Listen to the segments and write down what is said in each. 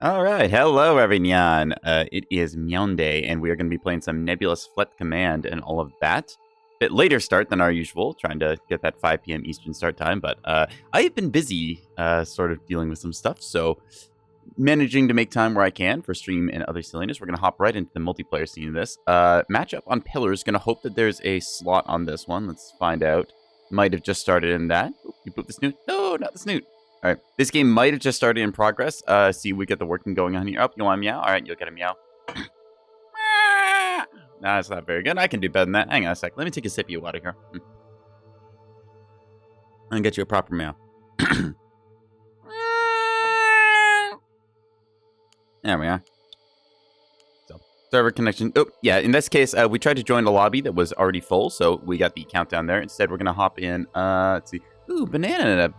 All right, hello everyone. It is meownday, and we are going to be playing some Nebulous Flet Command and all of that. Bit later start than our usual, trying to get that 5 p.m. Eastern start time, but I have been busy sort of dealing with some stuff, so managing to make time where I can for stream and other silliness. We're going to hop right into the multiplayer scene of this. Matchup on Pillars, going to hope that there's a slot on this one. Let's find out. Might have just started in that. Oop, you pooped the snoot. No, not the snoot. All right, this game might have just started in progress. See, we get the working going on here. Oh, you want a meow? All right, you'll get a meow. Nah, that's not very good. I can do better than that. Hang on a sec. Let me take a sip of your water here. And get you a proper meow. There we are. So, server connection. Oh, yeah, in this case, we tried to join a lobby that was already full, so we got the countdown there. Instead, we're going to hop in. Let's see. Ooh, banana.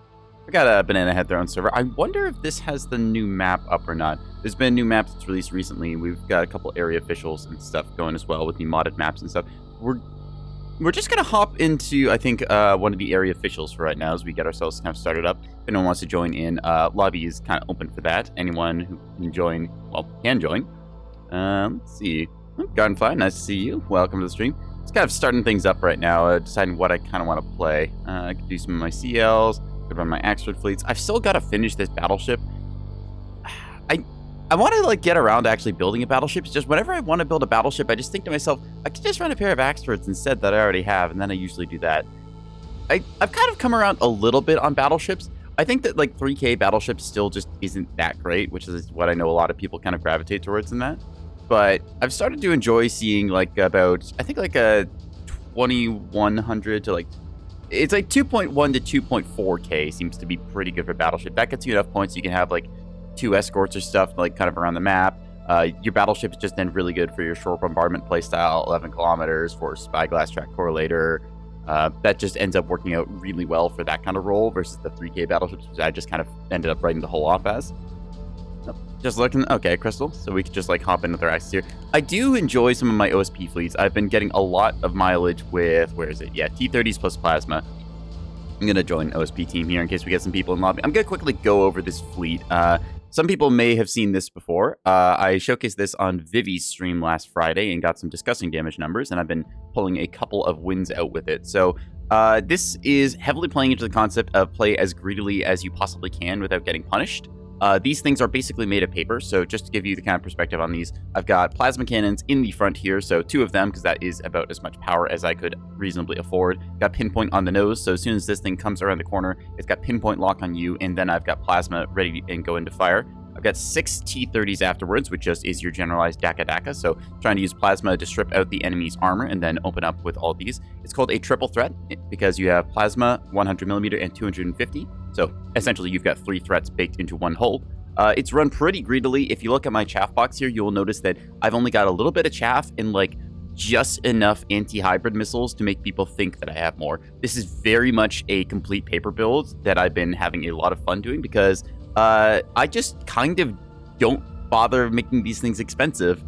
I got a Banana had their own server. I wonder if this has the new map up or not. There's been a new map that's released recently. We've got a couple area officials and stuff going as well with the modded maps and stuff. We're just going to hop into, I think, one of the area officials for right now as we get ourselves kind of started up. If anyone wants to join in, lobby is kind of open for that. Anyone who can join, well, can join. Let's see. Gardenfly, nice to see you. Welcome to the stream. Just kind of starting things up right now, deciding what I kind of want to play. I could do some of my CLs. Could run my Axford fleets. I've still got to finish this battleship. I want to like get around to actually building a battleship. It's just whenever I want to build a battleship, I just think to myself, I could just run a pair of Axfords instead that I already have, and then I usually do that. I've kind of come around a little bit on battleships. I think that like 3K battleships still just isn't that great, which is what I know a lot of people kind of gravitate towards in that. But I've started to enjoy seeing like about, I think like a 2100 to like, it's like 2.1 to 2.4K seems to be pretty good for battleship. That gets you enough points so you can have like 2 escorts or stuff like kind of around the map. Your battleship is just then really good for your short bombardment playstyle, 11 kilometers for spyglass track correlator. That just ends up working out really well for that kind of role versus the 3K battleships, which I just kind of ended up writing the whole off as. Just looking, okay, Crystal. So we could just like hop in with our axes here. I do enjoy some of my OSP fleets. I've been getting a lot of mileage with, where is it? Yeah, T-30s plus plasma. I'm going to join an OSP team here in case we get some people in lobby. I'm going to quickly go over this fleet. Some people may have seen this before. I showcased this on Vivi's stream last Friday and got some disgusting damage numbers, and I've been pulling a couple of wins out with it. So this is heavily playing into the concept of play as greedily as you possibly can without getting punished. These things are basically made of paper, so just to give you the kind of perspective on these, I've got plasma cannons in the front here, so 2 of them, because that is about as much power as I could reasonably afford. Got pinpoint on the nose, so as soon as this thing comes around the corner, it's got pinpoint lock on you, and then I've got plasma ready and go into fire. I've got 6 T-30s afterwards, which just is your generalized Daka, so trying to use plasma to strip out the enemy's armor and then open up with all these. It's called a triple threat because you have plasma, 100mm, and 250. So essentially you've got 3 threats baked into one hull. It's run pretty greedily. If you look at my chaff box here, you'll notice that I've only got a little bit of chaff and like just enough anti-hybrid missiles to make people think that I have more. This is very much a complete paper build that I've been having a lot of fun doing because I just kind of don't bother making these things expensive.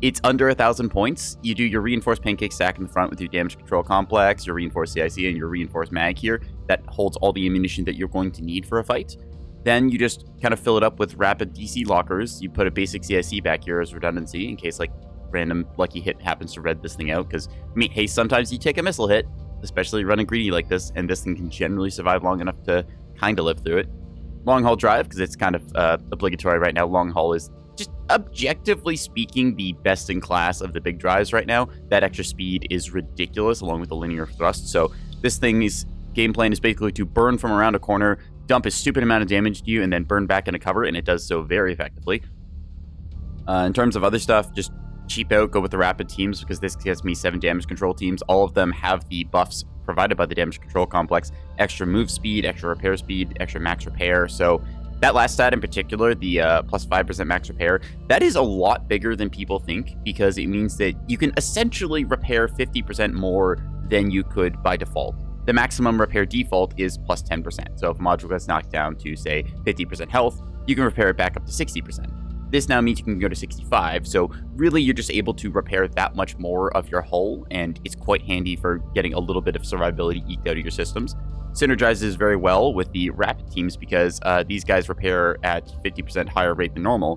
It's under 1,000 points. You do your reinforced pancake stack in the front with your damage control complex, your reinforced CIC, and your reinforced mag here. That holds all the ammunition that you're going to need for a fight. Then you just kind of fill it up with rapid DC lockers. You put a basic CIC back here as redundancy in case like random lucky hit happens to red this thing out. Because, I mean, hey, sometimes you take a missile hit, especially running greedy like this, and this thing can generally survive long enough to kind of live through it. Long haul drive, because it's kind of obligatory right now. Long haul is just objectively speaking the best in class of the big drives right now. That extra speed is ridiculous along with the linear thrust. So this thing's game plan is basically to burn from around a corner, dump a stupid amount of damage to you, and then burn back into cover, and it does so very effectively. In terms of other stuff, just cheap out, go with the rapid teams because this gets me 7 damage control teams. All of them have the buffs provided by the damage control complex, extra move speed, extra repair speed, extra max repair. So that last stat in particular, the plus 5% max repair, that is a lot bigger than people think because it means that you can essentially repair 50% more than you could by default. The maximum repair default is plus 10%. So if a module gets knocked down to, say, 50% health, you can repair it back up to 60%. This now means you can go to 65, so really you're just able to repair that much more of your hull, and it's quite handy for getting a little bit of survivability eked out of your systems. Synergizes very well with the rapid teams because these guys repair at 50% higher rate than normal,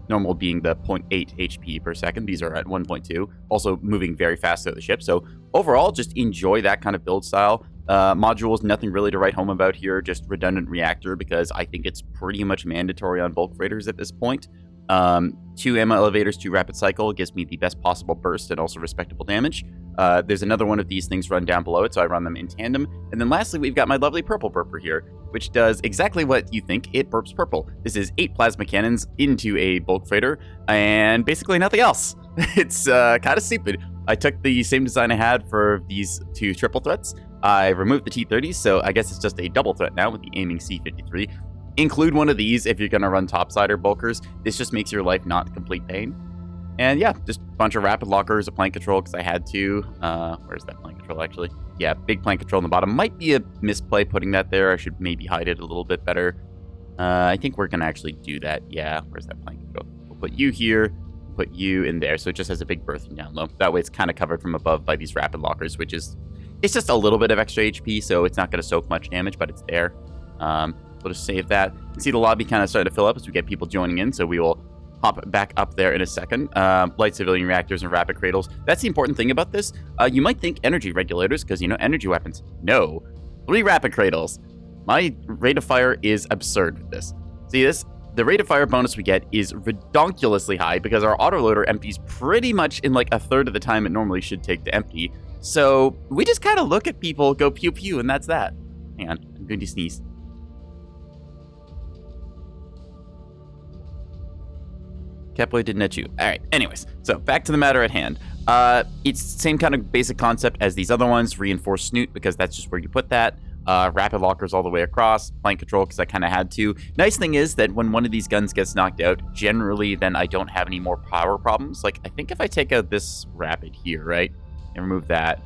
Normal being the 0.8 HP per second. These are at 1.2. Also moving very fast through the ship. So overall, just enjoy that kind of build style. Modules, nothing really to write home about here. Just redundant reactor because I think it's pretty much mandatory on bulk freighters at this point. 2 ammo elevators, 2 rapid cycle gives me the best possible burst and also respectable damage. There's another one of these things run down below it, so I run them in tandem. And then lastly, we've got my lovely purple burper here, which does exactly what you think. It burps purple. This is 8 plasma cannons into a bulk freighter and basically nothing else. It's kind of stupid. I took the same design I had for these 2 triple threats. I removed the T-30s, so I guess it's just a double threat now with the aiming C-53. Include one of these if you're going to run topsider bulkers. This just makes your life not complete pain. And yeah, just a bunch of rapid lockers, a plank control because I had to. Where's that plank control actually? Yeah, big plank control on the bottom. Might be a misplay putting that there. I should maybe hide it a little bit better. I think we're going to actually do that. Yeah, where's that plank control? We'll put you here, put you in there. So it just has a big berthing down low. That way it's kind of covered from above by these rapid lockers, which is, it's just a little bit of extra HP, so it's not going to soak much damage, but it's there. We'll just save that. You can see the lobby kind of starting to fill up as we get people joining in, so we will hop back up there in a second. Light civilian reactors and rapid cradles. That's the important thing about this. You might think energy regulators, because, you know, energy weapons. No. 3 rapid cradles. My rate of fire is absurd with this. See this? The rate of fire bonus we get is redonkulously high because our autoloader empties pretty much in like a third of the time it normally should take to empty. So we just kind of look at people, go pew pew, and that's that. Hang on, I'm going to sneeze. Catboy didn't at you. All right, anyways, so back to the matter at hand. It's the same kind of basic concept as these other ones. Reinforced snoot, because that's just where you put that. Rapid lockers all the way across. Plank control, because I kind of had to. Nice thing is that when one of these guns gets knocked out, generally then I don't have any more power problems. Like, I think if I take out this rapid here, right, and remove that.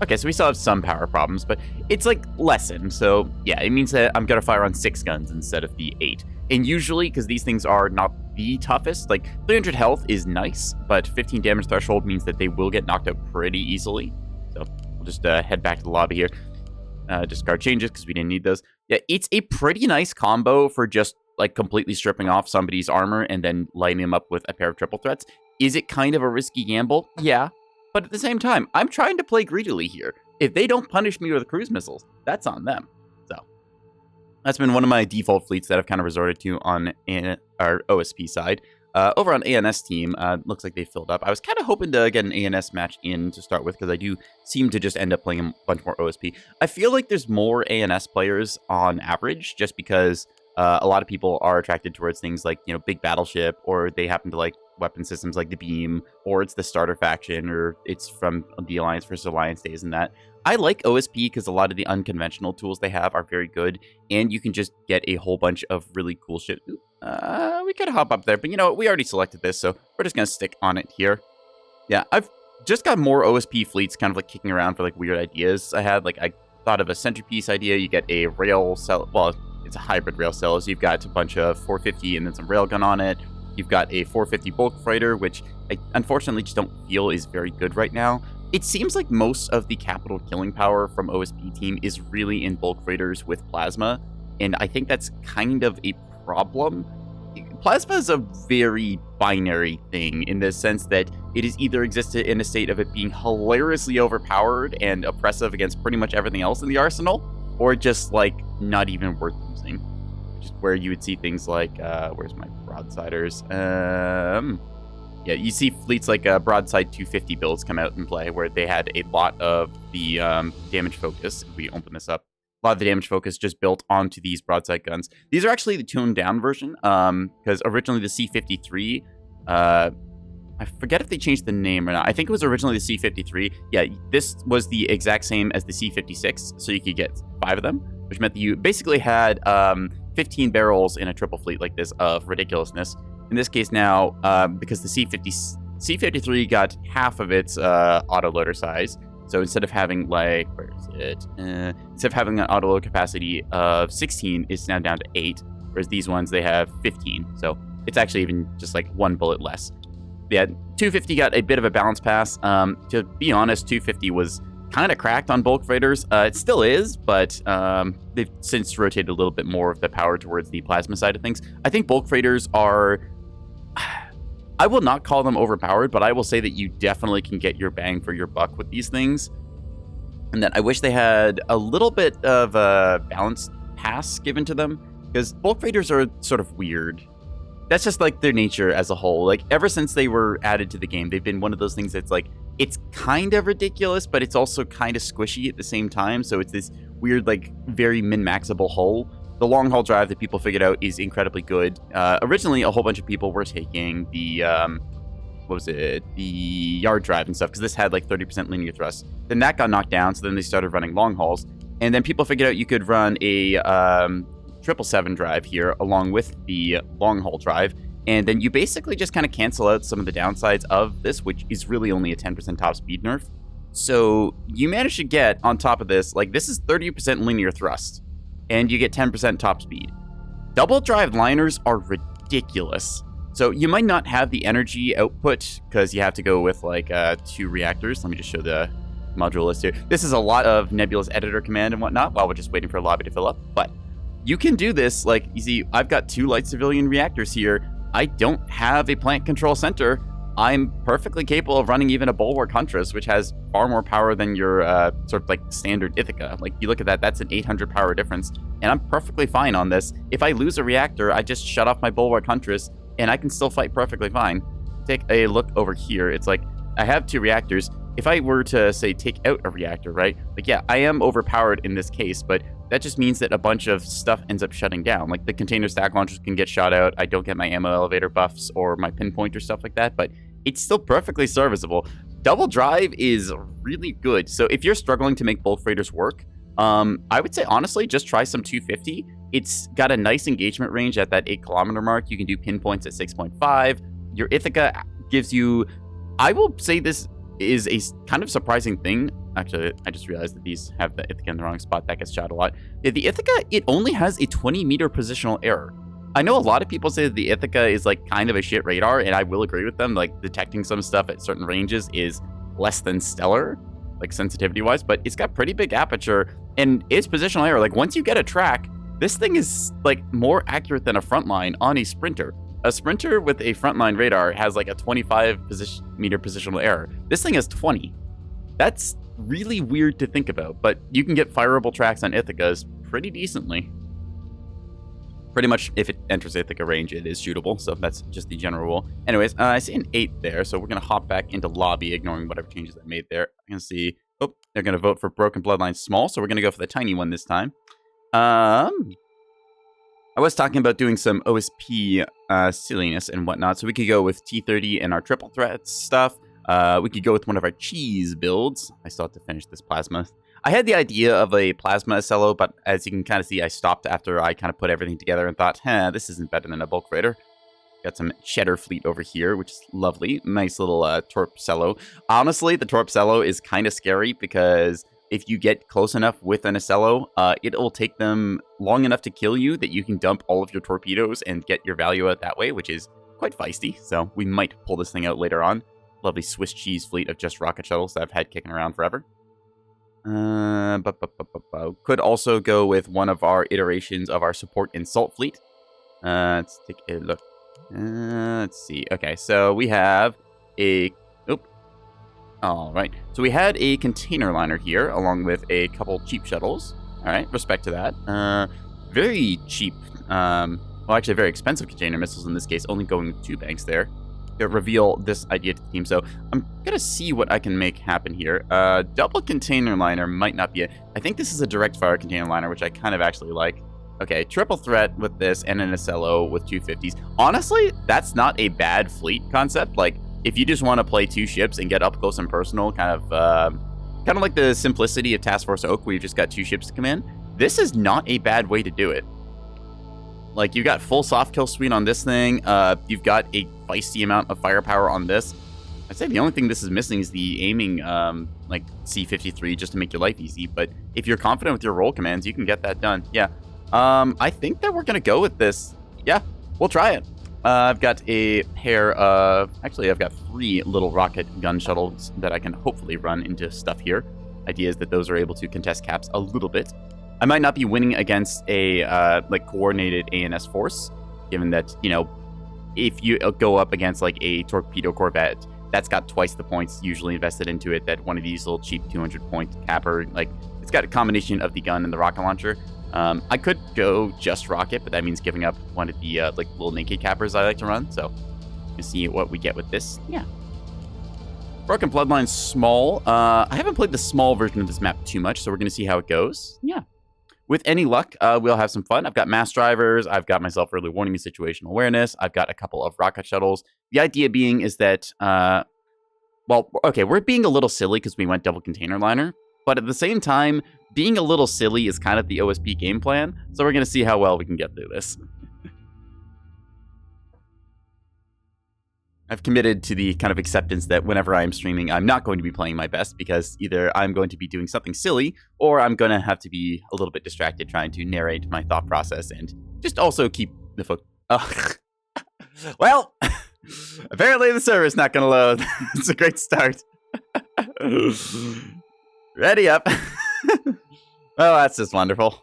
Okay, so we still have some power problems, but it's like lessened. So yeah, it means that I'm going to fire on 6 guns instead of the 8. And usually, because these things are not the toughest, like 300 health is nice, but 15 damage threshold means that they will get knocked out pretty easily. So we'll just head back to the lobby here. Discard changes because we didn't need those. Yeah, it's a pretty nice combo for just like completely stripping off somebody's armor and then lighting them up with a pair of triple threats. Is it kind of a risky gamble? Yeah. But at the same time, I'm trying to play greedily here. If they don't punish me with cruise missiles, that's on them. So that's been one of my default fleets that I've kind of resorted to on our OSP side. Over on ANS team, looks like they filled up. I was kind of hoping to get an ANS match in to start with because I do seem to just end up playing a bunch more OSP. I feel like there's more ANS players on average just because a lot of people are attracted towards things like, you know, big battleship, or they happen to like weapon systems like the beam, or it's the starter faction, or it's from the Alliance versus Alliance days and that. I like OSP because a lot of the unconventional tools they have are very good, and you can just get a whole bunch of really cool shit. We could hop up there, but you know what? We already selected this, so we're just going to stick on it here. Yeah, I've just got more OSP fleets kind of like kicking around for like weird ideas I had. Like I thought of a centerpiece idea. You get a rail cell. Well, it's a hybrid rail cell, so you've got a bunch of 450 and then some railgun on it. You've got a 450 bulk freighter, which I unfortunately just don't feel is very good right now. It seems like most of the capital killing power from OSP team is really in bulk freighters with plasma, and I think that's kind of a problem. Plasma is a very binary thing in the sense that it is either existed in a state of it being hilariously overpowered and oppressive against pretty much everything else in the arsenal, or just like not even worth using. Just where you would see things like, where's my broadsiders? Yeah, you see fleets like Broadside 250 builds come out and play where they had a lot of the damage focus. If we open this up, a lot of the damage focus just built onto these broadside guns. These are actually the toned down version because originally the C-53, I forget if they changed the name or not. I think it was originally the C-53. Yeah, this was the exact same as the C-56, so you could get 5 of them, which meant that you basically had 15 barrels in a triple fleet like this of ridiculousness. In this case now, because the C-53 got half of its autoloader size, so instead of having like, where is it? Instead of having an autoload capacity of 16, it's now down to 8, whereas these ones, they have 15. So it's actually even just like 1 bullet less. Yeah, 250 got a bit of a balance pass. To be honest, 250 was kind of cracked on bulk freighters. It still is, but they've since rotated a little bit more of the power towards the plasma side of things. I think bulk freighters are... I will not call them overpowered, but I will say that you definitely can get your bang for your buck with these things. And that I wish they had a little bit of a balanced pass given to them, because bulk raiders are sort of weird. That's just like their nature as a whole. Like ever since they were added to the game, they've been one of those things that's like, it's kind of ridiculous, but it's also kind of squishy at the same time. So it's this weird, like very min-maxable hull. The long haul drive that people figured out is incredibly good. Originally, a whole bunch of people were taking the, the yard drive and stuff, because this had like 30% linear thrust. Then that got knocked down, so then they started running long hauls. And then people figured out you could run a 777 drive here along with the long haul drive. And then you basically just kind of cancel out some of the downsides of this, which is really only a 10% top speed nerf. So you manage to get on top of this, like this is 30% linear thrust, and you get 10% top speed. Double drive liners are ridiculous. So you might not have the energy output because you have to go with like 2 reactors. Let me just show the module list here. This is a lot of Nebulous editor command and whatnot while we're just waiting for a lobby to fill up. But you can do this, like you see, I've got 2 light civilian reactors here. I don't have a plant control center. I'm perfectly capable of running even a Bulwark Huntress, which has far more power than your sort of like standard Ithaca. Like you look at that, that's an 800 power difference, and I'm perfectly fine on this. If I lose a reactor, I just shut off my Bulwark Huntress, and I can still fight perfectly fine. Take a look over here. It's like I have 2 reactors. If I were to say take out a reactor, right? Like yeah, I am overpowered in this case, but that just means that a bunch of stuff ends up shutting down. Like the container stack launchers can get shot out. I don't get my ammo elevator buffs or my pinpoint or stuff like that, but it's still perfectly serviceable. Double drive is really good. So if you're struggling to make bulk freighters work, I would say honestly, just try some 250. It's got a nice engagement range at that 8 kilometer mark. You can do pinpoints at 6.5. Your Ithaca gives you, I will say this is a kind of surprising thing. Actually, I just realized that these have the Ithaca in the wrong spot. That gets shot a lot. The Ithaca, it only has a 20 meter positional error. I know a lot of people say that the Ithaca is like kind of a shit radar, and I will agree with them. Like detecting some stuff at certain ranges is less than stellar, like sensitivity wise, but it's got pretty big aperture and its positional error. Like once you get a track, this thing is like more accurate than a frontline on a sprinter. A sprinter with a frontline radar has like a 25 meter positional error. This thing has 20. That's really weird to think about, but you can get fireable tracks on Ithacas pretty decently. Pretty much, if it enters Ithaca range, it is shootable, so that's just the general rule. Anyways, I see an 8 there, so we're going to hop back into lobby, ignoring whatever changes I made there. I'm going to see, oh, they're going to vote for Broken Bloodline Small, so we're going to go for the tiny one this time. I was talking about doing some OSP silliness and whatnot, so we could go with T30 and our triple threat stuff. We could go with one of our cheese builds. I still have to finish this plasma. I had the idea of a plasma SLO, but as you can kind of see, I stopped after I kind of put everything together and thought, this isn't better than a bulk freighter. Got some cheddar fleet over here, which is lovely. Nice little Torpcello. Honestly, the Torpcello is kind of scary because if you get close enough with an Acello, it'll take them long enough to kill you that you can dump all of your torpedoes and get your value out that way, which is quite feisty. So we might pull this thing out later on. Lovely Swiss cheese fleet of just rocket shuttles that I've had kicking around forever. Could also go with one of our iterations of our support and salt fleet. Let's take a look. Let's see. Okay, so we have a... All right. So we had a container liner here, along with a couple cheap shuttles. All right, respect to that. Very cheap, well, actually very expensive container missiles in this case, only going with 2 banks there. To reveal this idea to the team. So I'm gonna see what I can make happen here. Double container liner might not be it. I think this is a direct fire container liner, which I kind of actually like. Okay, triple threat with this and an SLO with 250s. Honestly, that's not a bad fleet concept. Like if you just want to play 2 ships and get up close and personal, kind of like the simplicity of Task Force Oak, where you've just got 2 ships to come in. This is not a bad way to do it. Like, you've got full soft kill suite on this thing. You've got a feisty amount of firepower on this. I'd say the only thing this is missing is the aiming, like, C53 just to make your life easy. But if you're confident with your roll commands, you can get that done. Yeah. I think that we're going to go with this. Yeah, we'll try it. I've got a pair of... Actually, I've got 3 little rocket gun shuttles that I can hopefully run into stuff here. Idea is that those are able to contest caps a little bit. I might not be winning against a like coordinated ANS force, given that, you know, if you go up against like a torpedo corvette, that's got twice the points usually invested into it that one of these little cheap 200-point capper. Like, it's got a combination of the gun and the rocket launcher. I could go just rocket, but that means giving up one of the like little naked cappers I like to run. So, let's see what we get with this. Yeah. Broken Bloodline's small. I haven't played the small version of this map too much, so we're going to see how it goes. Yeah. With any luck, we'll have some fun. I've got mass drivers. I've got myself early warning and situational awareness. I've got a couple of rocket shuttles. The idea being is that, well, okay, we're being a little silly because we went double container liner. But at the same time, being a little silly is kind of the OSP game plan. So we're going to see how well we can get through this. I've committed to the kind of acceptance that whenever I'm streaming, I'm not going to be playing my best because either I'm going to be doing something silly or I'm going to have to be a little bit distracted trying to narrate my thought process and just also keep the foot. Well, apparently the server's not going to load. It's a great start. Ready up. Oh, that's just wonderful.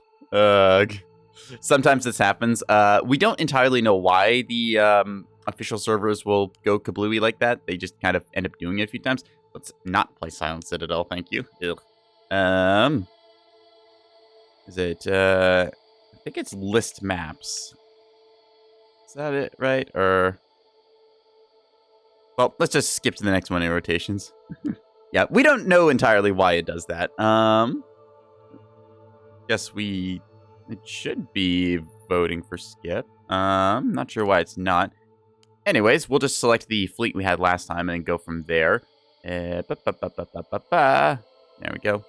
Sometimes this happens. We don't entirely know why the official servers will go kablooey like that. They just kind of end up doing it a few times. Let's not play Silent Citadel, thank you. Is it, I think it's list maps. Is that it, right? Or, well, let's just skip to the next one in rotations. Yeah, we don't know entirely why it does that. Guess it should be voting for skip. Not sure why it's not. Anyways, we'll just select the fleet we had last time and then go from there. There we go.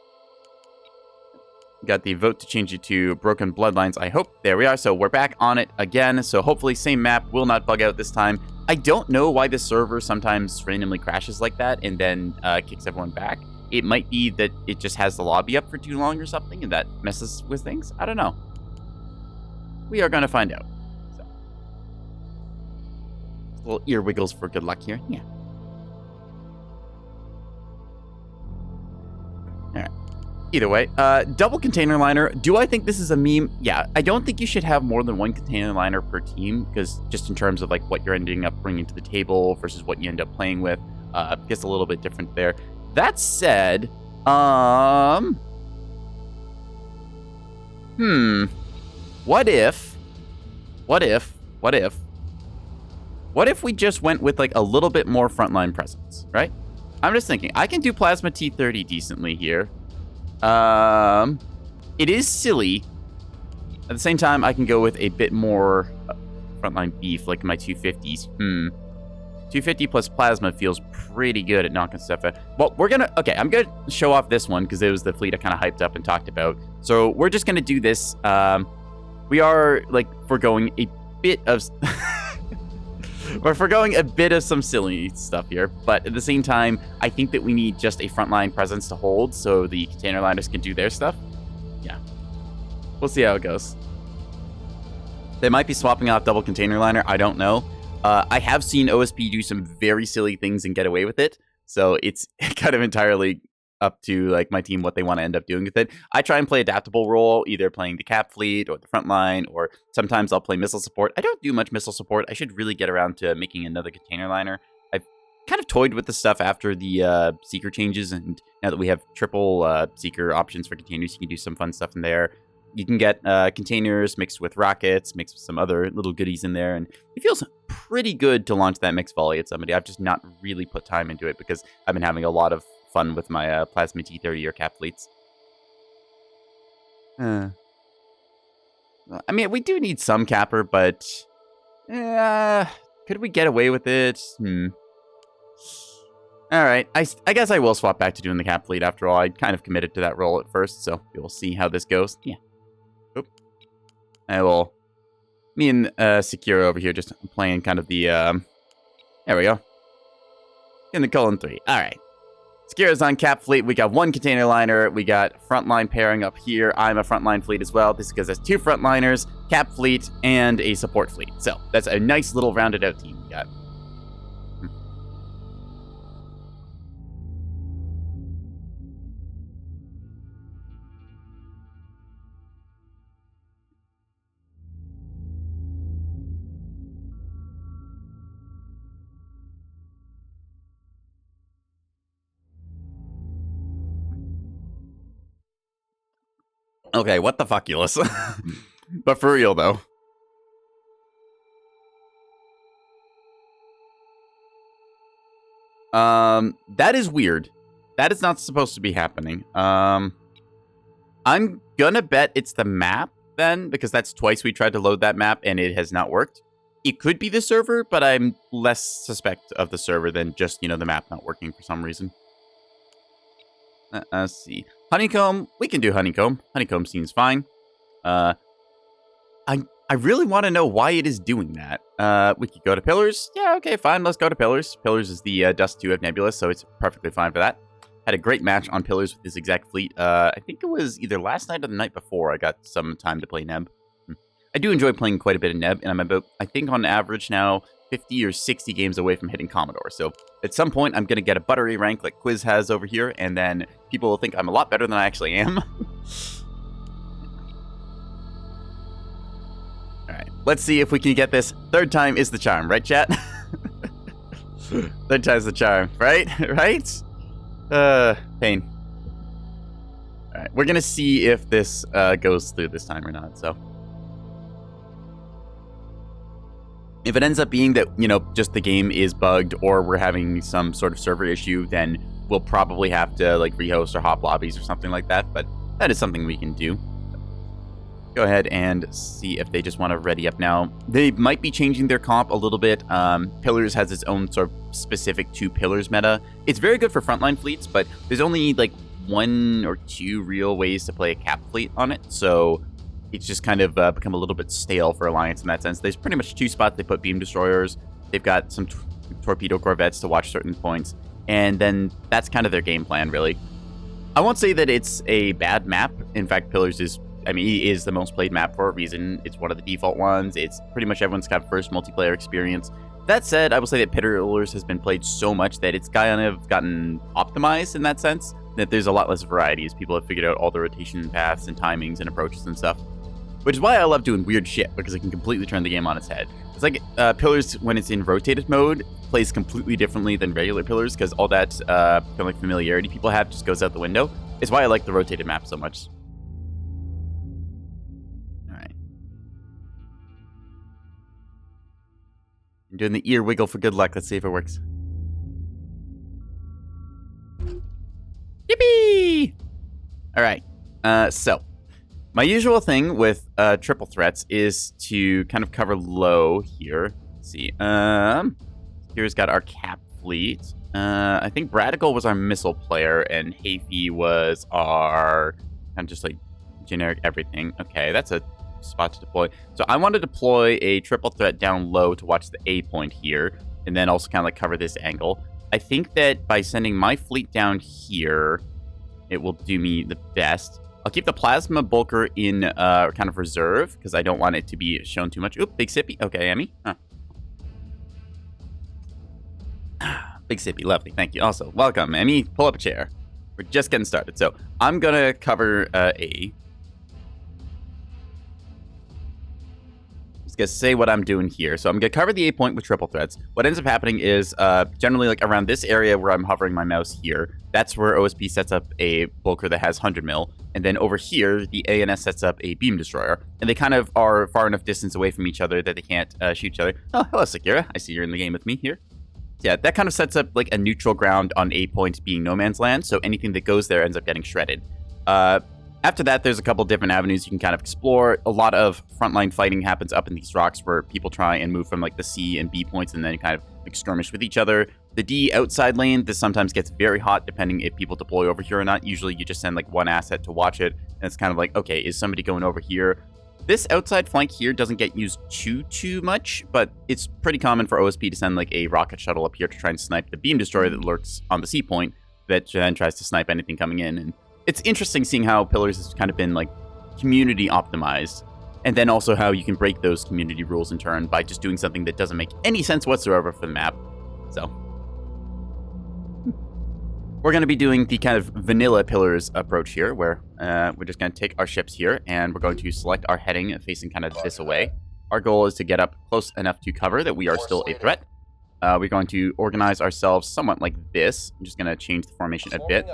Got the vote to change it to Broken Bloodlines, I hope. There we are. So we're back on it again. So hopefully same map will not bug out this time. I don't know why the server sometimes randomly crashes like that and then kicks everyone back. It might be that it just has the lobby up for too long or something and that messes with things. I don't know. We are going to find out. Little ear wiggles for good luck here. Yeah. Alright. Either way, double container liner. Do I think this is a meme? Yeah. I don't think you should have more than one container liner per team because just in terms of like what you're ending up bringing to the table versus what you end up playing with, gets a little bit different there. That said, what if we just went with like a little bit more frontline presence, right? I'm just thinking, I can do Plasma T30 decently here. It is silly. At the same time, I can go with a bit more frontline beef, like my 250s. 250 plus Plasma feels pretty good at knocking stuff out. Well, okay, I'm gonna show off this one because it was the fleet I kind of hyped up and talked about. So we're just gonna do this. We are like foregoing a bit of... We're foregoing a bit of some silly stuff here, but at the same time, I think that we need just a frontline presence to hold so the container liners can do their stuff. Yeah. We'll see how it goes. They might be swapping out double container liner. I don't know. I have seen OSP do some very silly things and get away with it, so it's kind of entirely up to like my team what they want to end up doing with it. I try and play adaptable role, either playing the cap fleet or the front line, or sometimes I'll play missile support. I don't do much missile support. I should really get around to making another container liner. I've kind of toyed with the stuff after the seeker changes, and now that we have triple seeker options for containers, you can do some fun stuff in there. You can get containers mixed with rockets, mixed with some other little goodies in there, and it feels pretty good to launch that mixed volley at somebody. I've just not really put time into it because I've been having a lot of fun with my Plasma T30 or cap fleets. I mean, we do need some capper, but could we get away with it? All right, I guess I will swap back to doing the cap fleet after all. I kind of committed to that role at first, so we'll see how this goes. Yeah. Oop. Me and Secure over here just playing kind of the, there we go. In the colon 3. All right. Skira's on cap fleet. We got one container liner. We got frontline pairing up here. I'm a frontline fleet as well. This is because there's two frontliners, cap fleet, and a support fleet. So that's a nice little rounded out team we got. Okay, what the fuckulous? But for real, though. That is weird. That is not supposed to be happening. I'm gonna bet it's the map, then, because that's twice we tried to load that map, and it has not worked. It could be the server, but I'm less suspect of the server than just, the map not working for some reason. Let's see. Honeycomb, we can do honeycomb. Honeycomb seems fine. I really want to know why it is doing that. We could go to pillars. Yeah, okay, fine. Let's go to pillars. Pillars is the Dust 2 of Nebulous, so it's perfectly fine for that. Had a great match on pillars with this exact fleet. I think it was either last night or the night before I got some time to play Neb. I do enjoy playing quite a bit of Neb, and I'm about, I think on average now, 50 or 60 games away from hitting Commodore. So at some point, I'm going to get a buttery rank like Quiz has over here, and then people will think I'm a lot better than I actually am. Alright, let's see if we can get this. Third time is the charm, right, chat? Third time's the charm, right? Right? Pain. Alright, we're gonna see if this goes through this time or not, so. If it ends up being that, just the game is bugged or we're having some sort of server issue, then we'll probably have to, like, rehost or hop lobbies or something like that, but that is something we can do. Go ahead and see if they just want to ready up now. They might be changing their comp a little bit. Pillars has its own sort of specific to Pillars meta. It's very good for frontline fleets, but there's only like 1 or 2 real ways to play a cap fleet on it. So it's just kind of become a little bit stale for Alliance in that sense. There's pretty much 2 spots they put beam destroyers. They've got some torpedo corvettes to watch certain points. And then that's kind of their game plan, really. I won't say that it's a bad map. In fact, Pillars is the most played map for a reason. It's one of the default ones. It's pretty much everyone's kind of first multiplayer experience. That said, I will say that Pillars has been played so much that it's kind of gotten optimized in that sense, that there's a lot less variety as people have figured out all the rotation paths and timings and approaches and stuff. Which is why I love doing weird shit, because it can completely turn the game on its head. It's like Pillars, when it's in rotated mode, plays completely differently than regular Pillars, because all that kind of like familiarity people have just goes out the window. It's why I like the rotated map so much. I'm doing the ear wiggle for good luck. Let's see if it works. Yippee! All right. So my usual thing with triple threats is to kind of cover low here. Let's see. Here's got our cap fleet. I think Radical was our missile player, and Hafey was our kind of just like generic everything. Okay, that's a spot to deploy. So I want to deploy a triple threat down low to watch the A point here, and then also kind of like cover this angle. I think that by sending my fleet down here, it will do me the best. I'll keep the plasma bulker in kind of reserve, because I don't want it to be shown too much. Oop, big sippy. Okay, Emmy. Huh. Big sippy, lovely. Thank you. Also, welcome, Emmy. Pull up a chair. We're just getting started. So I'm going to cover A. Gonna say what I'm doing here. So I'm gonna cover the A point with triple threats. What ends up happening is generally like around this area where I'm hovering my mouse here, that's where OSP sets up a bulker that has 100 mil, and then over here the ANS sets up a beam destroyer, and they kind of are far enough distance away from each other that they can't shoot each other. Oh, hello Sakura, I see you're in the game with me here. Yeah, that kind of sets up like a neutral ground on A point being no man's land, so anything that goes there ends up getting shredded. After that, there's a couple different avenues you can kind of explore. A lot of frontline fighting happens up in these rocks where people try and move from like the C and B points and then kind of like skirmish with each other. The D outside lane, this sometimes gets very hot depending if people deploy over here or not. Usually you just send like one asset to watch it, and it's kind of like, okay, is somebody going over here? This outside flank here doesn't get used too much, but it's pretty common for OSP to send like a rocket shuttle up here to try and snipe the beam destroyer that lurks on the C point that then tries to snipe anything coming in. And it's interesting seeing how Pillars has kind of been like community optimized, and then also how you can break those community rules in turn by just doing something that doesn't make any sense whatsoever for the map. So we're going to be doing the kind of vanilla Pillars approach here, where we're just going to take our ships here and we're going to select our heading facing kind of this away. Our goal is to get up close enough to cover that we are still a threat. We're going to organize ourselves somewhat like this. I'm just going to change the formation a bit.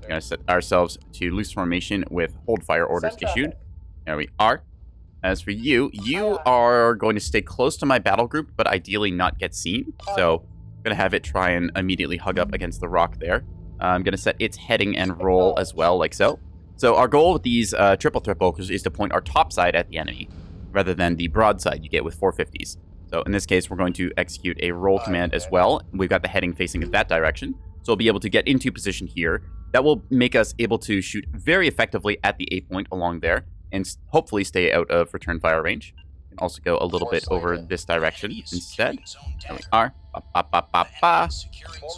We're going to set ourselves to loose formation with hold fire orders issued. There we are. As for you, you are going to stay close to my battle group, but ideally not get seen. So I'm going to have it try and immediately hug up against the rock there. I'm going to set its heading and roll as well, like so. So our goal with these triple threat bulkers is to point our top side at the enemy, rather than the broadside you get with 450s. So in this case, we're going to execute a roll command as well. We've got the heading facing in that direction. So we'll be able to get into position here. That will make us able to shoot very effectively at the A point along there, and hopefully stay out of return fire range. We can also go a little bit over this direction instead. There we are. I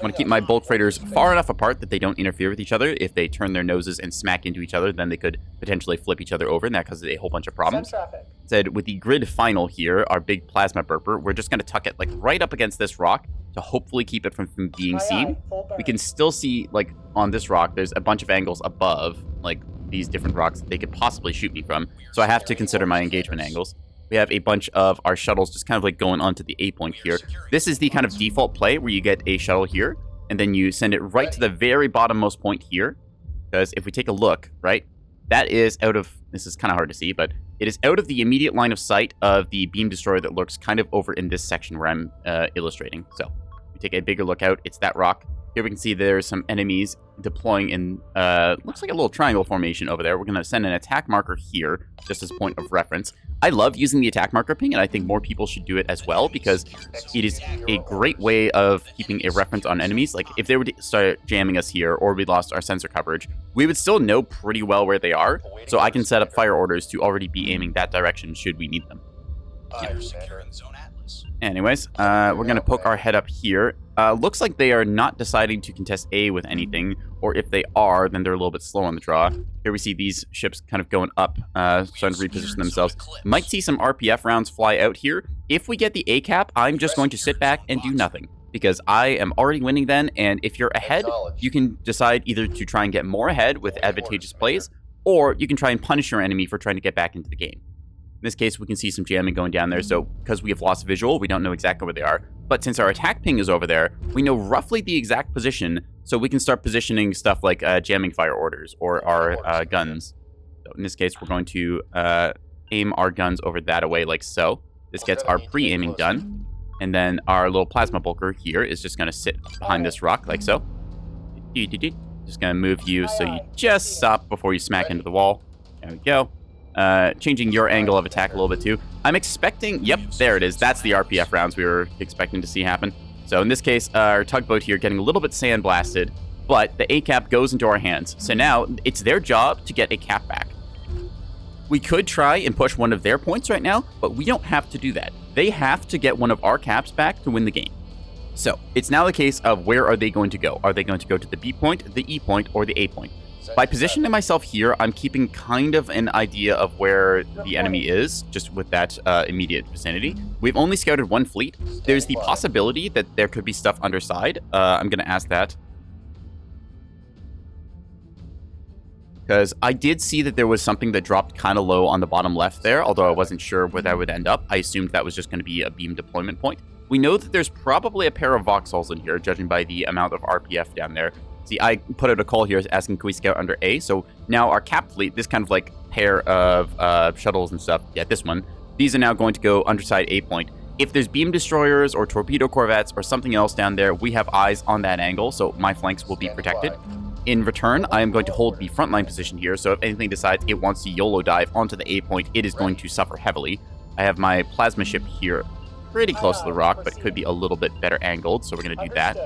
want to keep my bulk freighters far enough apart that they don't interfere with each other. If they turn their noses and smack into each other, then they could potentially flip each other over, and that causes a whole bunch of problems. Instead, with the grid final here, our big plasma burper, we're just going to tuck it like right up against this rock to hopefully keep it from being seen. We can still see, like, on this rock, there's a bunch of angles above, like, these different rocks that they could possibly shoot me from. So I have to consider my engagement angles. We have a bunch of our shuttles just kind of like going onto the A point here. This is the kind of default play where you get a shuttle here, and then you send it right to the very bottommost point here. Because if we take a look, right, that is out of, this is kind of hard to see, but it is out of the immediate line of sight of the beam destroyer that lurks kind of over in this section where I'm illustrating. So we take a bigger look out, it's that rock. Here we can see there's some enemies deploying in, looks like a little triangle formation over there. We're going to send an attack marker here, just as a point of reference. I love using the attack marker ping, and I think more people should do it as well, because it is a great way of keeping a reference on enemies. Like, if they were to start jamming us here, or we lost our sensor coverage, we would still know pretty well where they are, so I can set up fire orders to already be aiming that direction should we need them. Yeah. Anyways, we're going to poke our head up here. Looks like they are not deciding to contest A with anything, or if they are, then they're a little bit slow on the draw. Here we see these ships kind of going up, starting to reposition themselves. Might see some RPF rounds fly out here. If we get the A cap, I'm just going to sit back and do nothing, because I am already winning then, and if you're ahead, you can decide either to try and get more ahead with advantageous plays, or you can try and punish your enemy for trying to get back into the game. In this case, we can see some jamming going down there, so because we have lost visual, we don't know exactly where they are. But since our attack ping is over there, we know roughly the exact position, so we can start positioning stuff like jamming fire orders or our guns. So in this case, we're going to aim our guns over that way like so. This gets our pre-aiming done. And then our little plasma bulker here is just going to sit behind this rock like so. Just going to move you so you just stop before you smack into the wall. There we go. Changing your angle of attack a little bit too. I'm expecting, yep, there it is. That's the RPF rounds we were expecting to see happen. So in this case, our tugboat here getting a little bit sandblasted, but the A cap goes into our hands. So now it's their job to get a cap back. We could try and push one of their points right now, but we don't have to do that. They have to get one of our caps back to win the game. So it's now the case of where are they going to go? Are they going to go to the B point, the E point, or the A point? By positioning myself here, I'm keeping kind of an idea of where the enemy is, just with that immediate vicinity. We've only scouted one fleet. There's the possibility that there could be stuff underside. I'm going to ask that. Because I did see that there was something that dropped kind of low on the bottom left there, although I wasn't sure where that would end up. I assumed that was just going to be a beam deployment point. We know that there's probably a pair of Vauxhalls in here, judging by the amount of RPF down there. See, I put out a call here asking, can we scout under A? So now our cap fleet, this kind of like pair of shuttles and stuff, yeah, this one, these are now going to go underside A point. If there's beam destroyers or torpedo corvettes or something else down there, we have eyes on that angle, so my flanks will be protected. In return, I am going to hold the frontline position here, so if anything decides it wants to YOLO dive onto the A point, it is going to suffer heavily. I have my plasma ship here pretty close to the rock, but could be a little bit better angled, so we're going to do that.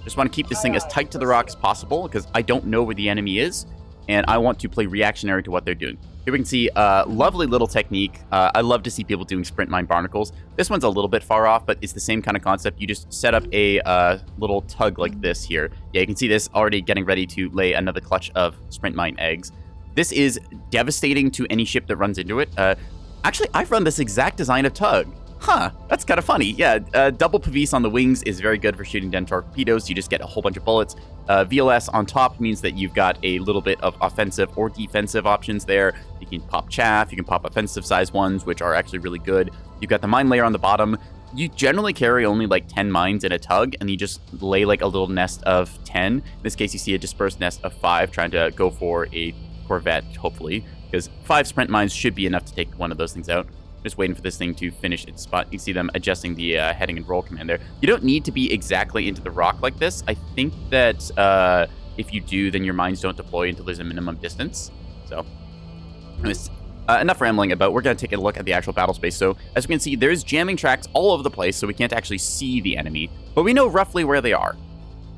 Just want to keep this thing as tight to the rock as possible, because I don't know where the enemy is, and I want to play reactionary to what they're doing. Here we can see a lovely little technique. I love to see people doing sprint mine barnacles. This one's a little bit far off, but it's the same kind of concept. You just set up a little tug like this here. Yeah, you can see this already getting ready to lay another clutch of sprint mine eggs. This is devastating to any ship that runs into it. Actually, I've run this exact design of tug. Huh, that's kind of funny. Yeah, double Pavise on the wings is very good for shooting down torpedoes. You just get a whole bunch of bullets. VLS on top means that you've got a little bit of offensive or defensive options there. You can pop chaff, you can pop offensive size ones, which are actually really good. You've got the mine layer on the bottom. you generally carry only like 10 mines in a tug, and you just lay like a little nest of 10. In this case, you see a dispersed nest of 5 trying to go for a Corvette, hopefully, because 5 sprint mines should be enough to take one of those things out. Just waiting for this thing to finish its spot. You see them adjusting the heading and roll command there. You don't need to be exactly into the rock like this. I think that if you do, then your mines don't deploy until there's a minimum distance. So, enough rambling about. We're going to take a look at the actual battle space. So, as we can see, there's jamming tracks all over the place, so we can't actually see the enemy. But we know roughly where they are.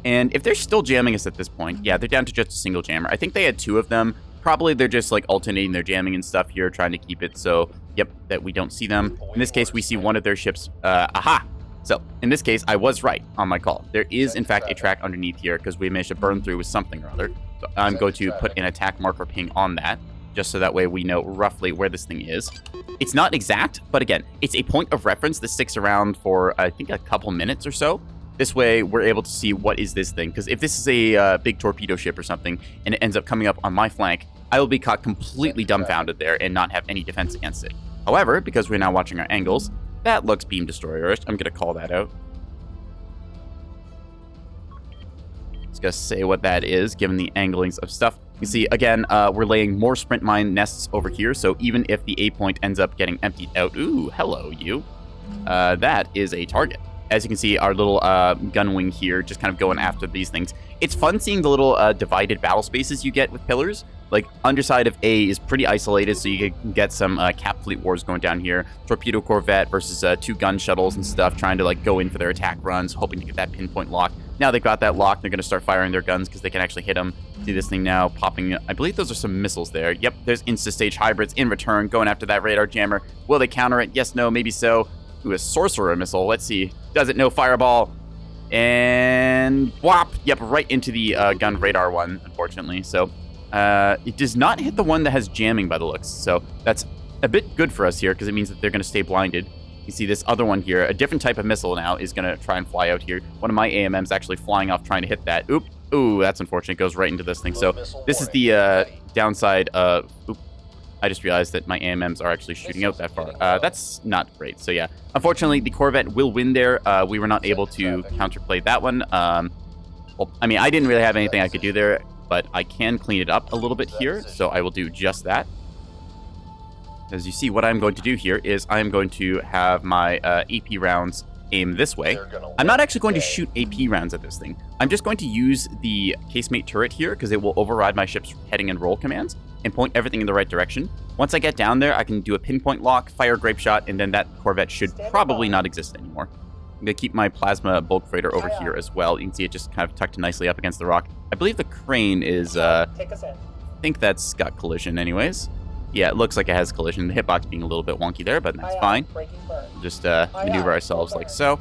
And if they're still jamming us at this point, yeah, they're down to just a single jammer. I think they had 2 of them. Probably they're just like alternating their jamming and stuff here, trying to keep it so, yep, that we don't see them. In this case, we see one of their ships. Aha! So, in this case, I was right on my call. There is, in fact, a track underneath here because we managed to burn through with something or other. So, I'm going to put an attack marker ping on that, just so that way we know roughly where this thing is. It's not exact, but again, it's a point of reference that sticks around for, I think, a couple minutes or so. This way, we're able to see what is this thing. Because if this is a big torpedo ship or something, and it ends up coming up on my flank, I will be caught completely dumbfounded there and not have any defense against it. However, because we're now watching our angles, that looks beam destroyer-ish. I'm going to call that out. Just going to say what that is, given the anglings of stuff. You see, again, we're laying more sprint mine nests over here, so even if the A point ends up getting emptied out... Ooh, hello, you. That is a target. As you can see, our little gun wing here just kind of going after these things. It's fun seeing the little divided battle spaces you get with pillars. Like, underside of A is pretty isolated, so you can get some cap fleet wars going down here. Torpedo Corvette versus 2 gun shuttles and stuff, trying to like go in for their attack runs, hoping to get that pinpoint lock. Now they've got that lock, they're going to start firing their guns because they can actually hit them. See this thing now popping. I believe those are some missiles there. Yep, there's Insta-Stage hybrids in return, going after that radar jammer. Will they counter it? Yes, no, maybe so. Ooh, a sorcerer missile. Let's see. Does it? No, fireball. And whop. Yep, right into the gun radar one, unfortunately. So it does not hit the one that has jamming by the looks. So that's a bit good for us here because it means that they're going to stay blinded. You see this other one here, a different type of missile now is going to try and fly out here. One of my AMMs actually flying off trying to hit that. Oop. Ooh, that's unfortunate. It goes right into this thing. So this is the downside of... Oop. I just realized that my AMMs are actually shooting out that far. That's not great. So yeah, unfortunately, the Corvette will win there. We were not able to counterplay that one. Well, I mean, I didn't really have anything I could do there, but I can clean it up a little bit here. So I will do just that. As you see, what I'm going to do here is I'm going to have my AP rounds aim this way. I'm not actually going to shoot AP rounds at this thing. I'm just going to use the casemate turret here because it will override my ship's heading and roll commands and point everything in the right direction. Once I get down there, I can do a pinpoint lock, fire a grape shot, and then that Corvette should probably not exist anymore. I'm going to keep my plasma bulk freighter over here as well. You can see it just kind of tucked nicely up against the rock. I believe the crane is... I think that's got collision anyways. Yeah, it looks like it has collision. The hitbox being a little bit wonky there, but that's fine. Just maneuver ourselves like so.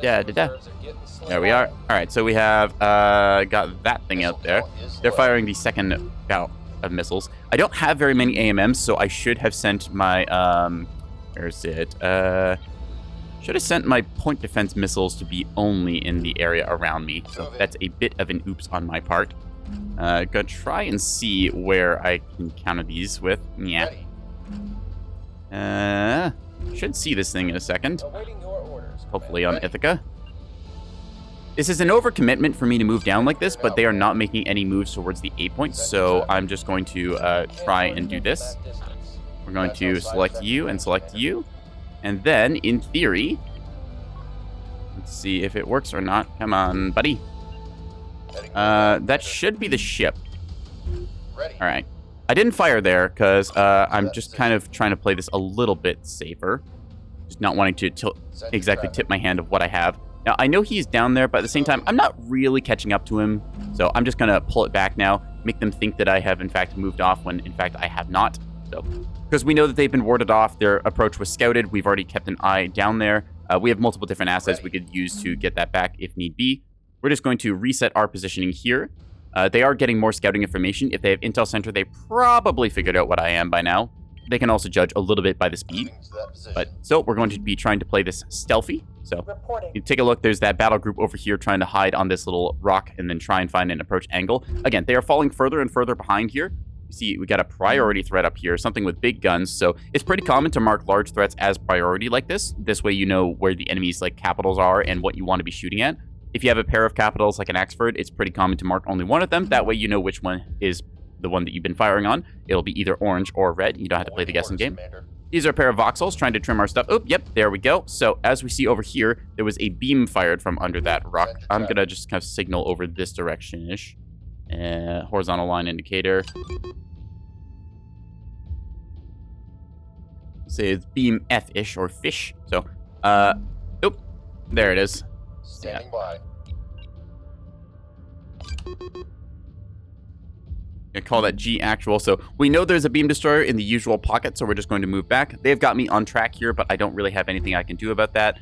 There we are. All right, so we have got that thing out there. They're firing the second bout of missiles. I don't have very many AMMs, so I should have sent my where is it? Should have sent my point defense missiles to be only in the area around me. So that's a bit of an oops on my part. Gonna try and see where I can counter these with. Yeah. Should see this thing in a second. Hopefully on Ithaca. This is an overcommitment for me to move down like this, but they are not making any moves towards the A point, so I'm just going to try and do this. We're going to select you and select you. And then, in theory, let's see if it works or not. Come on, buddy. That should be the ship. All right. I didn't fire there because I'm just kind of trying to play this a little bit safer. Just not wanting to exactly tip my hand of what I have. Now, I know he's down there, but at the same time, I'm not really catching up to him. So I'm just going to pull it back now, make them think that I have, in fact, moved off when, in fact, I have not. So, because we know that they've been warded off, their approach was scouted. We've already kept an eye down there. We have multiple different assets we could use to get that back if need be. We're just going to reset our positioning here. They are getting more scouting information. If they have Intel Center, they probably figured out what I am by now. They can also judge a little bit by the speed. But so we're going to be trying to play this stealthy. So you take a look. There's that battle group over here trying to hide on this little rock and then try and find an approach angle. Again, they are falling further and further behind here. You You see, we got a priority threat up here, something with big guns. So it's pretty common to mark large threats as priority like this. This way you know where the enemy's like capitals are and what you want to be shooting at. If you have a pair of capitals like an Axford, it's pretty common to mark only one of them. That way you know which one is the one that you've been firing on. It'll be either orange or red. You don't have to play the guessing game. These are a pair of voxels trying to trim our stuff. Oh, yep, there we go. So as we see over here, there was a beam fired from under that rock. I'm going to just kind of signal over this direction-ish. Horizontal line indicator. Say it's beam F-ish or fish. So, oh, there it is. Standing by. I call that G actual. So we know there's a beam destroyer in the usual pocket, so we're just going to move back. They've got me on track here, but I don't really have anything I can do about that.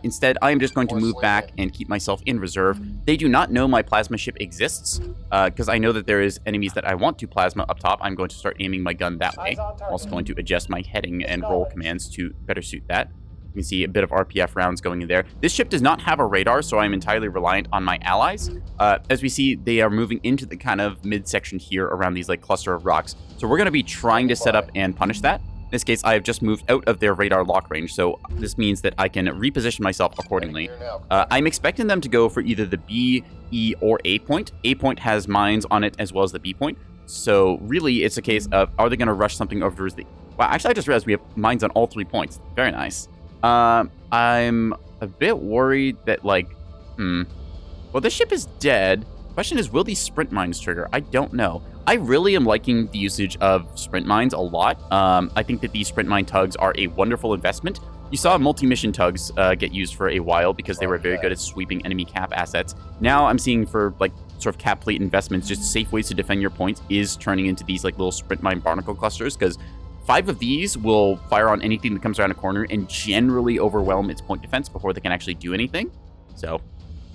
Instead, I am just going to move back and keep myself in reserve. They do not know my plasma ship exists, because I know that there is enemies that I want to plasma up top. I'm going to start aiming my gun that way. I'm also going to adjust my heading and roll commands to better suit that. You can see a bit of RPF rounds going in there. This ship does not have a radar, so I'm entirely reliant on my allies. As we see, they are moving into the kind of midsection here around these like cluster of rocks. So we're going to be trying to set up and punish that. In this case, I have just moved out of their radar lock range, so this means that I can reposition myself accordingly. I'm expecting them to go for either the B, E, or A point. A point has mines on it as well as the B point. So really, it's a case of, are they going to rush something over towards the... Wow, actually, I just realized we have mines on all 3 points. Very nice. I'm a bit worried that, like, well, this ship is dead. Question is, will these sprint mines trigger? I don't know. I really am liking the usage of sprint mines a lot. I think that these sprint mine tugs are a wonderful investment. You saw multi-mission tugs get used for a while because they were very good at sweeping enemy cap assets. Now I'm seeing for, like, sort of cap fleet investments, just safe ways to defend your points is turning into these, like, little sprint mine barnacle clusters, because 5 of these will fire on anything that comes around a corner and generally overwhelm its point defense before they can actually do anything. So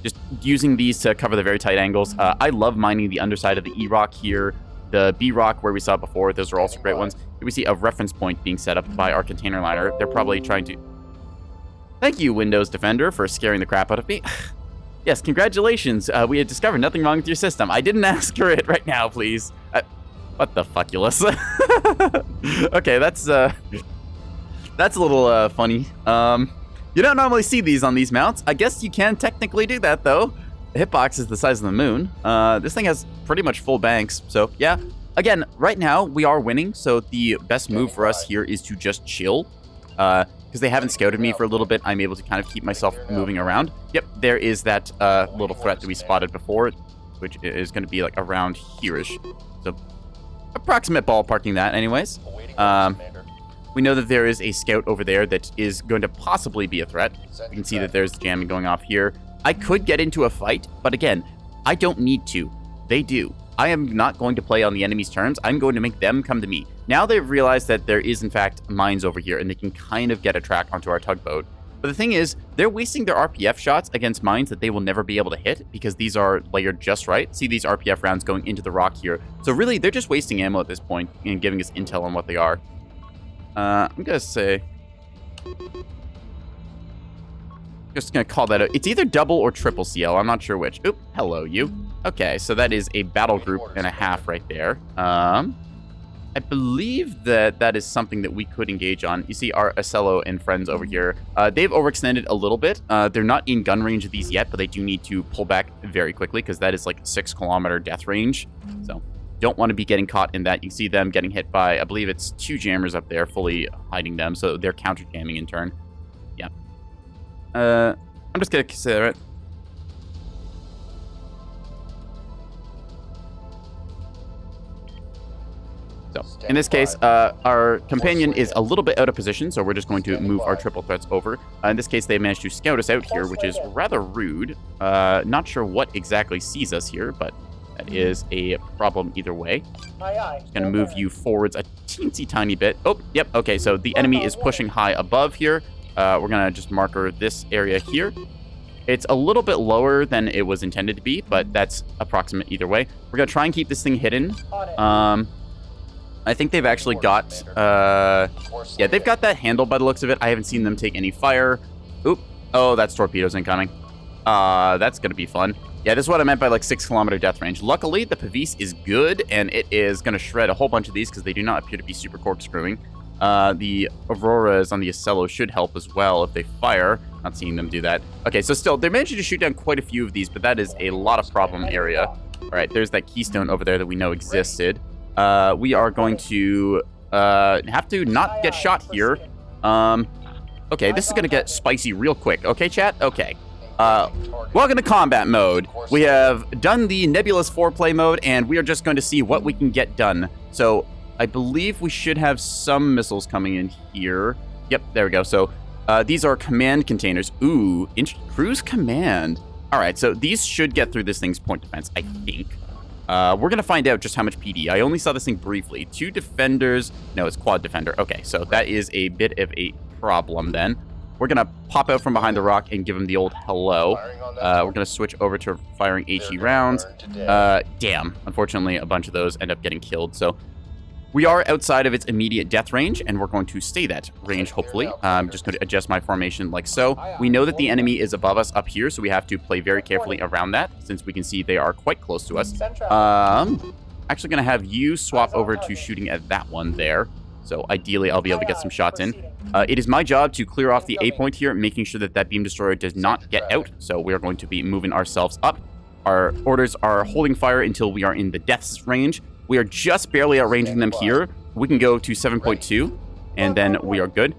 just using these to cover the very tight angles. I love mining the underside of the E rock here. The B rock where we saw it before, those are also great ones. Here we see a reference point being set up by our container liner. They're probably trying to... Thank you, Windows Defender, for scaring the crap out of me. Yes, congratulations. We had discovered nothing wrong with your system. I didn't ask for it right now, please. What the fuckulous? Okay, that's a little funny. You don't normally see these on these mounts. I guess you can technically do that, though. The hitbox is the size of the moon. This thing has pretty much full banks, so yeah. Again, right now, we are winning, so the best move for us here is to just chill. Because they haven't scouted me for a little bit, I'm able to kind of keep myself moving around. Yep, there is that little threat that we spotted before, which is going to be like around here-ish. So approximate ballparking that anyways. We know that there is a scout over there that is going to possibly be a threat. You can see that there's jamming going off here. I could get into a fight, but again, I don't need to. They do. I am not going to play on the enemy's terms. I'm going to make them come to me. Now they've realized that there is in fact mines over here and they can kind of get a track onto our tugboat. But the thing is, they're wasting their RPF shots against mines that they will never be able to hit because these are layered just right. See these RPF rounds going into the rock here. So really, they're just wasting ammo at this point and giving us intel on what they are. I'm going to say... Just going to call that out. It's either double or triple CL. I'm not sure which. Oop, hello, you. Okay, so that is a battle group and a half right there. I believe that that is something that we could engage on. You see our Acello and friends over here. They've overextended a little bit. They're not in gun range of these yet, but they do need to pull back very quickly because that is like 6-kilometer death range. So don't want to be getting caught in that. You see them getting hit by, I believe it's 2 jammers up there, fully hiding them. So they're counter jamming in turn. Yeah. I'm just going to consider it. So, in this case, our companion is a little bit out of position, so we're just going to move our triple threats over. In this case, they managed to scout us out here, which is rather rude. Not sure what exactly sees us here, but that is a problem either way. Just going to move you forwards a teensy tiny bit. Oh, yep, okay, so the enemy is pushing high above here. We're going to just marker this area here. It's a little bit lower than it was intended to be, but that's approximate either way. We're going to try and keep this thing hidden. I think they've actually got, yeah, they've got that handle by the looks of it. I haven't seen them take any fire. Oop. Oh, that's torpedoes incoming. That's going to be fun. Yeah, this is what I meant by like 6-kilometer death range. Luckily, the Pavis is good, and it is going to shred a whole bunch of these because they do not appear to be super corkscrewing. The Auroras on the Ocello should help as well if they fire. Not seeing them do that. Okay, so still, they're managing to shoot down quite a few of these, but that is a lot of problem area. All right, there's that keystone over there that we know existed. We are going to have to not get shot here. Okay, this is going to get spicy real quick. Okay, chat? Okay. Welcome to combat mode. We have done the Nebulous foreplay mode, and we are just going to see what we can get done. So, I believe we should have some missiles coming in here. Yep, there we go. So, these are command containers. Ooh, cruise command. All right, so these should get through this thing's point defense, I think. We're going to find out just how much PD. I only saw this thing briefly. 2 defenders. No, it's quad defender. Okay, so that is a bit of a problem then. We're going to pop out from behind the rock and give him the old hello. We're going to switch over to firing HE rounds. Damn. Unfortunately, a bunch of those end up getting killed. So we are outside of its immediate death range, and we're going to stay that range, hopefully. I'm just going to adjust my formation like so. We know that the enemy is above us up here, so we have to play very carefully around that, since we can see they are quite close to us. Actually going to have you swap over to shooting at that one there. So ideally, I'll be able to get some shots in. It is my job to clear off the A point here, making sure that that beam destroyer does not get out. So we are going to be moving ourselves up. Our orders are holding fire until we are in the death's range. We are just barely outranging them here. We can go to 7.2, and then we are good.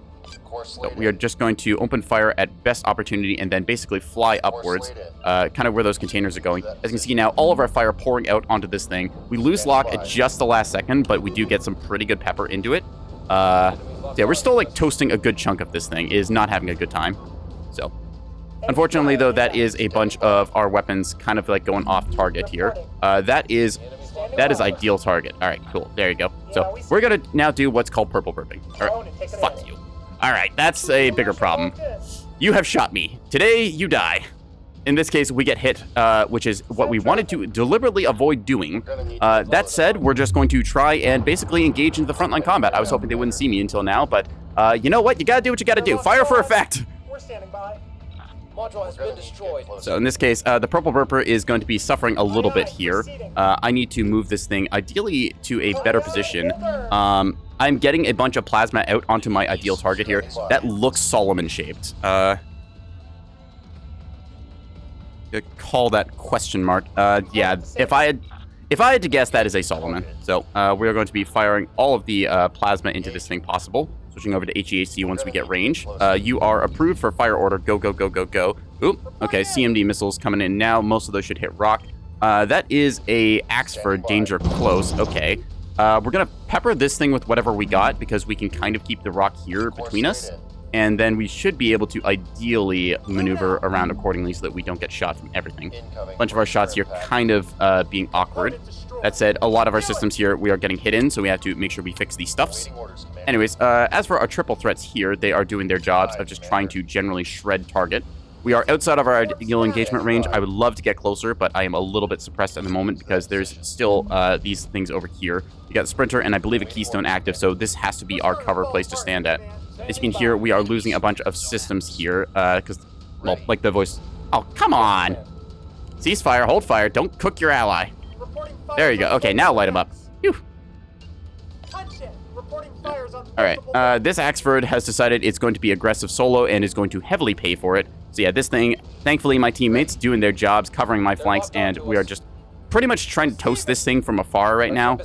So we are just going to open fire at best opportunity and then basically fly upwards, kind of where those containers are going. As you can see now, all of our fire pouring out onto this thing. We lose lock at just the last second, but we do get some pretty good pepper into it. Yeah, we're still like toasting a good chunk of this thing. It is not having a good time. So, unfortunately, though, that is a bunch of our weapons kind of like going off target here. That is ideal target. All right, cool. There you go. So we're going to now do what's called purple burping. All right, fuck you. All right, that's a bigger problem. You have shot me. Today, you die. In this case, we get hit, which is what we wanted to deliberately avoid doing. That said, we're just going to try and basically engage into the frontline combat. I was hoping they wouldn't see me until now, but you know what? You gotta do what you gotta do. Fire for effect! We're standing by. Module has been destroyed. So in this case, the purple burper is going to be suffering a little bit here. I need to move this thing ideally to a better position. I'm getting a bunch of plasma out onto my ideal target here. That looks Solomon-shaped. Call that question mark. Yeah, if I had to guess, that is a Solomon. So we are going to be firing all of the plasma into this thing possible. Switching over to HEHC once we get range. You are approved for fire order. Go, go, go, go, go. Oop. Okay, CMD missiles coming in now. Most of those should hit rock. That is a axe for danger close. Okay. We're going to pepper this thing with whatever we got because we can kind of keep the rock here between us. And then we should be able to ideally maneuver around accordingly so that we don't get shot from everything. A bunch of our shots here kind of being awkward. That said, a lot of our systems here we are getting hit in, so we have to make sure we fix these stuffs. Anyways, as for our triple threats here, they are doing their jobs of just trying to generally shred target. We are outside of our ideal engagement range. I would love to get closer, but I am a little bit suppressed at the moment because there's still these things over here. You got the Sprinter and I believe a Keystone active, so this has to be our cover place to stand at. As you can hear, we are losing a bunch of systems here because, well, like the voice... Oh, come on! Ceasefire, hold fire, don't cook your ally. There you go. Okay, now light him up. Phew. Alright, this Axford has decided it's going to be aggressive solo and is going to heavily pay for it. So yeah, this thing, thankfully my teammates doing their jobs, covering my flanks, and we are just pretty much trying to toast this thing from afar right now.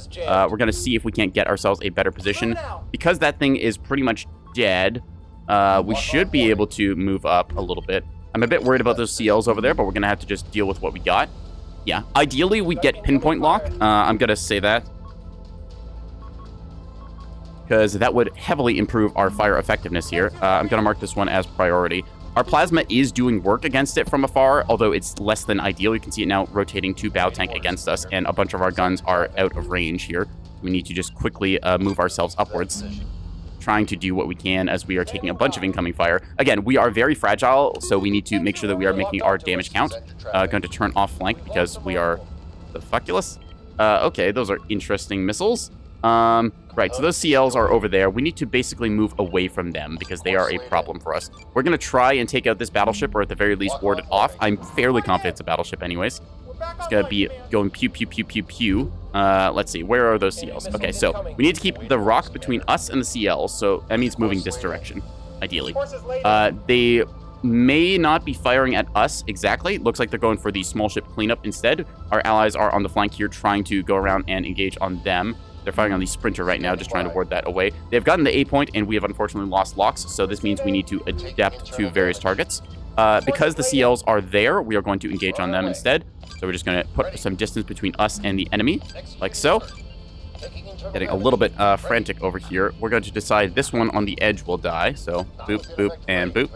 We're going to see if we can't get ourselves a better position. Because that thing is pretty much dead, we should be able to move up a little bit. I'm a bit worried about those CLs over there, but we're going to have to just deal with what we got. Yeah, ideally we get pinpoint lock. I'm going to say that, because that would heavily improve our fire effectiveness here. I'm going to mark this one as priority. Our plasma is doing work against it from afar, although it's less than ideal. You can see it now rotating to bow tank against us, and a bunch of our guns are out of range here. We need to just quickly move ourselves upwards, trying to do what we can as we are taking a bunch of incoming fire. Again, we are very fragile, so we need to make sure that we are making our damage count. Going to turn off flank because we are the fuckulous. Okay, those are interesting missiles. Right, so those CLs are over there. We need to basically move away from them because they are a problem for us. We're going to try and take out this battleship, or at the very least ward it off. I'm fairly confident it's a battleship anyways. It's going to be going pew, pew, pew, pew, pew. Let's see, where are those CLs? Okay, so we need to keep the rock between us and the CLs, so that means moving this direction, ideally. They may not be firing at us exactly. Looks like they're going for the small ship cleanup instead. Our allies are on the flank here trying to go around and engage on them. They're firing on the sprinter right now, just trying to ward that away. They've gotten the A point, and we have unfortunately lost locks, so this means we need to adapt to various targets. Because the CLs are there, we are going to engage on them instead. So we're just going to put some distance between us and the enemy, like so. Getting a little bit frantic over here. We're going to decide this one on the edge will die, so boop, boop, and boop.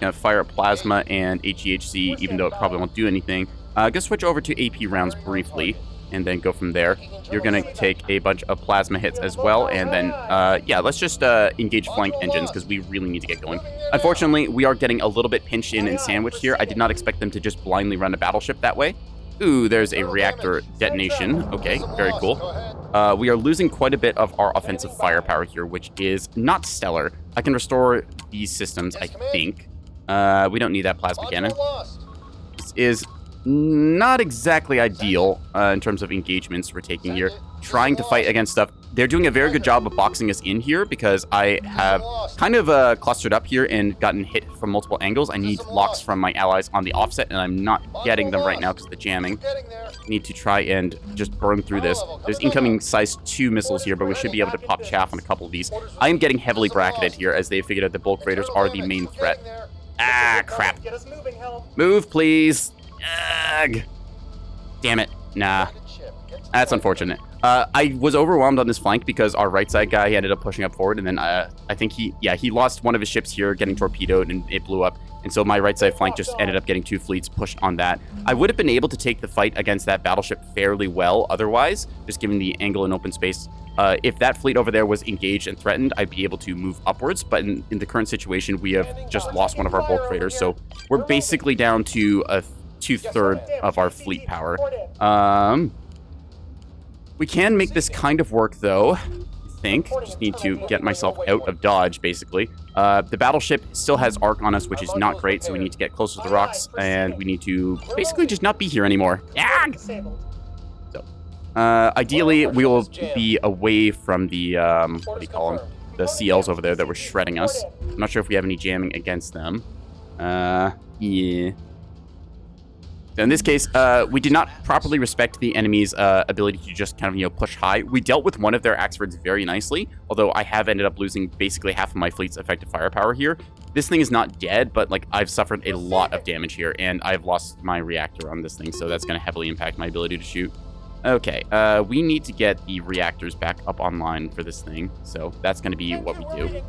Gonna fire plasma and HEHC, even though it probably won't do anything. Gonna switch over to AP rounds briefly, and then go from there. You're gonna take a bunch of plasma hits as well, and then, yeah, let's just engage flank engines, because we really need to get going. Unfortunately, we are getting a little bit pinched in and sandwiched here. I did not expect them to just blindly run a battleship that way. Ooh, there's a reactor detonation. Okay, very cool. We are losing quite a bit of our offensive firepower here, which is not stellar. I can restore these systems, I think. We don't need that plasma cannon. This is not exactly ideal in terms of engagements we're taking here. Trying to fight against stuff. They're doing a very good job of boxing us in here because I have kind of clustered up here and gotten hit from multiple angles. I need locks from my allies on the offset, and I'm not getting them right now because of the jamming. Need to try and just burn through this. There's incoming size 2 missiles here, but we should be able to pop chaff on a couple of these. I am getting heavily bracketed here as they figured out the bulk raiders are the main threat. Ah, crap. Move, please. Ugh. Damn it. Nah. That's unfortunate. I was overwhelmed on this flank because our right side guy ended up pushing up forward, and then I think he lost one of his ships here getting torpedoed, and it blew up. And so my right side flank just ended up getting 2 fleets pushed on that. I would have been able to take the fight against that battleship fairly well otherwise, just given the angle and open space. If that fleet over there was engaged and threatened, I'd be able to move upwards. But in the current situation, we have just lost one of our bulk raiders. So we're basically down to a 2/3 of our fleet power. We can make this kind of work, though. I think. Just need to get myself out of dodge, basically. The battleship still has arc on us, which is not great, so we need to get closer to the rocks, and we need to basically just not be here anymore. So, ideally, we will be away from the, what do you call them? The CLs over there that were shredding us. I'm not sure if we have any jamming against them. Yeah. So in this case, we did not properly respect the enemy's ability to just kind of, push high. We dealt with one of their Axfords very nicely, although I have ended up losing basically half of my fleet's effective firepower here. This thing is not dead, but, I've suffered a lot of damage here, and I've lost my reactor on this thing, so that's going to heavily impact my ability to shoot. Okay, we need to get the reactors back up online for this thing, so that's going to be what we do.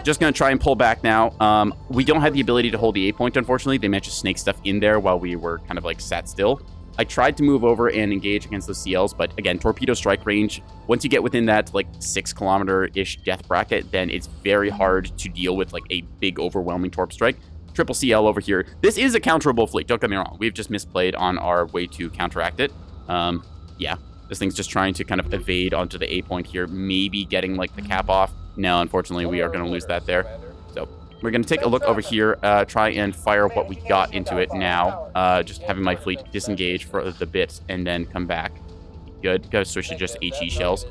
Just going to try and pull back now. We don't have the ability to hold the A point, unfortunately. They managed to snake stuff in there while we were kind of sat still. I tried to move over and engage against the CLs, but again, torpedo strike range, once you get within that 6 kilometer-ish death bracket, then it's very hard to deal with a big overwhelming torp strike. Triple CL over here. This is a counterable fleet, don't get me wrong. We've just misplayed on our way to counteract it. Yeah, this thing's just trying to kind of evade onto the A point here, maybe getting the cap off. No, unfortunately, we are going to lose that there. So we're going to take a look over here, try and fire what we got into it now. Just having my fleet disengage for the bit and then come back. Good. Got to switch to just HE shells.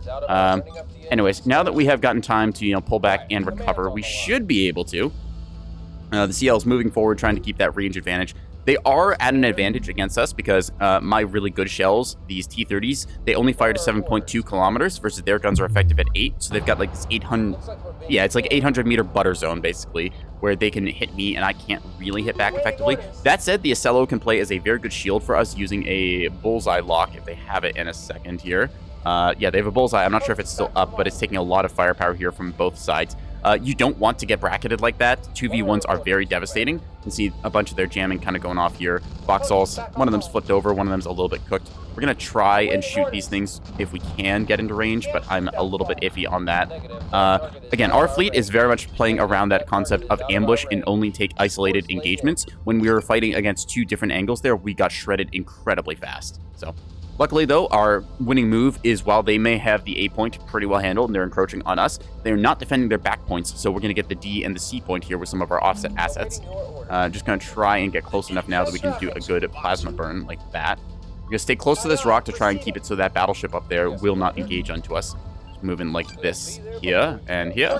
Anyways, now that we have gotten time to pull back and recover, we should be able to. The CL's moving forward, trying to keep that range advantage. They are at an advantage against us because my really good shells, these T-30s, they only fire to 7.2 kilometers versus their guns are effective at 8. So they've got this 800, yeah, it's 800 meter butter zone basically, where they can hit me and I can't really hit back effectively. That said, the Ocello can play as a very good shield for us using a bullseye lock if they have it in a second here. Yeah, they have a bullseye. I'm not sure if it's still up, but it's taking a lot of firepower here from both sides. You don't want to get bracketed like that. 2v1s are very devastating. You can see a bunch of their jamming kind of going off here. Boxalls, one of them's flipped over, one of them's a little bit cooked. We're going to try and shoot these things if we can get into range, but I'm a little bit iffy on that. Again, our fleet is very much playing around that concept of ambush and only take isolated engagements. When we were fighting against 2 different angles there, we got shredded incredibly fast. So Luckily, though, our winning move is while they may have the A point pretty well handled and they're encroaching on us, they're not defending their back points, so we're going to get the D and the C point here with some of our offset assets. Just going to try and get close enough now that we can do a good plasma burn like that. We're going to stay close to this rock to try and keep it so that battleship up there will not engage onto us. Just moving like this here and here.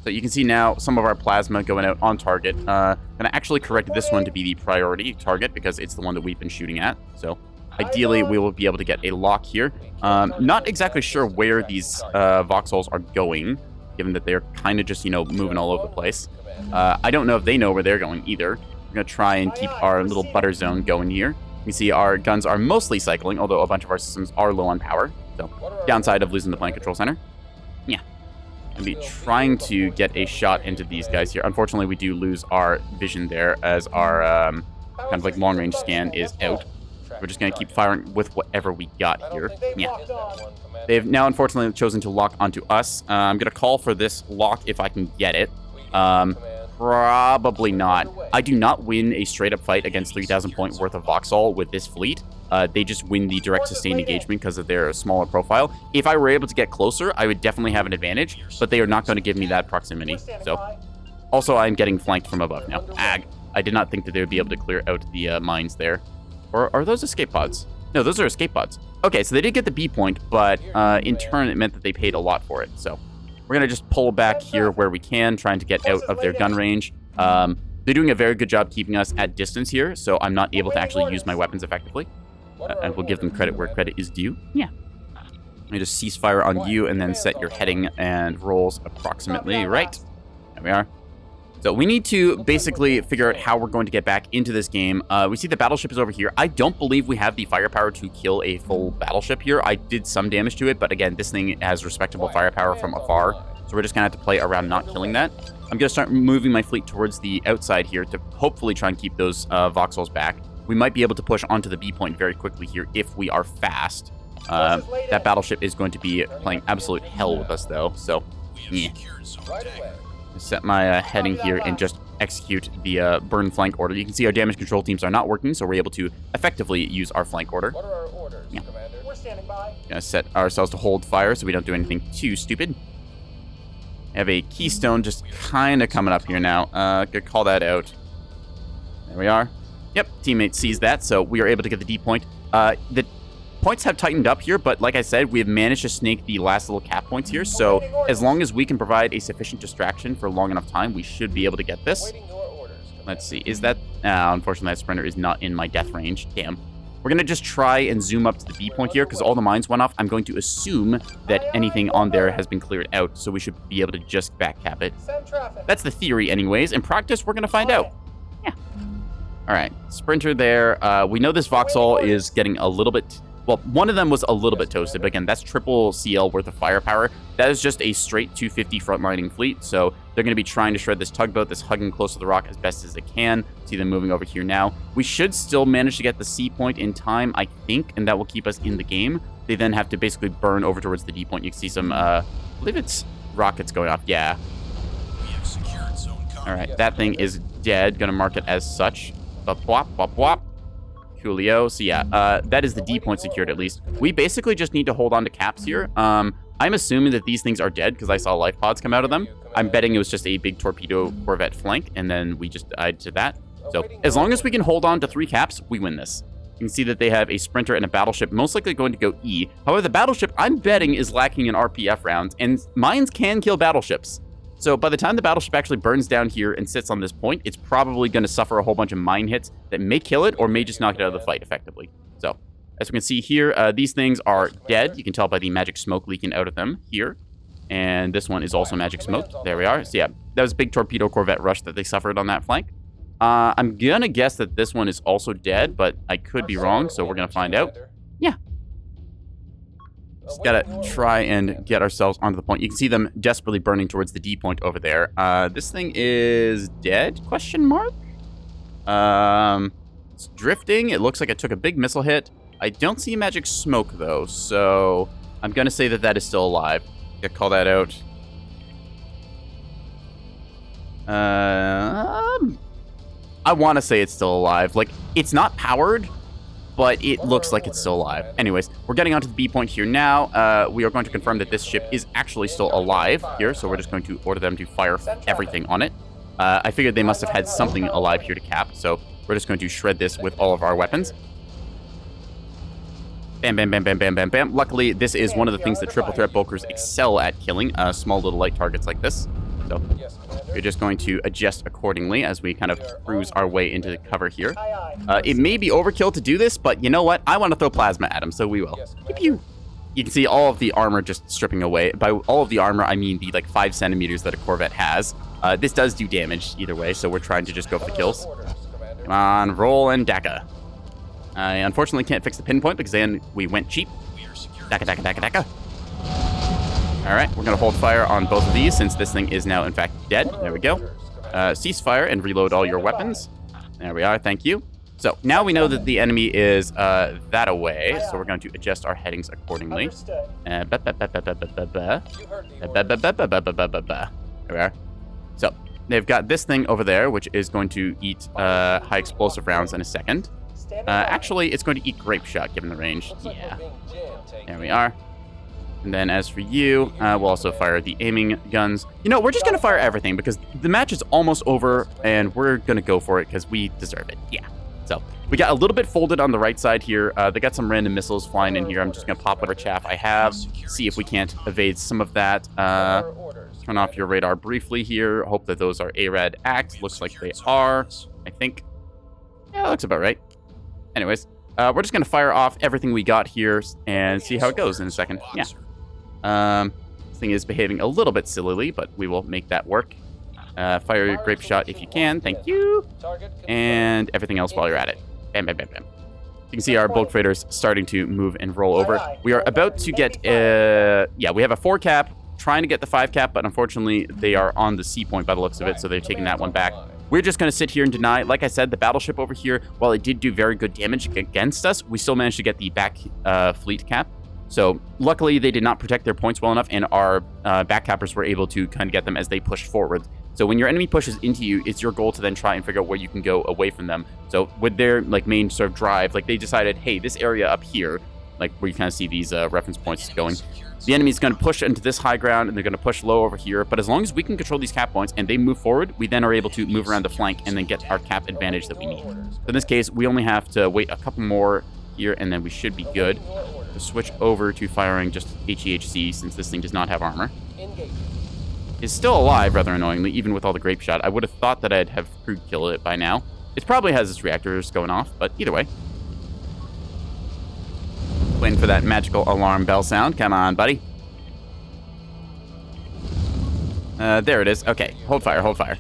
So you can see now some of our plasma going out on target. Going to actually correct this one to be the priority target because it's the one that we've been shooting at. So ideally, we will be able to get a lock here. Not exactly sure where these voxels are going, given that they're kind of just, moving all over the place. I don't know if they know where they're going either. We're going to try and keep our little butter zone going here. You can see our guns are mostly cycling, although a bunch of our systems are low on power. So, downside of losing the plant control center. Yeah. Going to be trying to get a shot into these guys here. Unfortunately, we do lose our vision there as our kind of like long-range scan is out. We're just going to keep firing with whatever we got here. Yeah. They've now, unfortunately, chosen to lock onto us. I'm going to call for this lock if I can get it. Probably not. I do not win a straight-up fight against 3,000 point worth of Voxel with this fleet. They just win the direct sustained engagement because of their smaller profile. If I were able to get closer, I would definitely have an advantage, but they are not going to give me that proximity. So, also, I'm getting flanked from above now. Ag. I did not think that they would be able to clear out the mines there. Or are those escape pods? No, those are escape pods. Okay, so they did get the B point, but in turn, it meant that they paid a lot for it. So we're going to just pull back here where we can, trying to get out of their gun range. They're doing a very good job keeping us at distance here, so I'm not able to actually use my weapons effectively. And we'll give them credit where credit is due. Yeah. Let me just cease fire on you and then set your heading and rolls approximately right. There we are. So we need to basically figure out how we're going to get back into this game. We see the battleship is over here. I don't believe we have the firepower to kill a full battleship here. I did some damage to it, but again, this thing has respectable firepower from afar. So we're just going to have to play around not killing that. I'm going to start moving my fleet towards the outside here to hopefully try and keep those voxels back. We might be able to push onto the B point very quickly here if we are fast. That battleship is going to be playing absolute hell with us, though. So, yeah. Set my heading here and just execute the burn flank order. You can see our damage control teams are not working, so we're able to effectively use our flank order. What are our orders, Commander? We're standing by. Gonna set ourselves to hold fire so we don't do anything too stupid. I have a keystone just kind of coming up here now. Gonna call that out. There we are. Yep, teammate sees that, so we are able to get the D point. The points have tightened up here, but like I said, we have managed to snake the last little cap points here, so as long as we can provide a sufficient distraction for long enough time, we should be able to get this. Let's see, is that... unfortunately, that sprinter is not in my death range. Damn. We're going to just try and zoom up to the B point here, because all the mines went off. I'm going to assume that anything on there has been cleared out, so we should be able to just back cap it. That's the theory anyways. In practice, we're going to find out. Yeah. All right, sprinter there. We know this Voxel is getting a little bit... Well, one of them was a little bit toasted, but again, that's triple CL worth of firepower. That is just a straight 250 frontlining fleet, so they're going to be trying to shred this tugboat that's hugging close to the rock as best as it can. See them moving over here now. We should still manage to get the C point in time, I think, and that will keep us in the game. They then have to basically burn over towards the D point. You can see some, I believe it's rockets going off. Yeah. All right, that thing is dead. Going to mark it as such. Bop, bop, bop, bop. Julio. So yeah, that is the D point secured at least. We basically just need to hold on to caps here. I'm assuming that these things are dead because I saw life pods come out of them. I'm betting it was just a big torpedo corvette flank, and then we just died to that. So as long as we can hold on to 3 caps, we win this. You can see that they have a sprinter and a battleship, most likely going to go E. However, the battleship, I'm betting, is lacking in RPF rounds, and mines can kill battleships. So by the time the battleship actually burns down here and sits on this point, it's probably going to suffer a whole bunch of mine hits that may kill it or may just knock it out of the fight effectively. So as we can see here, these things are dead. You can tell by the magic smoke leaking out of them here. And this one is also magic smoke. There we are. So yeah, that was a big torpedo corvette rush that they suffered on that flank. I'm going to guess that this one is also dead, but I could be wrong, so we're going to find out. Yeah. Just gotta try and get ourselves onto the point. You can see them desperately burning towards the D point over there. This thing is dead? Question mark? It's drifting. It looks like it took a big missile hit. I don't see magic smoke though, so I'm gonna say that that is still alive. Gotta call that out. I want to say it's still alive. Like, it's not powered, but it looks like it's still alive. Anyways, we're getting onto the B point here now. We are going to confirm that this ship is actually still alive here, so we're just going to order them to fire everything on it. I figured they must have had something alive here to cap, so we're just going to shred this with all of our weapons. Bam, bam, bam, bam, bam, bam, bam. Luckily, this is one of the things that triple threat bulkers excel at killing, small little light targets like this. So we're just going to adjust accordingly as we kind of cruise our way into the cover here. It may be overkill to do this, but you know what? I want to throw plasma at him, so we will. Pew. You can see all of the armor just stripping away. By all of the armor, I mean the like 5 centimeters that a Corvette has. This does do damage either way, so we're trying to just go for the kills. Come on, roll and DACA. I unfortunately can't fix the pinpoint because then we went cheap. DACA, DACA, DACA, DACA. Alright, we're going to hold fire on both of these since this thing is now, in fact, dead. There we go. Cease fire and reload all your weapons. There we are, thank you. So, now we know that the enemy is that away, so we're going to adjust our headings accordingly. There we are. So, they've got this thing over there, which is going to eat high explosive rounds in a second. Actually, it's going to eat grape shot, given the range. Yeah. There we are. And then as for you, we'll also fire the aiming guns. You know, we're just going to fire everything because the match is almost over, and we're going to go for it because we deserve it. Yeah. So, we got a little bit folded on the right side here. They got some random missiles flying in here. I'm just going to pop whatever chaff I have, see if we can't evade some of that. Turn off your radar briefly here. Hope that those are ARAD ACT. Looks like they are, I think. Yeah, that looks about right. Anyways, we're just going to fire off everything we got here and see how it goes in a second. Yeah. This thing is behaving a little bit sillily, but we will make that work. Fire your grape shot if you can. Thank you. And everything else while you're at it. Bam, bam, bam, bam. You can see our bulk freighters starting to move and roll over. We are about to get, yeah, we have a 4 cap, trying to get the 5 cap, but unfortunately they are on the C point by the looks of it, so they're taking that one back. We're just going to sit here and deny. Like I said, the battleship over here, while it did do very good damage against us, we still managed to get the back fleet cap. So luckily, they did not protect their points well enough, and our back cappers were able to kind of get them as they pushed forward. So when your enemy pushes into you, it's your goal to then try and figure out where you can go away from them. So with their like main sort of drive, like they decided, hey, this area up here, like where you kind of see these reference points going, the enemy's going to push into this high ground, and they're going to push low over here. But as long as we can control these cap points and they move forward, we then are able to move around the flank and then get our cap advantage that we need. So in this case, we only have to wait a couple more here, and then we should be good to switch over to firing just HEHC since this thing does not have armor. It's still alive, rather annoyingly, even with all the grape shot. I would have thought that I'd have crude kill it by now. It probably has its reactors going off, but either way. Waiting for that magical alarm bell sound. Come on, buddy. There it is. Okay, hold fire, hold fire.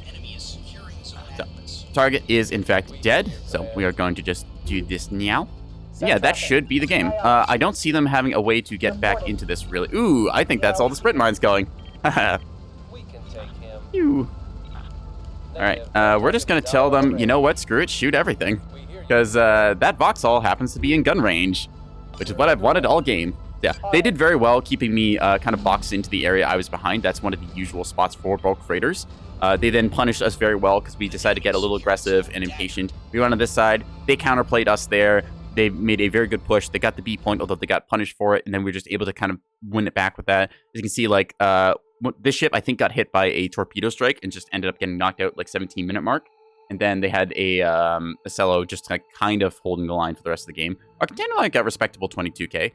So, target is in fact dead, so we are going to just do this now. Yeah, that should be the game. I don't see them having a way to get back into this really. Ooh, I think that's all the sprint mines going. Haha. Phew. Alright, we're just going to tell them, you know what, screw it, shoot everything. Because that Vauxhall happens to be in gun range, which is what I've wanted all game. Yeah, they did very well keeping me kind of boxed into the area I was behind. That's one of the usual spots for bulk freighters. They then punished us very well because we decided to get a little aggressive and impatient. We went on this side. They counterplayed us there. They made a very good push. They got the B point, although they got punished for it, and then we were just able to kind of win it back with that. As you can see, like, this ship, I think, got hit by a torpedo strike and just ended up getting knocked out like 17-minute mark. And then they had a Cello just like kind of holding the line for the rest of the game. Our container line got respectable 22k.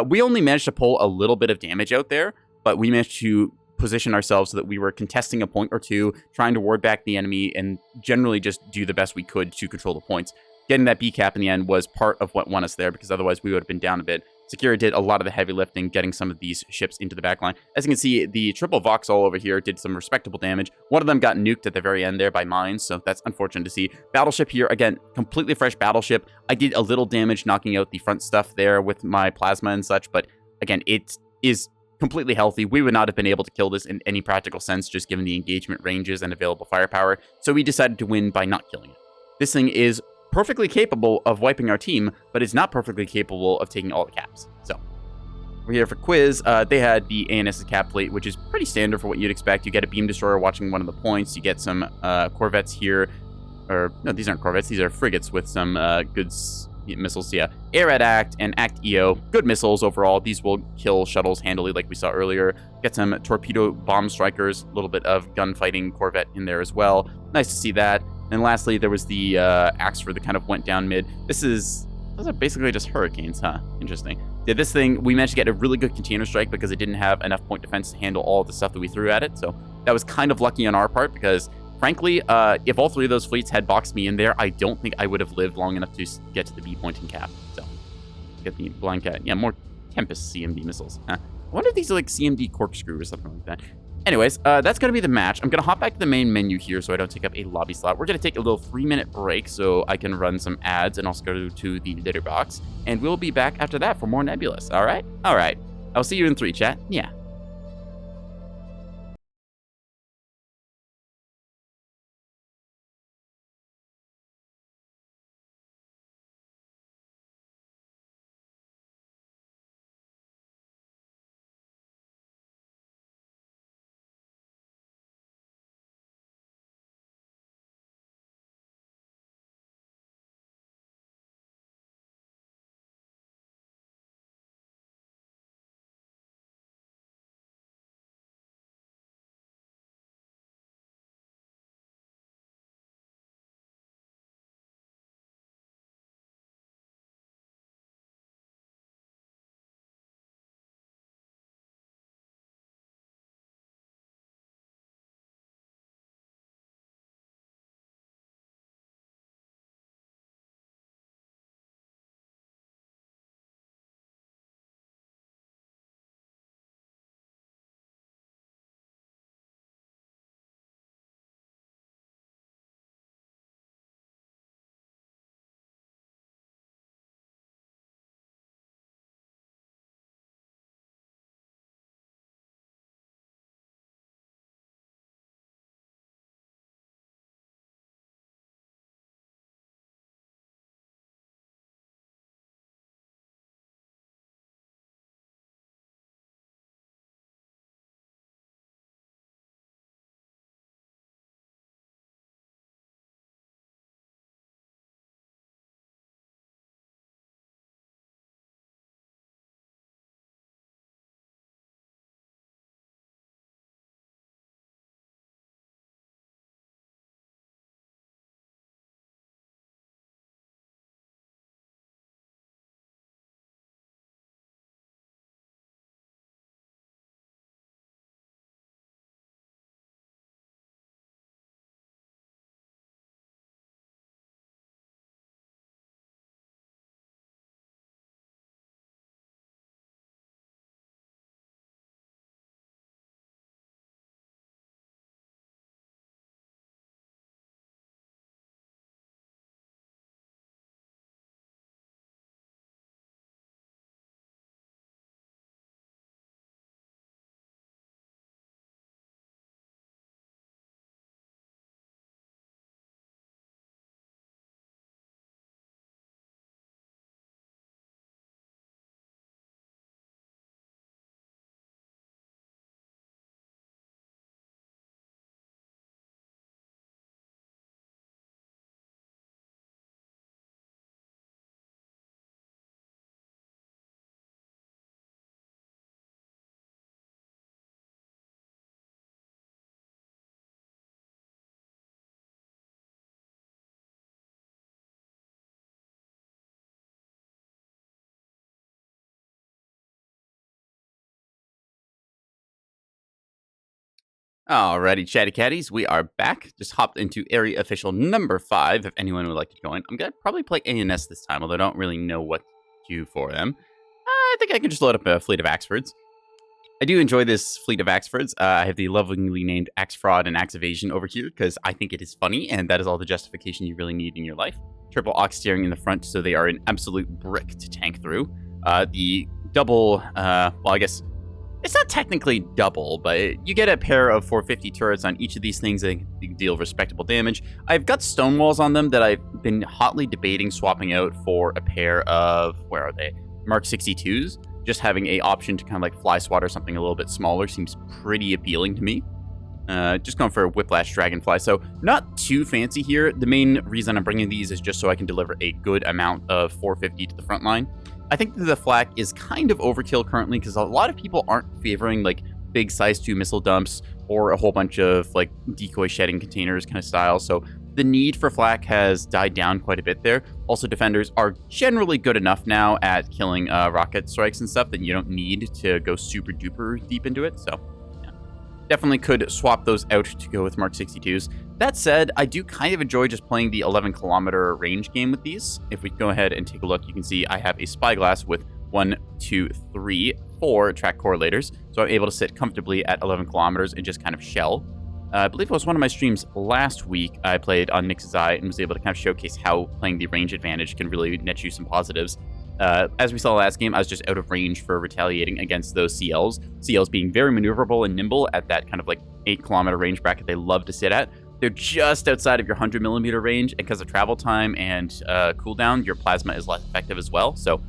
We only managed to pull a little bit of damage out there, but we managed to position ourselves so that we were contesting a point or two, trying to ward back the enemy, and generally just do the best we could to control the points. Getting that B cap in the end was part of what won us there, because otherwise we would have been down a bit. Secura did a lot of the heavy lifting, getting some of these ships into the back line. As you can see, the triple Vauxhall over here did some respectable damage. One of them got nuked at the very end there by mines, so that's unfortunate to see. Battleship here, again, completely fresh battleship. I did a little damage knocking out the front stuff there with my plasma and such, but again, it is completely healthy. We would not have been able to kill this in any practical sense, just given the engagement ranges and available firepower, so we decided to win by not killing it. This thing is perfectly capable of wiping our team, but is not perfectly capable of taking all the caps. So, we're here for quiz. They had the ANS's cap plate, which is pretty standard for what you'd expect. You get a beam destroyer watching one of the points. You get some corvettes here. Or, no, these aren't corvettes. These are frigates with some good missiles. Yeah, Air at Act and Act EO. Good missiles overall. These will kill shuttles handily, like we saw earlier. Get some torpedo bomb strikers. A little bit of gunfighting Corvette in there as well. Nice to see that. And lastly, there was the Axford that kind of went down mid. Those are basically just Hurricanes, huh? Interesting. Yeah, this thing, we managed to get a really good container strike because it didn't have enough point defense to handle all of the stuff that we threw at it. So that was kind of lucky on our part because, frankly, if all three of those fleets had boxed me in there, I don't think I would have lived long enough to get to the B point and cap. So, get the blind cat. Yeah, more Tempest CMD missiles. Huh. I wonder if these are like CMD corkscrew or something like that. Anyways, that's going to be the match. I'm going to hop back to the main menu here so I don't take up a lobby slot. We're going to take a little 3-minute break so I can run some ads and also go to the litter box. And we'll be back after that for more Nebulous. All right? All right. I'll see you in 3, chat. Yeah. Alrighty, chatty catties, we are back. Just hopped into area official number 5, if anyone would like to join. I'm going to probably play ANS this time, although I don't really know what to do for them. I think I can just load up a fleet of Axfords. I do enjoy this fleet of Axfords. I have the lovingly named Axe Fraud and Axe Evasion over here, because I think it is funny, and that is all the justification you really need in your life. Triple Ox steering in the front, so they are an absolute brick to tank through. The double, well, I guess it's not technically double, but you get a pair of 450 turrets on each of these things that deal respectable damage. I've got stonewalls on them that I've been hotly debating swapping out for a pair of, where are they? Mark 62s. Just having a option to kind of like fly swat or something a little bit smaller seems pretty appealing to me. Just going for a Whiplash Dragonfly. So not too fancy here. The main reason I'm bringing these is just so I can deliver a good amount of 450 to the front line. I think that the flak is kind of overkill currently because a lot of people aren't favoring like big size 2 missile dumps or a whole bunch of like decoy shedding containers kind of style. So the need for flak has died down quite a bit there. Also, defenders are generally good enough now at killing rocket strikes and stuff that you don't need to go super duper deep into it. So yeah, definitely could swap those out to go with Mark 62s. That said, I do kind of enjoy just playing the 11-kilometer range game with these. If we go ahead and take a look, you can see I have a spyglass with 1, 2, 3, 4 track correlators. So I'm able to sit comfortably at 11 kilometers and just kind of shell. I believe it was one of my streams last week I played on Nix's Eye and was able to kind of showcase how playing the range advantage can really net you some positives. As we saw last game, I was just out of range for retaliating against those CLs. CLs being very maneuverable and nimble at that kind of like 8-kilometer range bracket they love to sit at. They're just outside of your 100-millimeter range, and because of travel time and cooldown, your plasma is less effective as well. So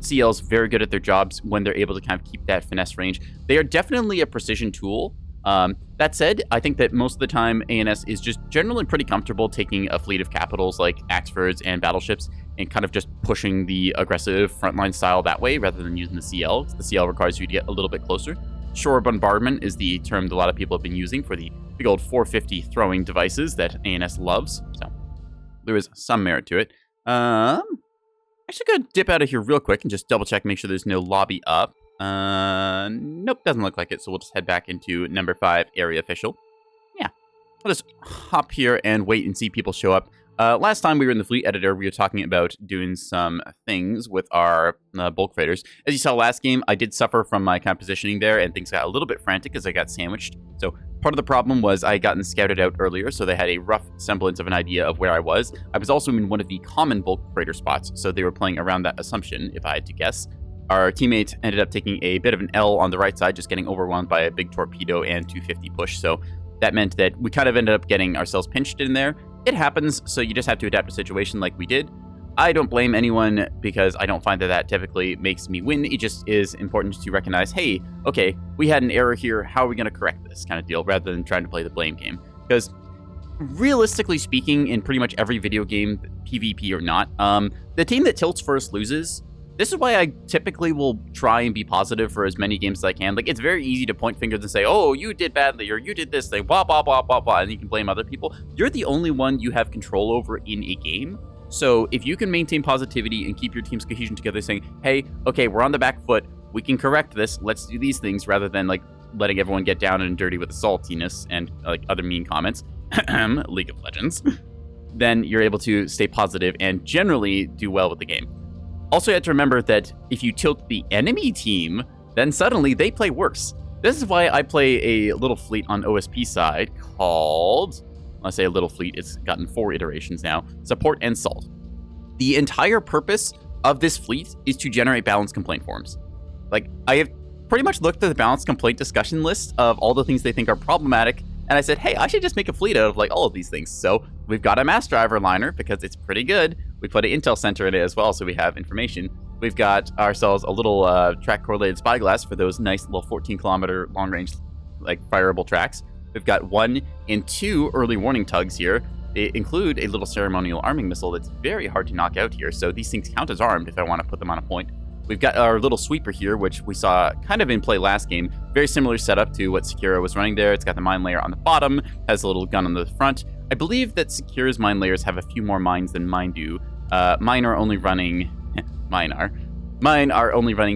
CL's very good at their jobs when they're able to kind of keep that finesse range. They are definitely a precision tool. That said, I think that most of the time ANS is just generally pretty comfortable taking a fleet of capitals like Axfords and battleships and kind of just pushing the aggressive frontline style that way rather than using the CL. The CL requires you to get a little bit closer. Shore bombardment is the term that a lot of people have been using for the big old 450 throwing devices that ANS loves. So there is some merit to it. Actually gonna dip out of here real quick and just double check, make sure there's no lobby up. Nope, doesn't look like it. So we'll just head back into number 5, area official. Yeah, we'll just hop here and wait and see people show up. Last time we were in the fleet editor, we were talking about doing some things with our bulk freighters. As you saw last game, I did suffer from my kind of positioning there, and things got a little bit frantic as I got sandwiched. So part of the problem was I had gotten scouted out earlier, so they had a rough semblance of an idea of where I was. I was also in one of the common bulk freighter spots, so they were playing around that assumption, if I had to guess. Our teammate ended up taking a bit of an L on the right side, just getting overwhelmed by a big torpedo and 250 push. So that meant that we kind of ended up getting ourselves pinched in there. It happens, so you just have to adapt to a situation like we did. I don't blame anyone because I don't find that that typically makes me win. It just is important to recognize, hey, okay, we had an error here. How are we going to correct this kind of deal rather than trying to play the blame game? Because realistically speaking, in pretty much every video game, PvP or not, the team that tilts first loses. This is why I typically will try and be positive for as many games as I can. Like, it's very easy to point fingers and say, oh, you did badly, or you did this thing, blah, blah, blah, blah, blah, and you can blame other people. You're the only one you have control over in a game. So if you can maintain positivity and keep your team's cohesion together saying, hey, okay, we're on the back foot, we can correct this, let's do these things, rather than, like, letting everyone get down and dirty with the saltiness and, like, other mean comments, League of Legends, then you're able to stay positive and generally do well with the game. Also, you have to remember that if you tilt the enemy team, then suddenly they play worse. This is why I play a little fleet on OSP side called, when I say a little fleet, it's gotten 4 iterations now, Support and Salt. The entire purpose of this fleet is to generate balanced complaint forms. Like, I have pretty much looked at the balanced complaint discussion list of all the things they think are problematic, and I said, hey, I should just make a fleet out of like all of these things. So we've got a mass driver liner because it's pretty good. We put an intel center in it as well, so we have information. We've got ourselves a little track correlated spyglass for those nice little 14-kilometer long-range, like fireable tracks. We've got 1 and 2 early warning tugs here. They include a little ceremonial arming missile that's very hard to knock out here. So these things count as armed if I want to put them on a point. We've got our little sweeper here, which we saw kind of in play last game. Very similar setup to what Secura was running there. It's got the mine layer on the bottom, has a little gun on the front. I believe that Secura's mine layers have a few more mines than mine do. Mine are only running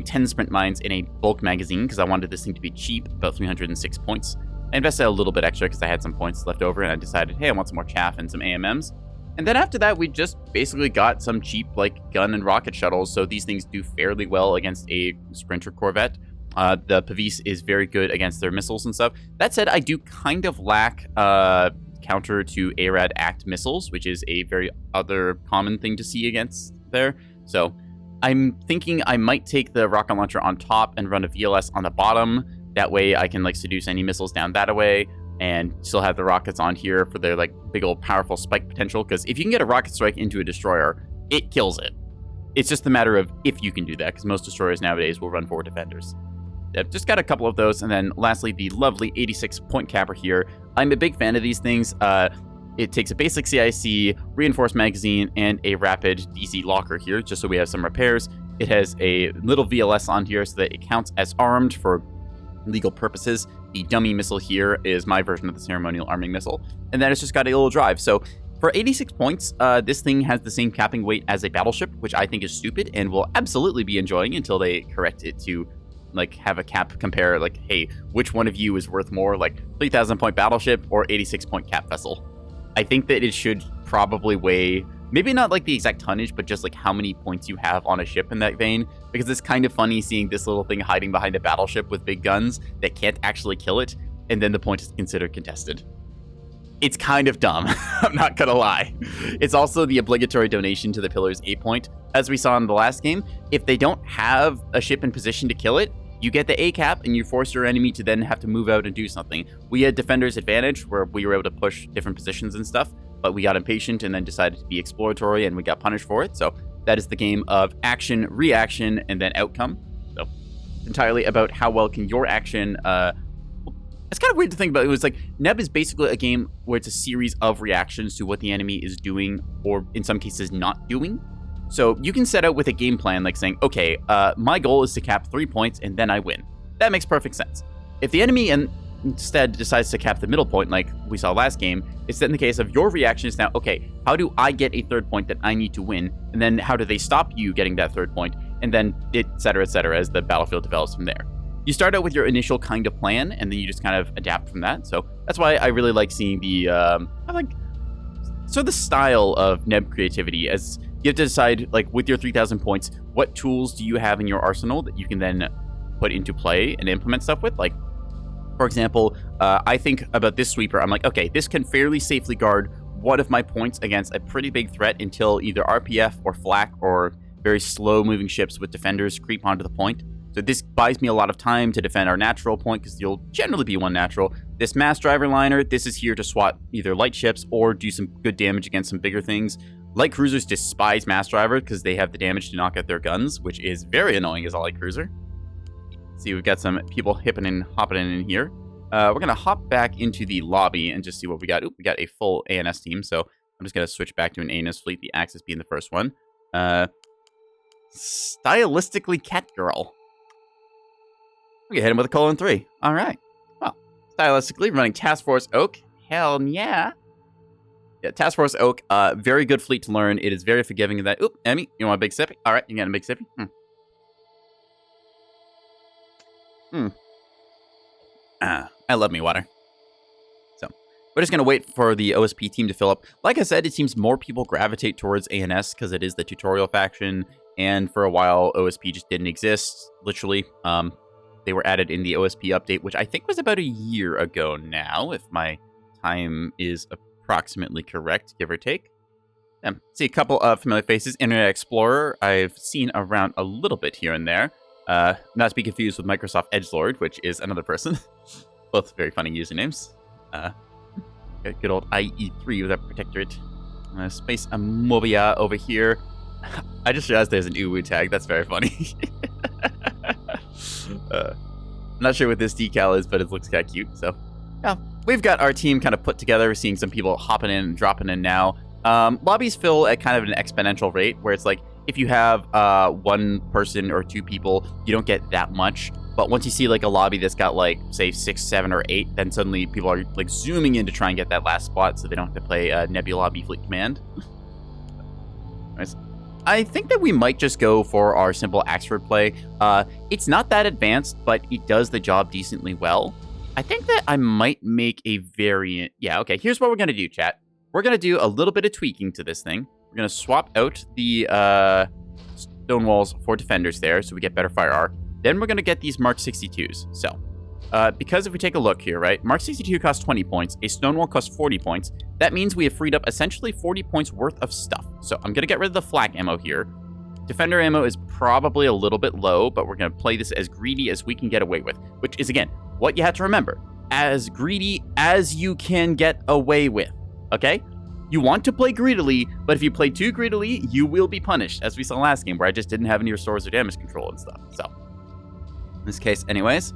10 sprint mines in a bulk magazine because I wanted this thing to be cheap, about 306 points. I invested a little bit extra because I had some points left over and I decided, hey, I want some more chaff and some AMMs. And then after that, we just basically got some cheap like gun and rocket shuttles. So these things do fairly well against a Sprinter Corvette. The Pavis is very good against their missiles and stuff. That said, I do kind of lack counter to ARAD ACT missiles, which is a very other common thing to see against there. So I'm thinking I might take the rocket launcher on top and run a VLS on the bottom. That way I can like seduce any missiles down that way and still have the rockets on here for their like big old powerful spike potential. Because if you can get a rocket strike into a destroyer, it kills it. It's just a matter of if you can do that, because most destroyers nowadays will run 4 defenders. I've just got a couple of those. And then lastly, the lovely 86-point capper here. I'm a big fan of these things. It takes a basic CIC, reinforced magazine, and a rapid DC locker here, just so we have some repairs. It has a little VLS on here so that it counts as armed for legal purposes. The dummy missile here is my version of the ceremonial arming missile. And then it's just got a little drive. So for 86 points, this thing has the same capping weight as a battleship, which I think is stupid and will absolutely be enjoying until they correct it to like have a cap compare, like, hey, which one of you is worth more, like 3,000 point battleship or 86 point cap vessel? I think that it should probably weigh, maybe not like the exact tonnage, but just like how many points you have on a ship in that vein, because it's kind of funny seeing this little thing hiding behind a battleship with big guns that can't actually kill it, and then the point is considered contested. It's kind of dumb, I'm not gonna lie. It's also the obligatory donation to the Pillar's A point. As we saw in the last game, if they don't have a ship in position to kill it, you get the A cap and you force your enemy to then have to move out and do something. We had Defender's advantage where we were able to push different positions and stuff, but we got impatient and then decided to be exploratory and we got punished for it. So that is the game of action, reaction, and then outcome. So entirely about how well can your action, it's kind of weird to think about. It was like, Neb is basically a game where it's a series of reactions to what the enemy is doing, or in some cases not doing. So you can set out with a game plan, like saying, okay, my goal is to cap 3 points and then I win. That makes perfect sense. If the enemy instead decides to cap the middle point, like we saw last game, it's then the case of your reaction is now, okay, how do I get a third point that I need to win? And then how do they stop you getting that third point? And then et cetera, as the battlefield develops from there. You start out with your initial kind of plan, and then you just kind of adapt from that. So that's why I really like seeing the, the style of Neb creativity, as you have to decide, like, with your 3,000 points, what tools do you have in your arsenal that you can then put into play and implement stuff with? Like, for example, I think about this sweeper. I'm like, okay, this can fairly safely guard one of my points against a pretty big threat until either RPF or flak or very slow-moving ships with defenders creep onto the point. So this buys me a lot of time to defend our natural point, because you'll generally be one natural. This mass driver liner, this is here to swat either light ships or do some good damage against some bigger things. Light cruisers despise mass driver because they have the damage to knock out their guns, which is very annoying as a light cruiser. See, we've got some people hopping in here. We're going to hop back into the lobby and just see what we got. Oop, we got a full ANS team, so I'm just going to switch back to an ANS fleet, the Axis being the first one. Stylistically Catgirl. We hit him with a :3. All right. Well, stylistically, running Task Force Oak. Hell yeah. Yeah, Task Force Oak, very good fleet to learn. It is very forgiving of that. Oop, Emmy, you want a big sippy? All right, you got a big sippy? I love me water. So, we're just going to wait for the OSP team to fill up. Like I said, it seems more people gravitate towards ANS because it is the tutorial faction, and for a while, OSP just didn't exist, literally. They were added in the OSP update, which I think was about a year ago now, if my time is approximately correct, give or take. See a couple of familiar faces. Internet Explorer, I've seen around a little bit here and there. Not to be confused with Microsoft Edgelord, which is another person. Both very funny usernames. Good old IE3 with that protectorate. Space Amobia over here. I just realized there's an Uwu tag. That's very funny. I'm not sure what this decal is, but it looks kind of cute. So, yeah, we've got our team kind of put together. We're seeing some people hopping in and dropping in now. Lobbies fill at kind of an exponential rate, where it's like if you have one person or two people, you don't get that much. But once you see like a lobby that's got like, say, 6, 7, or 8, then suddenly people are like zooming in to try and get that last spot so they don't have to play Nebula Fleet Command. Nice. I think that we might just go for our simple Axford play. It's not that advanced, but it does the job decently well. I think that I might make a variant. Yeah, okay, here's what we're going to do, chat. We're going to do a little bit of tweaking to this thing. We're going to swap out the stone walls for defenders there so we get better fire arc. Then we're going to get these Mark 62s. So, because if we take a look here, right, Mark 62 costs 20 points, a stone wall costs 40 points. That means we have freed up essentially 40 points worth of stuff. So I'm going to get rid of the flak ammo here. Defender ammo is probably a little bit low, but we're going to play this as greedy as we can get away with, which is, again, what you have to remember. As greedy as you can get away with, okay? You want to play greedily, but if you play too greedily, you will be punished, as we saw last game, where I just didn't have any restores or damage control and stuff. So, this case, anyways,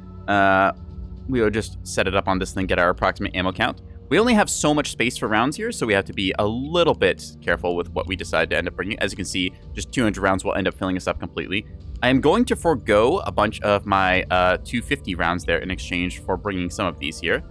we will just set it up on this thing, get our approximate ammo count. We only have so much space for rounds here, so we have to be a little bit careful with what we decide to end up bringing. As you can see, just 200 rounds will end up filling us up completely. I am going to forego a bunch of my 250 rounds there in exchange for bringing some of these here.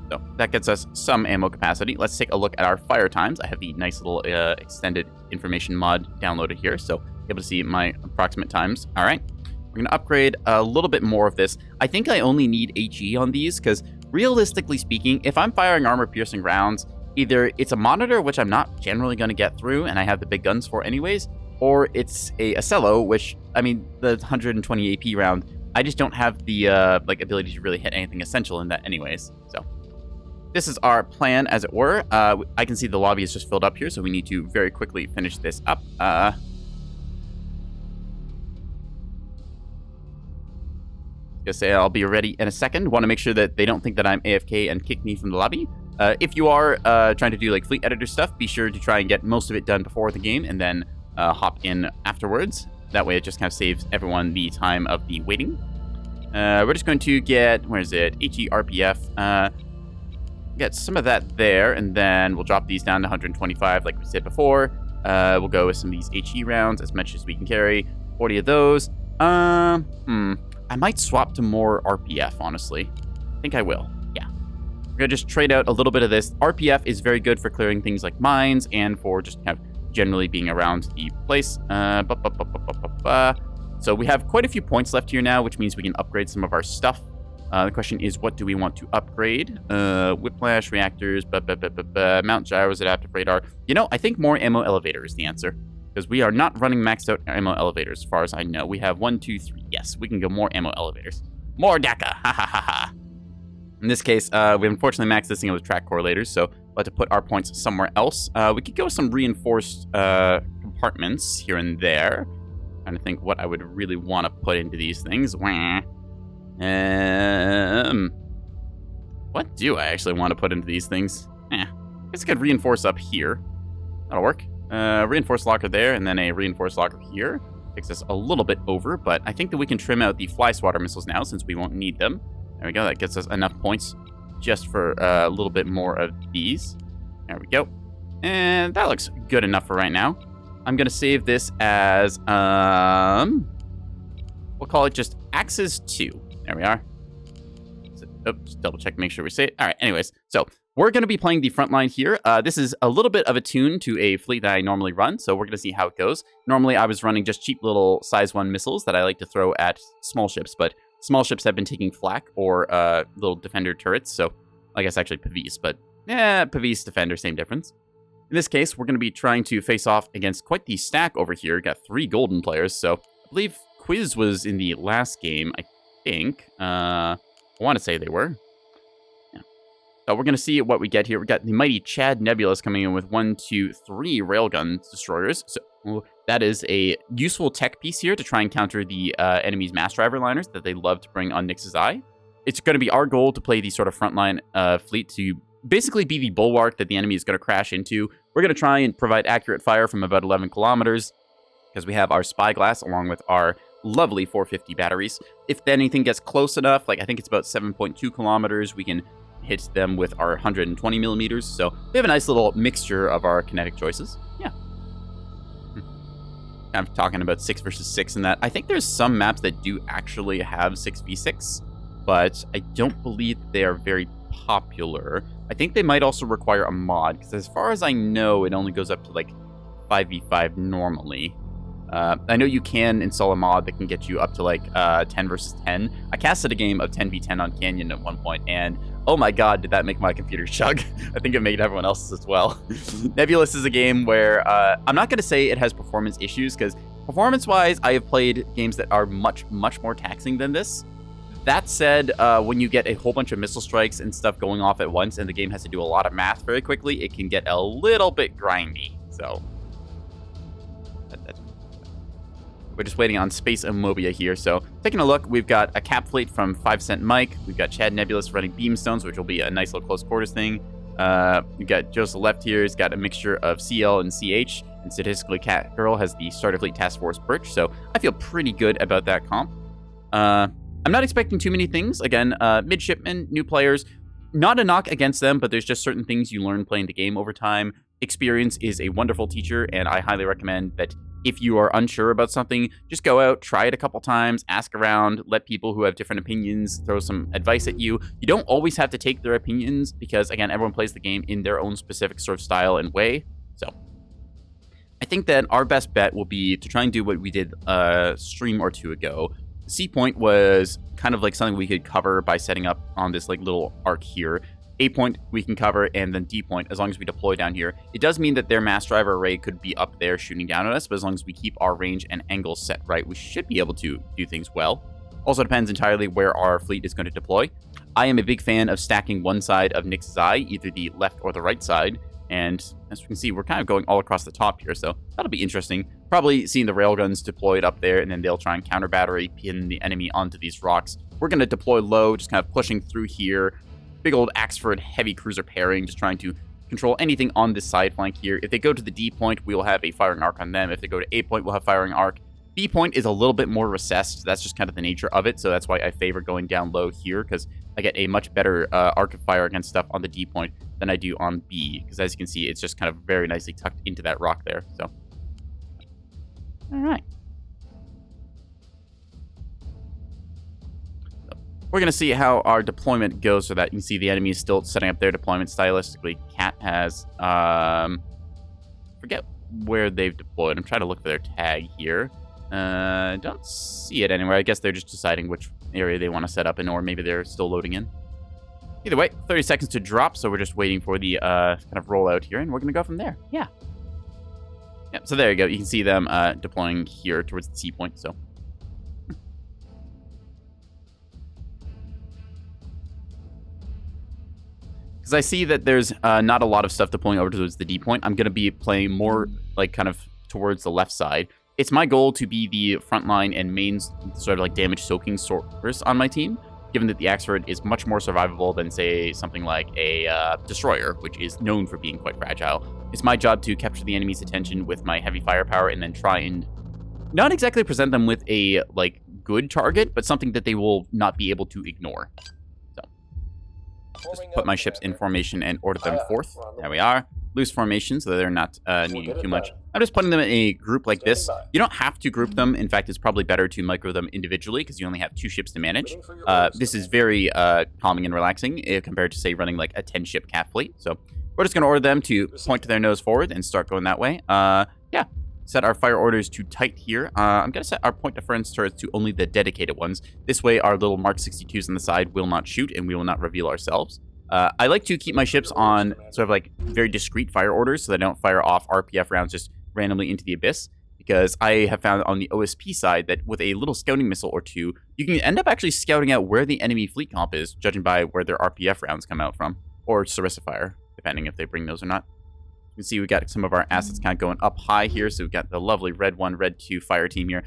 So that gets us some ammo capacity. Let's take a look at our fire times. I have the nice little extended information mod downloaded here, so able to see my approximate times. All right, we're going to upgrade a little bit more of this. I think I only need HE on these because realistically speaking, if I'm firing armor-piercing rounds, either it's a monitor, which I'm not generally going to get through, and I have the big guns for anyways, or it's a cello, which, I mean, the 120 AP round, I just don't have the ability to really hit anything essential in that anyways. So this is our plan, as it were. I can see the lobby is just filled up here, so we need to very quickly finish this up. Just say I'll be ready in a second. Want to make sure that they don't think that I'm AFK and kick me from the lobby. If you are trying to do like fleet editor stuff, be sure to try and get most of it done before the game and then hop in afterwards. That way it just kind of saves everyone the time of the waiting. We're just going to get, where is it? HE RPF. Get some of that there, and then we'll drop these down to 125 like we said before. We'll go with some of these HE rounds, as much as we can carry. 40 of those. I might swap to more RPF, honestly. I think I will. Yeah. We're going to just trade out a little bit of this. RPF is very good for clearing things like mines and for just kind of generally being around the place. So we have quite a few points left here now, which means we can upgrade some of our stuff. The question is, what do we want to upgrade? Whiplash, reactors, mount gyros, adaptive radar. You know, I think more ammo elevator is the answer. Because we are not running maxed out ammo elevators, as far as I know. We have 1, 2, 3. Yes, we can go more ammo elevators. More DACA. Ha ha ha ha. In this case, we unfortunately maxed this thing out with track correlators, so we'll have to put our points somewhere else. We could go with some reinforced compartments here and there. Trying to think what I would really want to put into these things. What do I actually want to put into these things? I guess I could reinforce up here. That'll work. Reinforced locker there, and then a reinforced locker here. Takes us a little bit over, but I think that we can trim out the fly swatter missiles now since we won't need them. There we go. That gets us enough points just for a little bit more of these. There we go. And that looks good enough for right now. I'm going to save this as, we'll call it just Axes 2. There we are. Just double check, make sure we say it. All right, anyways, so we're going to be playing the front line here. This is a little bit of a tune to a fleet that I normally run, so we're going to see how it goes. Normally, I was running just cheap little size 1 missiles that I like to throw at small ships, but small ships have been taking flak or little defender turrets, so I guess actually Pavis, but Pavis, defender, same difference. In this case, we're going to be trying to face off against quite the stack over here. Got 3 golden players, so I believe Quiz was in the last game, I think. I want to say they were. Yeah. So we're going to see what we get here. We got the mighty Chad Nebulous coming in with 1, 2, 3 railgun destroyers. So that is a useful tech piece here to try and counter the enemy's mass driver liners that they love to bring on Nyx's Eye. It's going to be our goal to play the sort of frontline fleet to basically be the bulwark that the enemy is going to crash into. We're going to try and provide accurate fire from about 11 kilometers because we have our spyglass along with our lovely 450 batteries. If anything gets close enough, like I think it's about 7.2 kilometers, we can hit them with our 120 millimeters. So we have a nice little mixture of our kinetic choices. Yeah. I'm talking about 6 versus 6 in that. I think there's some maps that do actually have 6v6, but I don't believe they are very popular. I think they might also require a mod, because as far as I know, it only goes up to like 5v5 normally. I know you can install a mod that can get you up to like 10 versus 10. I casted a game of 10v10 on Canyon at one point, and oh my god, did that make my computer chug. I think it made everyone else's as well. Nebulous is a game where I'm not going to say it has performance issues, because performance-wise, I have played games that are much, much more taxing than this. That said, when you get a whole bunch of missile strikes and stuff going off at once, and the game has to do a lot of math very quickly, it can get a little bit grindy. So we're just waiting on Space Immobia here. So taking a look, we've got a cap fleet from 5 Cent Mike. We've got Chad Nebulous running Beamstones, which will be a nice little close quarters thing. We've got Joseph left here. He's got a mixture of CL and CH. And statistically, Cat Girl has the Starter Fleet Task Force Birch. So I feel pretty good about that comp. I'm not expecting too many things. Again, midshipmen, new players, not a knock against them, but there's just certain things you learn playing the game over time. Experience is a wonderful teacher, and I highly recommend that if you are unsure about something, just go out, try it a couple times, ask around, let people who have different opinions throw some advice at you. You don't always have to take their opinions because, again, everyone plays the game in their own specific sort of style and way. So I think that our best bet will be to try and do what we did a stream or two ago. C point was kind of like something we could cover by setting up on this like little arc here. A point we can cover, and then D point as long as we deploy down here. It does mean that their mass driver array could be up there shooting down at us, but as long as we keep our range and angle set right, we should be able to do things well. Also depends entirely where our fleet is going to deploy. I am a big fan of stacking one side of Nick's eye, either the left or the right side, and as we can see, we're kind of going all across the top here, so that'll be interesting. Probably seeing the railguns deployed up there, and then they'll try and counter battery, pin the enemy onto these rocks. We're going to deploy low, just kind of pushing through here. Big old Axford heavy cruiser pairing, just trying to control anything on this side flank here. If they go to the D point, we will have a firing arc on them. If they go to A point, we'll have firing arc. B point is a little bit more recessed. That's just kind of the nature of it, so that's why I favor going down low here, because I get a much better arc of fire against stuff on the D point than I do on B, because as you can see, it's just kind of very nicely tucked into that rock there. So, all right. We're going to see how our deployment goes so that you can see the enemy is still setting up their deployment stylistically. Cat has, forget where they've deployed. I'm trying to look for their tag here. Don't see it anywhere. I guess they're just deciding which area they want to set up in, or maybe they're still loading in. Either way, 30 seconds to drop, so we're just waiting for the kind of rollout here, and we're going to go from there. Yeah. Yep, so there you go. You can see them deploying here towards the C point, so... Because I see that there's not a lot of stuff deploying over towards the D point, I'm going to be playing more like kind of towards the left side. It's my goal to be the front line and main sort of like damage soaking source on my team, given that the Axford is much more survivable than, say, something like a destroyer, which is known for being quite fragile. It's my job to capture the enemy's attention with my heavy firepower and then try and not exactly present them with a like good target, but something that they will not be able to ignore. Just put my ships in formation and order them forth. There we are. Loose formation, so they're not needing too much. I'm just putting them in a group like this. You don't have to group them. In fact, it's probably better to micro them individually because you only have 2 ships to manage. This is very calming and relaxing compared to, say, running like a 10-ship cat fleet. So we're just going to order them to point to their nose forward and start going that way. Yeah. Set our fire orders to tight here. I'm going to set our point difference turrets to only the dedicated ones. This way, our little Mark 62s on the side will not shoot, and we will not reveal ourselves. I like to keep my ships on sort of like very discrete fire orders so they don't fire off RPF rounds just randomly into the abyss. Because I have found on the OSP side that with a little scouting missile or two, you can end up actually scouting out where the enemy fleet comp is, judging by where their RPF rounds come out from. Or Sarissa fire, depending if they bring those or not. You can see we got some of our assets kind of going up high here. So we've got the lovely red 1, red 2 fire team here.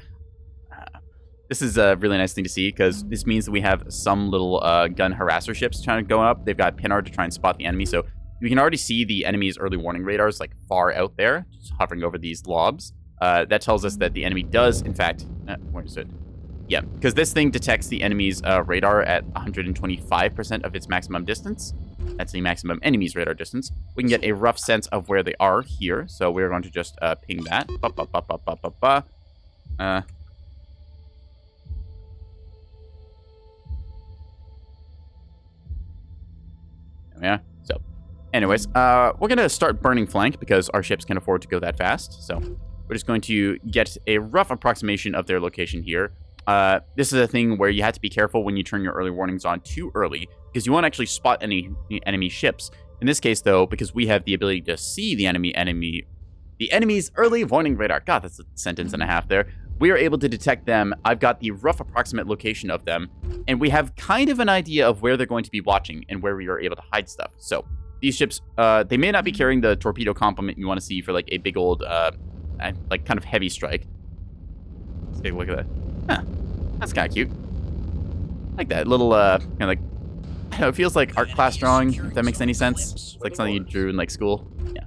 This is a really nice thing to see because this means that we have some little gun harasser ships trying to go up. They've got Pinard to try and spot the enemy. So you can already see the enemy's early warning radars like far out there, just hovering over these lobs. That tells us that the enemy does, in fact, where is it? Yeah, because this thing detects the enemy's radar at 125% of its maximum distance. That's the maximum enemy's radar distance. We can get a rough sense of where they are here, so we're going to just ping that. Yeah, so anyways, we're going to start burning flank because our ships can afford to go that fast, so we're just going to get a rough approximation of their location here. This is a thing where you have to be careful when you turn your early warnings on too early, because you won't actually spot any enemy ships. In this case, though, because we have the ability to see the enemy's early warning radar. God, that's a sentence and a half there. We are able to detect them. I've got the rough approximate location of them, and we have kind of an idea of where they're going to be watching and where we are able to hide stuff. So these ships, they may not be carrying the torpedo complement you want to see for like a big old, like kind of heavy strike. Let's take a look at that. Huh, that's kind of cute. I like that little, kind of like, I don't know, it feels like art class drawing, if that makes any sense. It's like something you drew in like school. Yeah.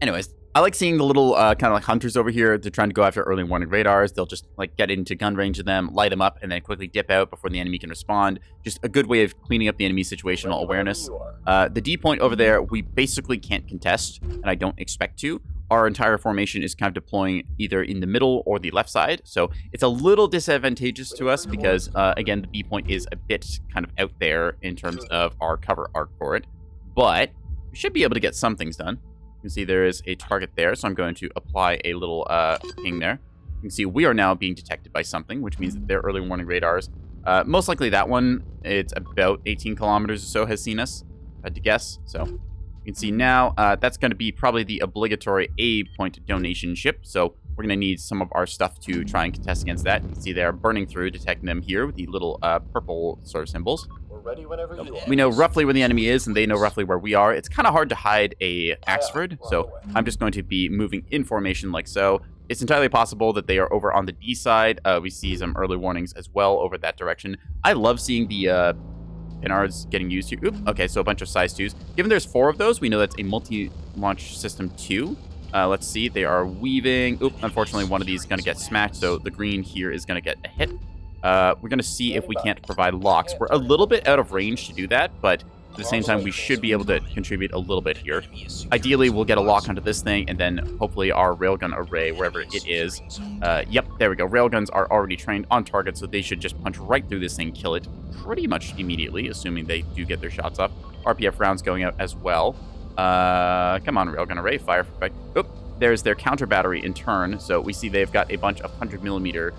Anyways, I like seeing the little kind of like hunters over here. They're trying to go after early warning radars. They'll just like get into gun range of them, light them up, and then quickly dip out before the enemy can respond. Just a good way of cleaning up the enemy situational awareness. The D point over there, we basically can't contest, and I don't expect to. Our entire formation is kind of deploying either in the middle or the left side. So it's a little disadvantageous to us because, again, the B point is a bit kind of out there in terms of our cover arc for it. But we should be able to get some things done. You can see there is a target there, so I'm going to apply a little ping there. You can see we are now being detected by something, which means that their early warning radars, most likely that one, it's about 18 kilometers or so, has seen us, I had to guess. So you can see now that's going to be probably the obligatory A point donation ship. So we're going to need some of our stuff to try and contest against that. You can see they're burning through, detecting them here with the little purple sort of symbols. Ready whenever you are. We know roughly where the enemy is, and they know roughly where we are. It's kind of hard to hide a Axford, so I'm just going to be moving in formation like so. It's entirely possible that they are over on the D side. We see some early warnings as well over that direction. I love seeing the pinards getting used here. Oop, okay, so a bunch of size 2s. Given there's 4 of those, we know that's a multi-launch system 2. Let's see, they are weaving. Oop, unfortunately, one of these is going to get smacked, so the green here is going to get a hit. We're going to see if we can't provide locks. We're a little bit out of range to do that, but at the same time, we should be able to contribute a little bit here. Ideally, we'll get a lock onto this thing, and then hopefully our railgun array, wherever it is. Yep, there we go. Railguns are already trained on target, so they should just punch right through this thing, kill it pretty much immediately, assuming they do get their shots off. RPF rounds going out as well. Come on, railgun array, fire. Oop, there's their counter battery in turn, so we see they've got a bunch of 100mm,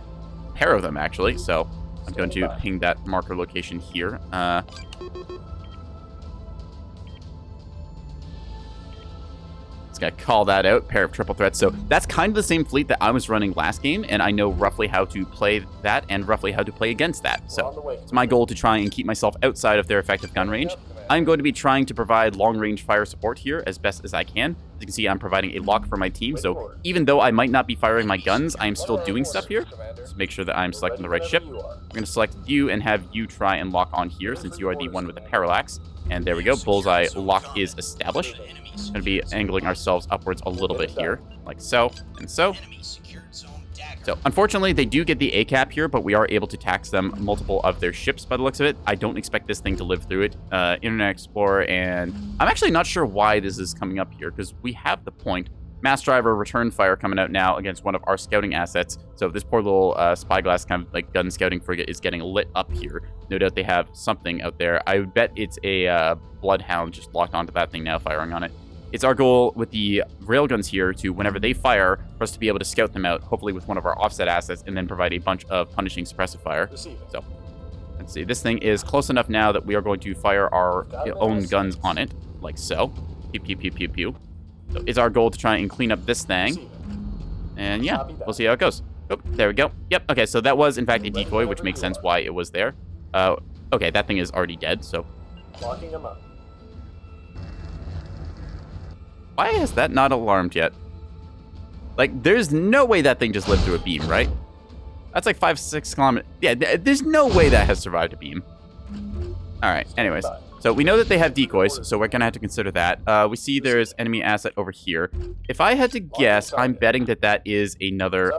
pair of them actually, so I'm going to ping that marker location here. Just gotta call that out, pair of triple threats. So that's kind of the same fleet that I was running last game, and I know roughly how to play that and roughly how to play against that. So it's my goal to try and keep myself outside of their effective gun range. I'm going to be trying to provide long-range fire support here as best as I can. As you can see, I'm providing a lock for my team, so even though I might not be firing my guns, I am still doing stuff here. Just make sure that I'm selecting the right ship. We're going to select you and have you try and lock on here since you are the one with the parallax. And there we go, bullseye lock is established. Going to be angling ourselves upwards a little bit here, like so and so. So, unfortunately, they do get the A-cap here, but we are able to tax them multiple of their ships by the looks of it. I don't expect this thing to live through it. Internet Explorer, and I'm actually not sure why this is coming up here, because we have the point. Mass Driver return fire coming out now against one of our scouting assets. So this poor little spyglass kind of like gun scouting frigate is getting lit up here. No doubt they have something out there. I would bet it's a Bloodhound just locked onto that thing now, firing on it. It's our goal with the railguns here to, whenever they fire, for us to be able to scout them out, hopefully with one of our offset assets, and then provide a bunch of punishing suppressive fire. So, let's see. This thing is close enough now that we are going to fire our own guns on it, like so. Pew, pew, pew, pew, pew. So it's our goal to try and clean up this thing. And yeah, we'll see how it goes. Oh, there we go. Yep, okay, so that was, in fact, a decoy, which makes sense why it was there. Okay, that thing is already dead, so... Locking him up. Why is that not alarmed yet? Like, there's no way that thing just lived through a beam, right? That's like 5-6 kilometers. Yeah, there's no way that has survived a beam. Alright, anyways. So we know that they have decoys, so we're going to have to consider that. We see there's enemy asset over here. If I had to guess, I'm betting that that is another,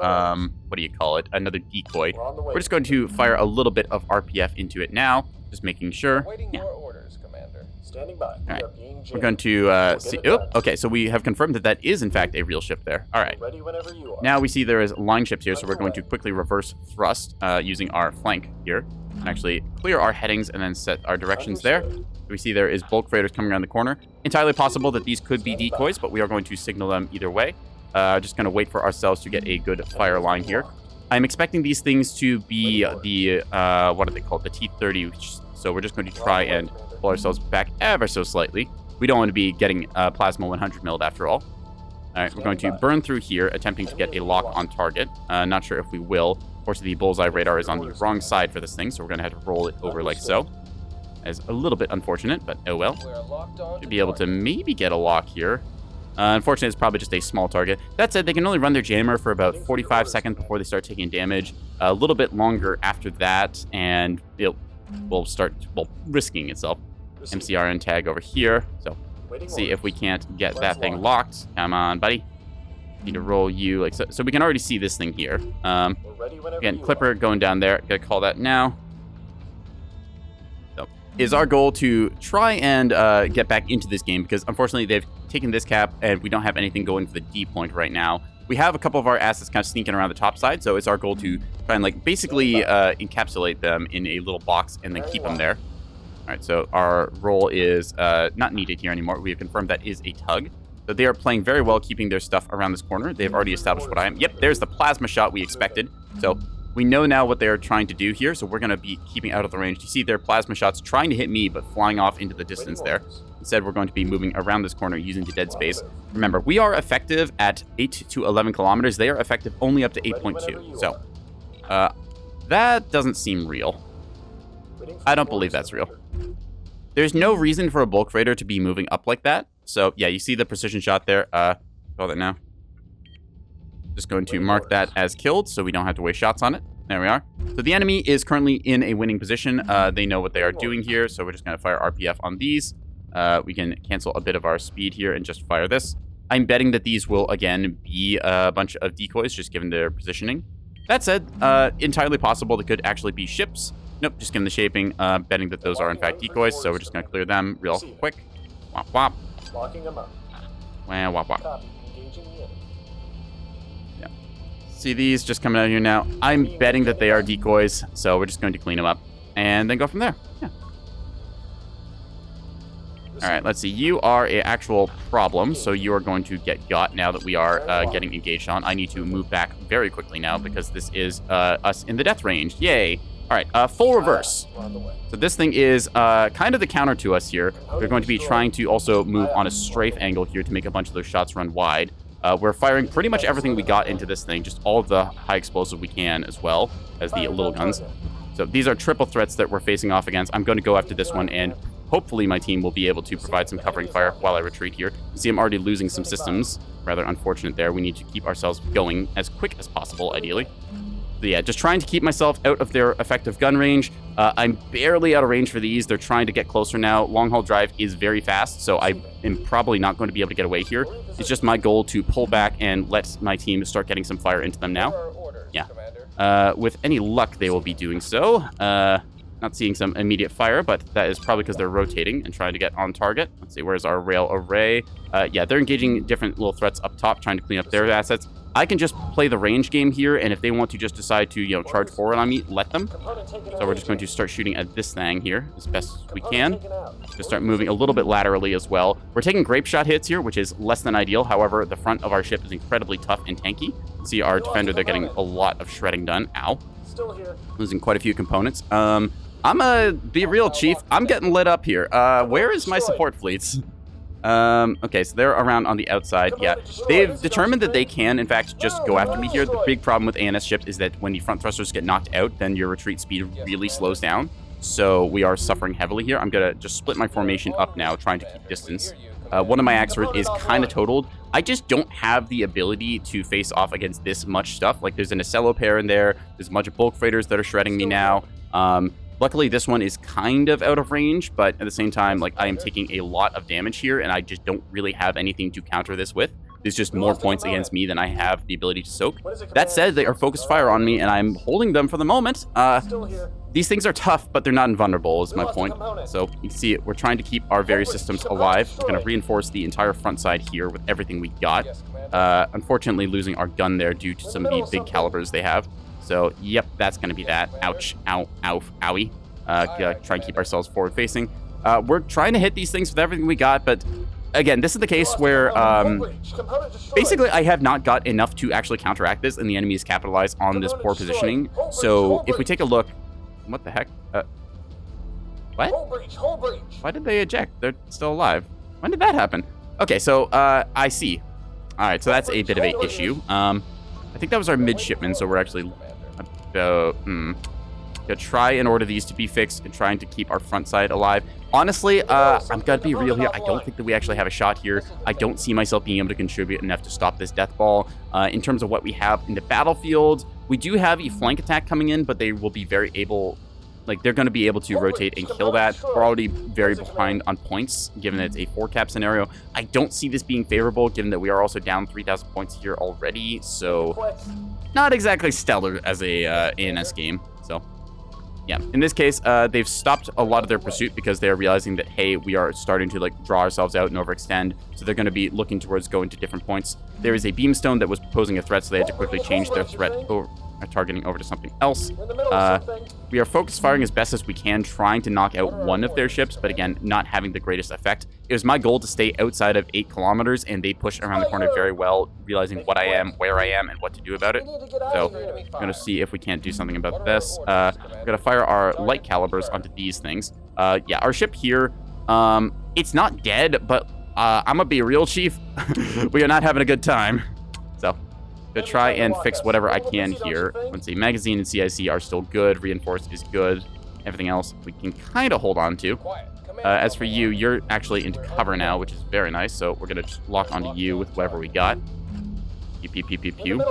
what do you call it? Another decoy. We're just going to fire a little bit of RPF into it now, just making sure. Yeah. Standing by. All right. We're going to see. Oh, okay. So we have confirmed that that is in fact a real ship there. All right. Ready whenever you are. Now we see there is line ships here, so we're going to quickly reverse thrust using our flank here, and actually clear our headings and then set our directions there. We see there is bulk freighters coming around the corner. Entirely possible that these could be decoys, but we are going to signal them either way. Just going to wait for ourselves to get a good fire line here. I'm expecting these things to be the what are they called? The T-30. So we're just going to try and pull ourselves back ever so slightly. We don't want to be getting plasma 100 milled after all. All right, we're going to burn through here, attempting to get a lock on target. Not sure if we will. Of course, the bullseye radar is on the wrong side for this thing, so we're going to have to roll it over like so. That is a little bit unfortunate, but oh well. Should be able to maybe get a lock here. Unfortunately, it's probably just a small target. That said, they can only run their jammer for about 45 seconds before they start taking damage. A little bit longer after that, and it will start risking itself. MCRN tag over here. So see if we can't get that thing locked. Come on, buddy. Need to roll you like so. So we can already see this thing here. We're ready whenever Again, you Clipper are. going down there. Gotta call that now. So, is our goal to try and get back into this game, because unfortunately they've taken this cap and we don't have anything going for the D point right now. We have a couple of our assets kind of sneaking around the top side, so it's our goal to try and like basically encapsulate them in a little box and then keep them there. All right, so our roll is not needed here anymore. We have confirmed that is a tug. So they are playing very well, keeping their stuff around this corner. They've already established what I am. Yep, there's the plasma shot we expected. So we know now what they're trying to do here, so we're going to be keeping out of the range. You see their plasma shots trying to hit me, but flying off into the distance there. Instead, we're going to be moving around this corner using the dead space. Remember, we are effective at 8 to 11 kilometers. They are effective only up to 8.2. So that doesn't seem real. I don't believe that's real. There's no reason for a bulk raider to be moving up like that. So, yeah, you see the precision shot there. Call that now. Just going to mark that as killed so we don't have to waste shots on it. There we are. So the enemy is currently in a winning position. They know what they are doing here, so we're just going to fire RPF on these. We can cancel a bit of our speed here and just fire this. I'm betting that these will, again, be a bunch of decoys, just given their positioning. That said, entirely possible they could actually be ships. Nope, just given the shaping, betting that those are, in fact, decoys, so we're just going to clear them real quick. Wop, wop. Locking them up. Wah, wop, wop. Copy. Engaging the enemy. Yeah. See these just coming out here now? I'm betting that they are decoys, so we're just going to clean them up and then go from there. Yeah. All right, let's see. You are an actual problem, so you are going to get got now that we are getting engaged on. I need to move back very quickly now because this is us in the death range. Yay. All right, full reverse. So this thing is kind of the counter to us here. We're going to be trying to also move on a strafe angle here to make a bunch of those shots run wide. We're firing pretty much everything we got into this thing, just all of the high explosive we can, as well as the little guns. So these are triple threats that we're facing off against. I'm going to go after this one, and hopefully my team will be able to provide some covering fire while I retreat here. You see I'm already losing some systems. Rather unfortunate there. We need to keep ourselves going as quick as possible, ideally. So yeah, just trying to keep myself out of their effective gun range. I'm barely out of range for these. They're trying to get closer now. Long haul drive is very fast, so I am probably not going to be able to get away here. It's just my goal to pull back and let my team start getting some fire into them now. Yeah. With any luck, they will be doing so. Not seeing some immediate fire, but that is probably because they're rotating and trying to get on target. Let's see, where's our rail array? Yeah, they're engaging different little threats up top, trying to clean up their assets. I can just play the range game here, and if they want to just decide to, you know, charge forward on me, let them. So we're just going to start shooting at this thing here as best as we can. Just start moving a little bit laterally as well. We're taking grape shot hits here, which is less than ideal. However, the front of our ship is incredibly tough and tanky. See our defender, they're getting a lot of shredding done. Ow. Still here. Losing quite a few components. I'm gonna be real, Chief. I'm getting lit up here. Where is my support fleets? Okay, so they're around on the outside. Yeah, they've determined that they can, in fact, just go after me here. The big problem with ANS ships is that when the front thrusters get knocked out, then your retreat speed really slows down. So we are suffering heavily here. I'm gonna just split my formation up now, trying to keep distance. One of my Axford is kind of totaled. I just don't have the ability to face off against this much stuff. Like, there's an Acello pair in there. There's a bunch of bulk freighters that are shredding me now. Luckily, this one is kind of out of range, but at the same time, like, I am taking a lot of damage here, and I just don't really have anything to counter this with. There's just more points against me than I have the ability to soak. That said, they are focused fire on me, and I'm holding them for the moment. These things are tough, but they're not invulnerable, is my point. So you can see it. We're trying to keep our various systems alive. We're going to reinforce the entire front side here with everything we got. Unfortunately, losing our gun there due to some of the big calibers they have. So, yep, that's going to be that. Ouch, ow, ow, owie. Try and keep ourselves forward-facing. We're trying to hit these things with everything we got, but again, this is the case where basically I have not got enough to actually counteract this, and the enemy is capitalized on this poor positioning. So, if we take a look... What the heck? What? Why did they eject? They're still alive. When did that happen? Okay, so, I see. Alright, so that's a bit of an issue. I think that was our midshipman, so we're actually gonna try and order these to be fixed and trying to keep our front side alive. Honestly, I'm gonna be real here. I don't think that we actually have a shot here. I don't see myself being able to contribute enough to stop this death ball. In terms of what we have in the battlefield, we do have a flank attack coming in, but they will be very able like they're going to be able to rotate and kill that. We're already very behind on points, given that it's a 4-cap scenario. I don't see this being favorable, given that we are also down 3,000 points here already. So not exactly stellar as a ANS game. So yeah, in this case, they've stopped a lot of their pursuit because they're realizing that, hey, we are starting to like draw ourselves out and overextend. So they're going to be looking towards going to different points. There is a beamstone that was posing a threat, so they had to quickly change their threat targeting over to something else. We are focus firing as best as we can, trying to knock out one of their ships, but again, not having the greatest effect. It was my goal to stay outside of 8 kilometers, and they pushed around the corner very well, realizing what I am, where I am, and what to do about it. So I'm going to see if we can't do something about this. We're going to fire our light calibers onto these things. Yeah, our ship here, it's not dead, but I'm going to be a real chief. We are not having a good time. So to try and fix whatever I can here. Let's see, magazine and CIC are still good. Reinforced is good. Everything else we can kind of hold on to. As for you, you're actually into cover now, which is very nice. So we're going to just lock onto you with whatever we got. Pew, pew, pew, pew, pew.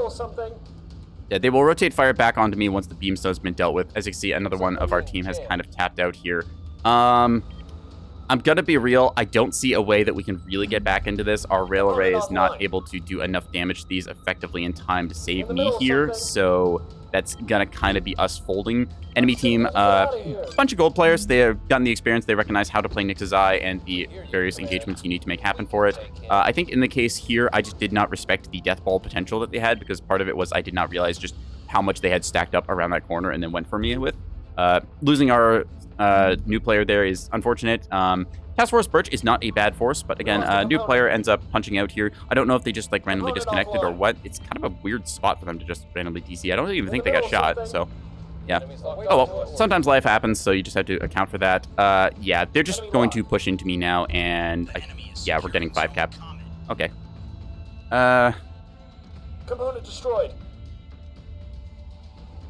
Yeah, they will rotate fire back onto me once the beamstone's been dealt with. As you can see, another one of our team has kind of tapped out here. I'm going to be real. I don't see a way that we can really get back into this. Our rail array is not able to do enough damage to these effectively in time to save me here. So that's going to kind of be us folding. Enemy team, bunch of gold players. They have gotten the experience. They recognize how to play Nix's Eye and the various engagements you need to make happen for it. I think in the case here, I just did not respect the death ball potential that they had, because part of it was I did not realize just how much they had stacked up around that corner and then went for me with. Losing our new player there is unfortunate. Task Force Birch is not a bad force, but again, new player ends up punching out here. I don't know if they just like randomly disconnected or what. It's kind of a weird spot for them to just randomly DC. I don't even think they got shot, so yeah. Oh well, sometimes life happens, so you just have to account for that. Yeah, they're just going to push into me now, and yeah, we're getting 5 cap. Okay. Component destroyed.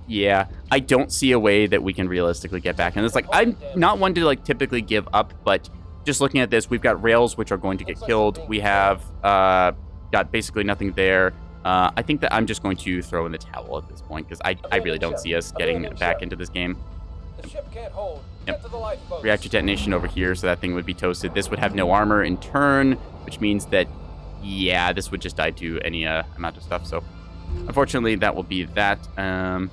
Yeah, I don't see a way that we can realistically get back. And it's like, I'm not one to like typically give up, but just looking at this, we've got rails which are going to get killed. We have got basically nothing there. I think that I'm just going to throw in the towel at this point, because I really don't see us getting back into this game. Yep. Reactor detonation over here, so that thing would be toasted. This would have no armor in turn, which means that, yeah, this would just die to any amount of stuff. So unfortunately, that will be that. I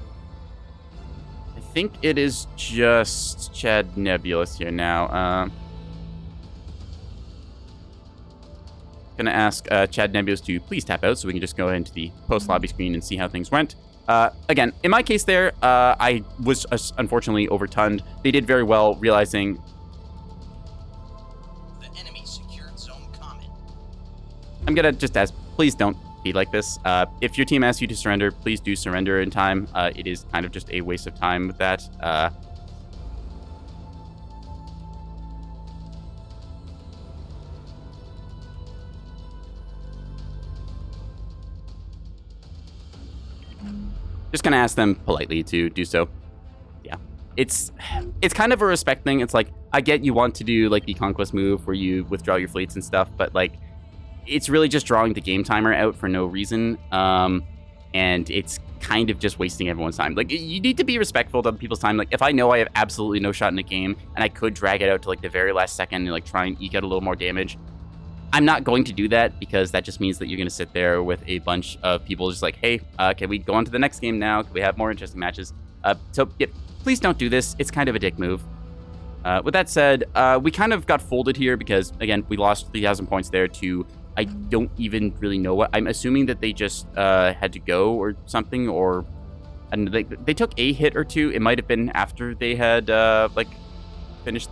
think it is just Chad Nebulous here now. Gonna ask Chad Nebulous to please tap out so we can just go ahead into the post-lobby screen and see how things went. Again, in my case there, I was unfortunately overtunned. They did very well, realizing... The enemy secured zone comment. I'm gonna just ask, please don't be like this. If your team asks you to surrender, please do surrender in time. It is kind of just a waste of time with that. Just gonna ask them politely to do so. Yeah, it's kind of a respect thing. It's like, I get you want to do like the conquest move where you withdraw your fleets and stuff, but like, it's really just drawing the game timer out for no reason, and it's kind of just wasting everyone's time. Like, you need to be respectful of other people's time. Like, if I know I have absolutely no shot in a game, and I could drag it out to like the very last second and like try and eke out a little more damage, I'm not going to do that, because that just means that you're going to sit there with a bunch of people just like, hey, can we go on to the next game now? Can we have more interesting matches? So yeah, please don't do this. It's kind of a dick move. With that said, we kind of got folded here because, again, we lost 3,000 points there to, I don't even really know what. I'm assuming that they just had to go or something, or and they took a hit or two. It might have been after they had like finished.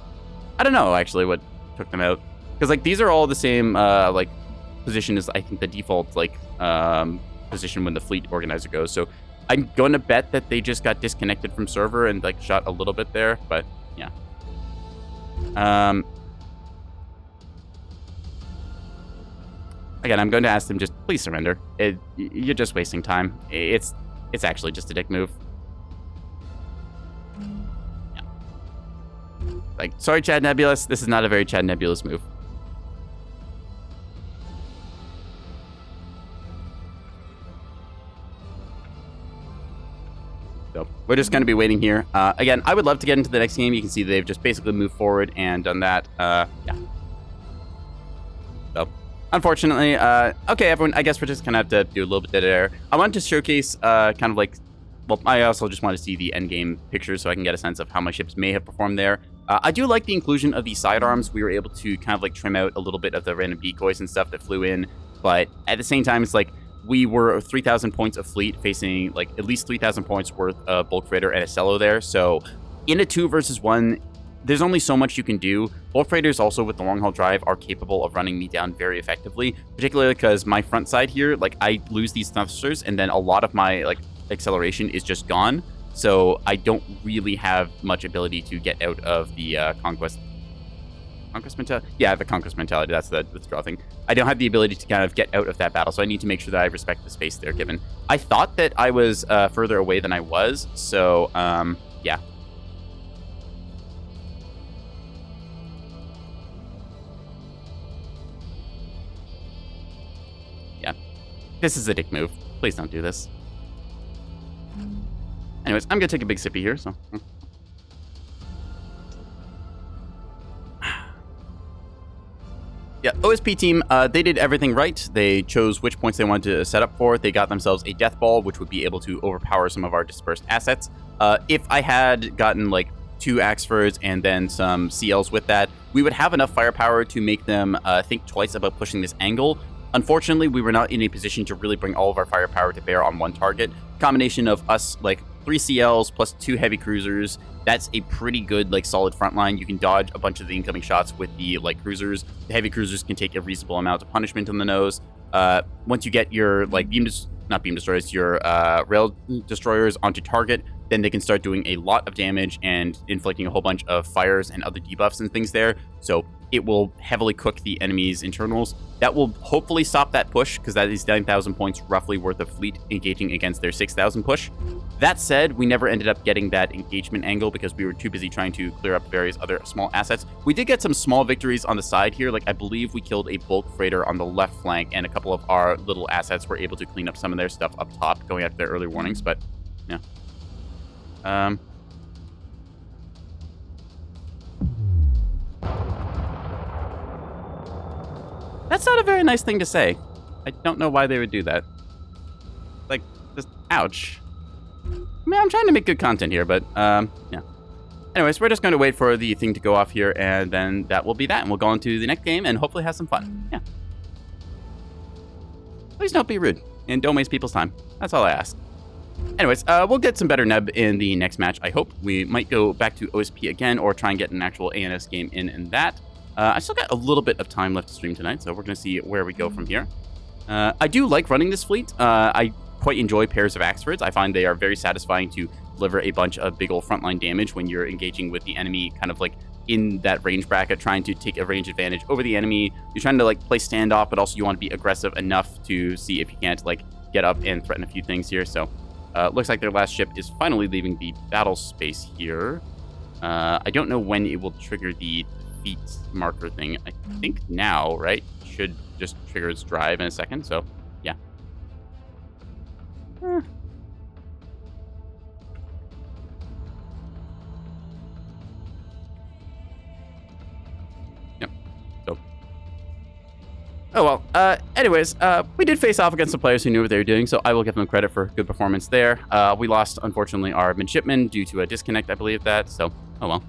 I don't know actually what took them out. Because, like, these are all the same, like, position as, I think, the default, like, position when the fleet organizer goes. So I'm going to bet that they just got disconnected from server and, like, shot a little bit there. But, yeah. Again, I'm going to ask them just, please surrender. You're just wasting time. It's actually just a dick move. Yeah. Like, sorry, Chad Nebulous. This is not a very Chad Nebulous move. So we're just going to be waiting here. Again, I would love to get into the next game. You can see they've just basically moved forward and done that. Yeah. So, unfortunately, okay, everyone, I guess we're just going to have to do a little bit of there. I wanted to showcase kind of like, well, I also just want to see the endgame pictures so I can get a sense of how my ships may have performed there. I do like the inclusion of the sidearms. We were able to kind of like trim out a little bit of the random decoys and stuff that flew in. But at the same time, it's like, we were 3,000 points of fleet facing like at least 3,000 points worth of bulk freighter and a cello there. So in a 2 versus 1, there's only so much you can do. Bulk freighters also with the long haul drive are capable of running me down very effectively, particularly because my front side here, like I lose these thrusters and then a lot of my like acceleration is just gone. So I don't really have much ability to get out of the conquest mentality? Yeah, the conquest mentality. That's the withdraw thing. I don't have the ability to kind of get out of that battle, so I need to make sure that I respect the space they're given. I thought that I was further away than I was, so yeah. Yeah. This is a dick move. Please don't do this. Anyways, I'm gonna take a big sippy here, so... Yeah, OSP team, they did everything right. They chose which points they wanted to set up for. They got themselves a death ball, which would be able to overpower some of our dispersed assets. If I had gotten like 2 Axfords and then some CLs with that, we would have enough firepower to make them think twice about pushing this angle. Unfortunately, we were not in a position to really bring all of our firepower to bear on one target. Combination of us like 3 CLs plus 2 heavy cruisers. That's a pretty good, like, solid front line. You can dodge a bunch of the incoming shots with the light cruisers. The heavy cruisers can take a reasonable amount of punishment on the nose. Once you get your, like, your rail destroyers onto target, then they can start doing a lot of damage and inflicting a whole bunch of fires and other debuffs and things there. So it will heavily cook the enemy's internals. That will hopefully stop that push, because that is 9,000 points roughly worth of fleet engaging against their 6,000 push. That said, we never ended up getting that engagement angle because we were too busy trying to clear up various other small assets. We did get some small victories on the side here. Like, I believe we killed a bulk freighter on the left flank, and a couple of our little assets were able to clean up some of their stuff up top, going after their early warnings, but yeah. That's not a very nice thing to say. I don't know why they would do that. Like, just, ouch. I mean, I'm trying to make good content here, but, yeah. Anyways, we're just going to wait for the thing to go off here, and then that will be that. And we'll go on to the next game and hopefully have some fun. Yeah. Please don't be rude, and don't waste people's time. That's all I ask. Anyways, we'll get some better neb in the next match, I hope. We might go back to OSP again, or try and get an actual ANS game in that. I still got a little bit of time left to stream tonight, so we're going to see where we go from here. I do like running this fleet. I quite enjoy pairs of Axfords. I find they are very satisfying to deliver a bunch of big old frontline damage when you're engaging with the enemy kind of like in that range bracket, trying to take a range advantage over the enemy. You're trying to like play standoff, but also you want to be aggressive enough to see if you can't like get up and threaten a few things here. So looks like their last ship is finally leaving the battle space here. I don't know when it will trigger the defeat marker thing. I think now, right? Should just trigger its drive in a second, so yeah. Yep. So. Oh well. Anyways, we did face off against some players who knew what they were doing, so I will give them credit for good performance there. We lost, unfortunately, our midshipman due to a disconnect, I believe that. So, oh well.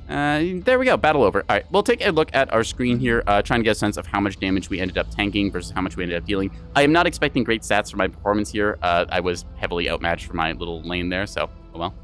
There we go, battle over. All right, we'll take a look at our screen here, trying to get a sense of how much damage we ended up tanking versus how much we ended up dealing. I am not expecting great stats for my performance here. I was heavily outmatched for my little lane there, so, oh well.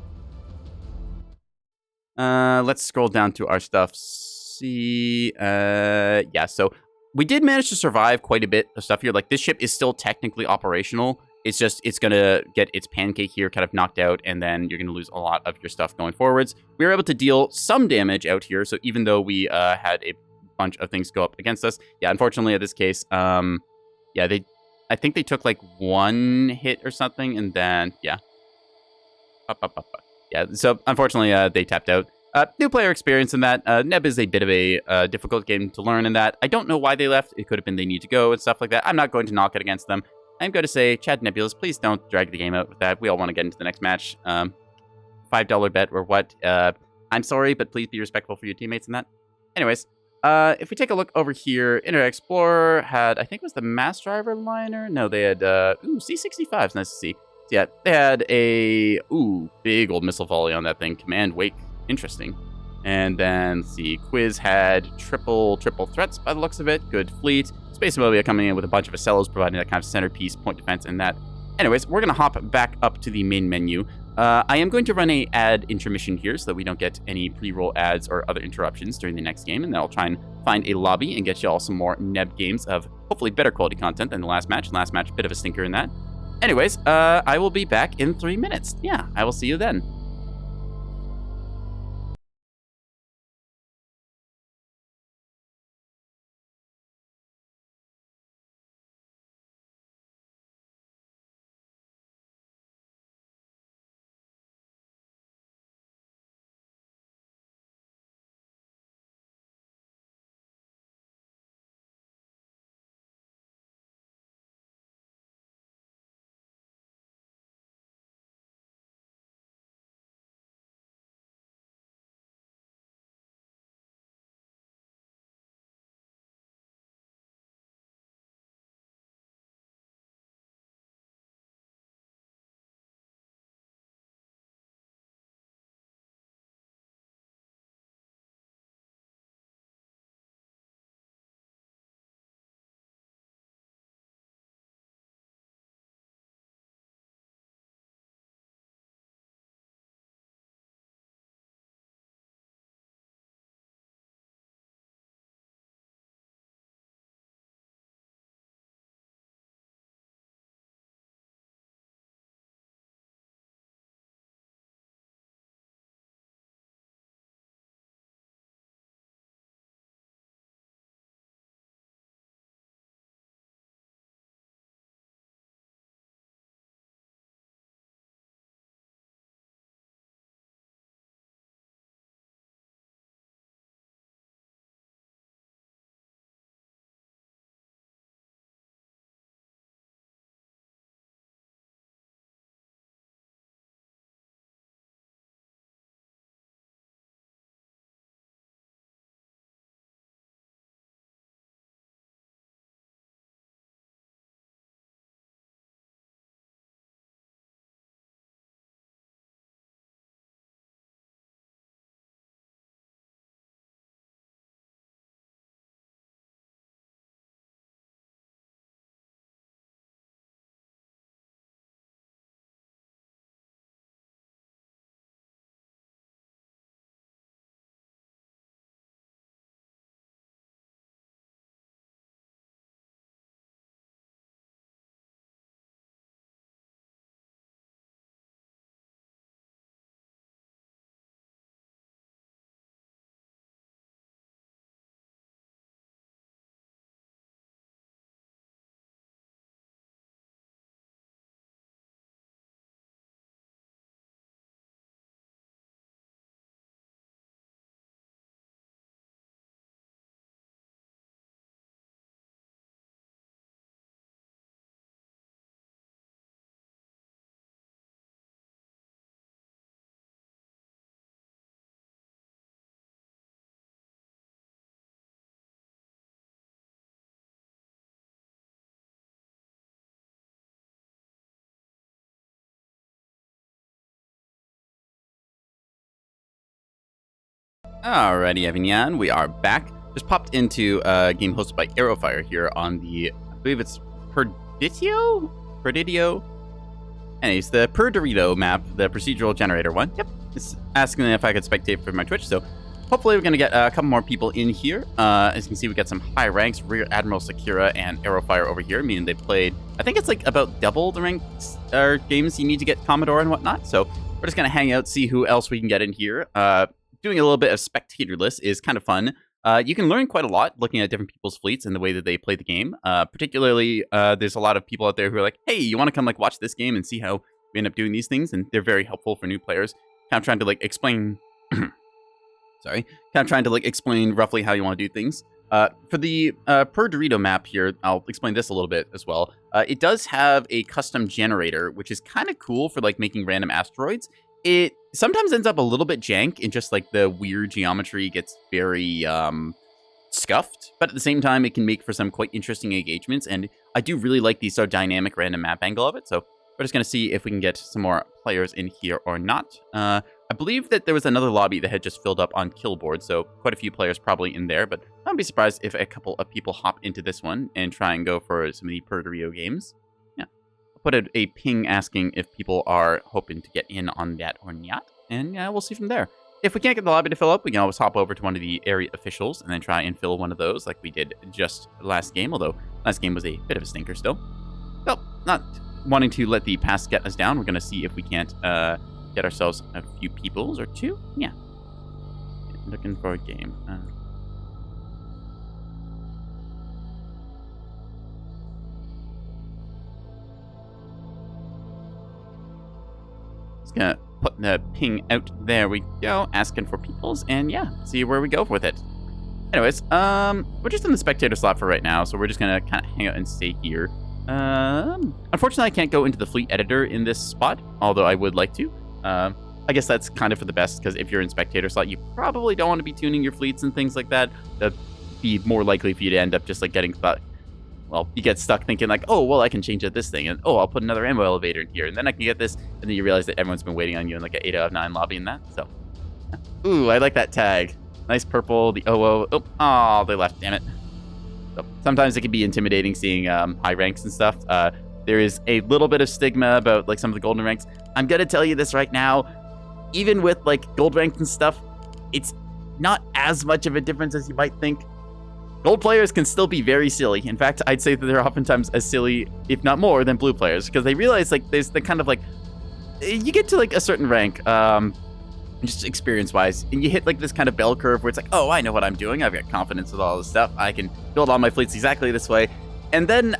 Let's scroll down to our stuff. See, yeah, so we did manage to survive quite a bit of stuff here. Like, this ship is still technically operational. It's just, it's going to get its pancake here kind of knocked out, and then you're going to lose a lot of your stuff going forwards. We were able to deal some damage out here, so even though we had a bunch of things go up against us, yeah, unfortunately, in this case, yeah, I think they took, like, 1 hit or something, and then, yeah. Yeah, so, unfortunately, they tapped out. New player experience in that. Neb is a bit of a difficult game to learn in that. I don't know why they left. It could have been they need to go and stuff like that. I'm not going to knock it against them. I'm going to say, Chad Nebulous, please don't drag the game out with that. We all want to get into the next match. $5 bet or what? I'm sorry, but please be respectful for your teammates in that. Anyways, if we take a look over here, Internet Explorer had, I think it was the Mass Driver liner? No, they had, C65's nice to see. So yeah, they had a, big old missile volley on that thing. Command Wake, interesting. And then, let's see, Quiz had triple threats by the looks of it. Good fleet. Space Mobile coming in with a bunch of Acellos, providing that kind of centerpiece, point defense, and that. Anyways, we're going to hop back up to the main menu. I am going to run a ad intermission here so that we don't get any pre-roll ads or other interruptions during the next game, and then I'll try and find a lobby and get you all some more Neb games of hopefully better quality content than the last match. Last match, bit of a stinker in that. Anyways, I will be back in 3 minutes. Yeah, I will see you then. Alrighty, Avignon, we are back. Just popped into a game hosted by Arrowfire here on the, I believe it's Perdidio? Anyways, the Perdorito map, the procedural generator one. Yep, it's asking if I could spectate for my Twitch, so hopefully we're going to get a couple more people in here. As you can see, we got some high ranks, Rear Admiral Sakura and Arrowfire over here, meaning they played, I think it's like about double the ranks or games you need to get Commodore and whatnot, so we're just going to hang out, see who else we can get in here. Doing a little bit of spectatorless is kind of fun. You can learn quite a lot looking at different people's fleets and the way that they play the game. Particularly, there's a lot of people out there who are like, hey, you want to come like watch this game and see how we end up doing these things? And they're very helpful for new players. Kind of trying to like explain... Sorry. Kind of trying to like explain roughly how you want to do things. For the per Dorito map here, I'll explain this a little bit as well. It does have a custom generator, which is kind of cool for like making random asteroids. It sometimes ends up a little bit jank and just like the weird geometry gets very scuffed, but at the same time, it can make for some quite interesting engagements. And I do really like the sort of dynamic random map angle of it. So we're just going to see if we can get some more players in here or not. I believe that there was another lobby that had just filled up on Killboard, so quite a few players probably in there, but I wouldn't be surprised if a couple of people hop into this one and try and go for some of the Perdorio games. Yeah. I'll put a ping asking if people are hoping to get in on that or not, and we'll see from there. If we can't get the lobby to fill up, we can always hop over to one of the area officials and then try and fill one of those like we did just last game, although last game was a bit of a stinker still. Well, not wanting to let the pass get us down, we're going to see if we can't get ourselves a few peoples or two. Yeah. Looking for a game. Just going to put the ping out. There we go. Asking for peoples. And yeah, see where we go with it. Anyways, we're just in the spectator slot for right now, so we're just going to kind of hang out and stay here. Unfortunately, I can't go into the fleet editor in this spot, although I would like to. I guess that's kind of for the best, because if you're in spectator slot, you probably don't want to be tuning your fleets and things like that. That'd be more likely for you to end up just like getting stuck. Well, you get stuck thinking like, oh, well, I can change this thing, and oh, I'll put another ammo elevator in here, and then I can get this, and then you realize that everyone's been waiting on you in like an 8 out of 9 lobby in that. So, ooh, I like that tag. Nice purple, the OO. Oh, they left, damn it. So, sometimes it can be intimidating seeing high ranks and stuff. There is a little bit of stigma about like some of the golden ranks. I'm gonna tell you this right now, even with like gold ranks and stuff, it's not as much of a difference as you might think. Gold players can still be very silly. In fact, I'd say that they're oftentimes as silly, if not more, than blue players, because they realize like there's the kind of like, you get to like a certain rank, just experience-wise, and you hit like this kind of bell curve where it's like, oh, I know what I'm doing. I've got confidence with all this stuff. I can build all my fleets exactly this way. And then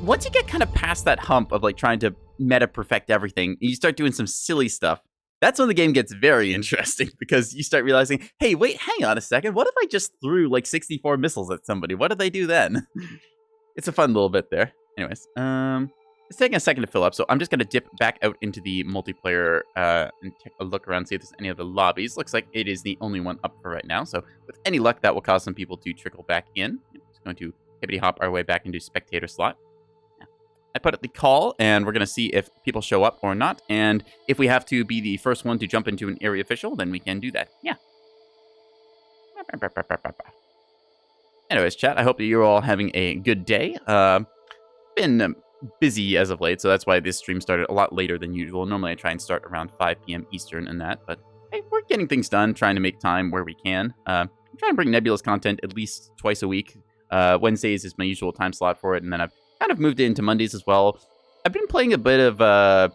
once you get kind of past that hump of like trying to meta perfect everything, you start doing some silly stuff. That's when the game gets very interesting, because you start realizing, hey, wait, hang on a second. What if I just threw like 64 missiles at somebody? What do they do then? It's a fun little bit there. Anyways, it's taking a second to fill up, so I'm just going to dip back out into the multiplayer and take a look around, see if there's any other lobbies. Looks like it is the only one up for right now, so with any luck, that will cause some people to trickle back in. I'm just going to hippity hop our way back into spectator slot. I put up the call, and we're going to see if people show up or not. And if we have to be the first one to jump into an area official, then we can do that. Yeah. Anyways, chat, I hope that you're all having a good day. Been busy as of late, so that's why this stream started a lot later than usual. Normally, I try and start around 5 p.m. Eastern and that, but hey, we're getting things done, trying to make time where we can. I'm trying to bring Nebulous content at least twice a week. Wednesdays is my usual time slot for it, and then I've kind of moved it into Mondays as well. I've been playing a bit of a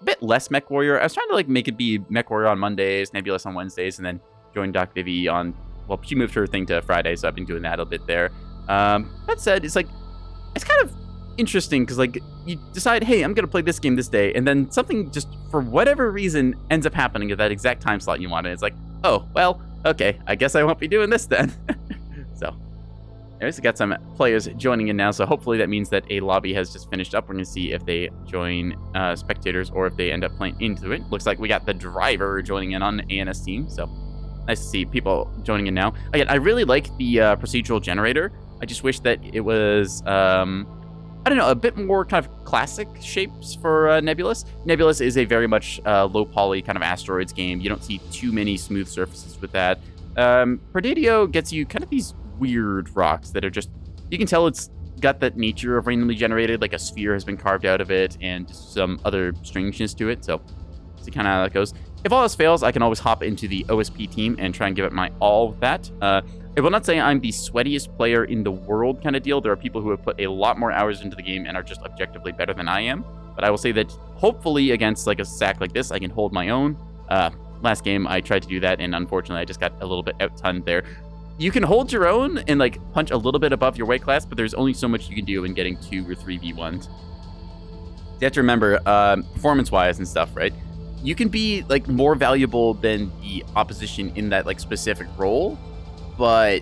bit less Mech Warrior. I was trying to like make it be Mech Warrior on Mondays, Nebulous on Wednesdays, and then join Doc Vivi on. Well, she moved her thing to Friday, so I've been doing that a bit there. That said, it's like it's kind of interesting because like you decide, hey, I'm gonna play this game this day, and then something just for whatever reason ends up happening at that exact time slot you want, and it's like, oh, well, okay, I guess I won't be doing this then. So. Anyways, we got some players joining in now, so hopefully that means that a lobby has just finished up. We're going to see if they join spectators or if they end up playing into it. Looks like we got the driver joining in on the ANS team, so nice to see people joining in now. Again, I really like the procedural generator. I just wish that it was, I don't know, a bit more kind of classic shapes for Nebulous. Nebulous is a very much low poly kind of asteroids game. You don't see too many smooth surfaces with that. Perdidio gets you kind of these weird rocks that are just, you can tell it's got that nature of randomly generated, like a sphere has been carved out of it and just some other strangeness to it. So see kind of how that goes. If all else fails, I can always hop into the OSP team and try and give it my all with that. I will not say I'm the sweatiest player in the world kind of deal. There are people who have put a lot more hours into the game and are just objectively better than I am. But I will say that hopefully against like a sack like this, I can hold my own. Last game, I tried to do that, and unfortunately, I just got a little bit out-tunned there. You can hold your own and like punch a little bit above your weight class, but there's only so much you can do in getting 2 or 3v1s. You have to remember, performance-wise and stuff, right? You can be like more valuable than the opposition in that like specific role, but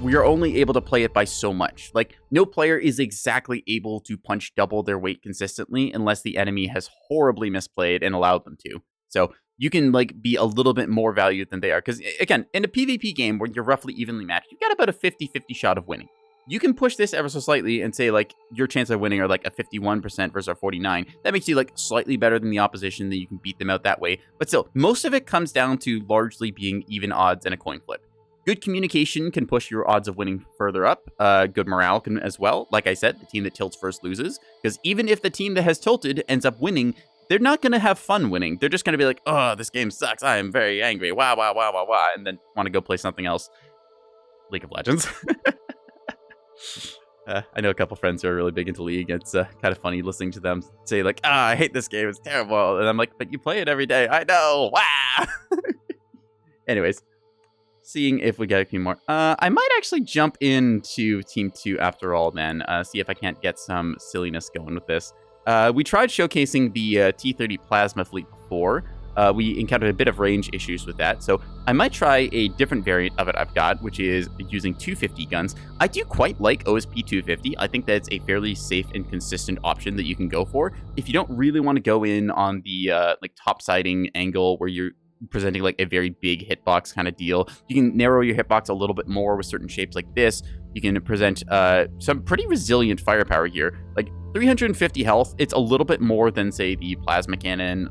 we are only able to play it by so much. Like, no player is exactly able to punch double their weight consistently unless the enemy has horribly misplayed and allowed them to. So you can, like, be a little bit more valued than they are. Because, again, in a PvP game where you're roughly evenly matched, you've got about a 50-50 shot of winning. You can push this ever so slightly and say, like, your chance of winning are, like, a 51% versus a 49. That makes you, like, slightly better than the opposition, that you can beat them out that way. But still, most of it comes down to largely being even odds and a coin flip. Good communication can push your odds of winning further up. Good morale can as well. Like I said, the team that tilts first loses. Because even if the team that has tilted ends up winning, they're not going to have fun winning. They're just going to be like, oh, this game sucks. I am very angry. Wow, wow, wow, wow, wow. And then want to go play something else. League of Legends. I know a couple friends who are really big into League. It's kind of funny listening to them say, like, I hate this game. It's terrible. And I'm like, but you play it every day. I know. Wow. Anyways. Seeing if we get a few more. I might actually jump into Team 2 after all, then. See if I can't get some silliness going with this. We tried showcasing the T-30 Plasma fleet before. We encountered a bit of range issues with that, so I might try a different variant of it I've got, which is using 250 guns. I do quite like OSP 250. I think that's a fairly safe and consistent option that you can go for. If you don't really want to go in on the like top-siding angle where you're presenting like a very big hitbox kind of deal. You can narrow your hitbox a little bit more with certain shapes like this. You can present some pretty resilient firepower here. Like 350 health, it's a little bit more than, say, the plasma cannon.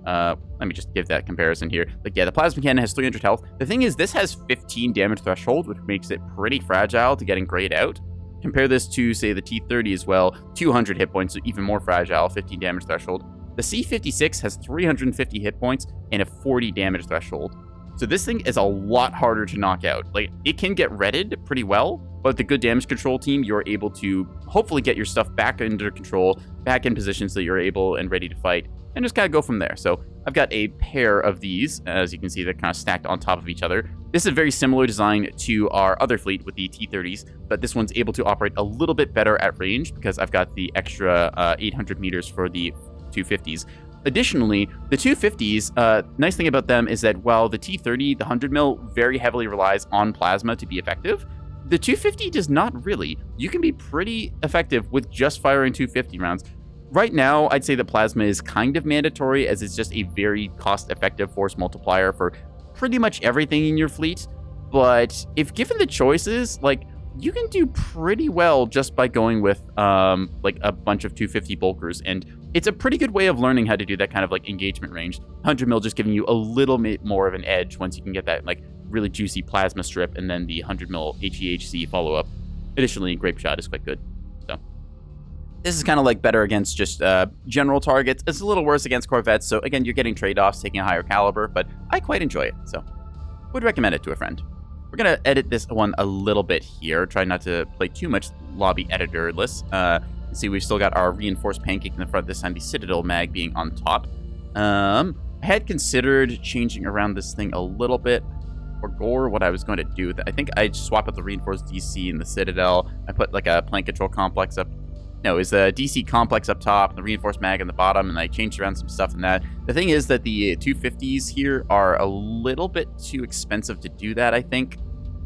Let me just give that comparison here. Like, yeah, the plasma cannon has 300 health. The thing is, this has 15 damage threshold, which makes it pretty fragile to getting grayed out. Compare this to, say, the T-30 as well. 200 hit points, so even more fragile, 15 damage threshold. The C-56 has 350 hit points and a 40 damage threshold. So this thing is a lot harder to knock out. Like, it can get redded pretty well, but with the good damage control team, you're able to hopefully get your stuff back under control, back in positions that you're able and ready to fight, and just kind of go from there. So I've got a pair of these. As you can see, they're kind of stacked on top of each other. This is a very similar design to our other fleet with the T-30s, but this one's able to operate a little bit better at range because I've got the extra 800 meters for the 250s. Additionally, the 250s, nice thing about them is that while the T-30, the 100 mil, very heavily relies on plasma to be effective, the 250 does not really. You can be pretty effective with just firing 250 rounds. Right now, I'd say the plasma is kind of mandatory as it's just a very cost-effective force multiplier for pretty much everything in your fleet. But if given the choices, like, you can do pretty well just by going with like a bunch of 250 bulkers, and it's a pretty good way of learning how to do that kind of like engagement range. 100 mil just giving you a little bit more of an edge once you can get that like really juicy plasma strip, and then the 100 mil HEHC follow up. Additionally, grape shot is quite good. So this is kind of like better against just general targets. It's a little worse against corvettes. So again, you're getting trade-offs, taking a higher caliber, but I quite enjoy it. So would recommend it to a friend. We're going to edit this one a little bit here. Try not to play too much lobby editorless. See, we've still got our reinforced pancake in the front, this time the Citadel mag being on top. I had considered changing around this thing a little bit. Forgot what I was going to do. I think I'd swap out the reinforced DC in the Citadel. I put like a plant control complex up. No, is the DC complex up top, the reinforced mag on the bottom, and I changed around some stuff in that. The thing is that the 250s here are a little bit too expensive to do that, I think.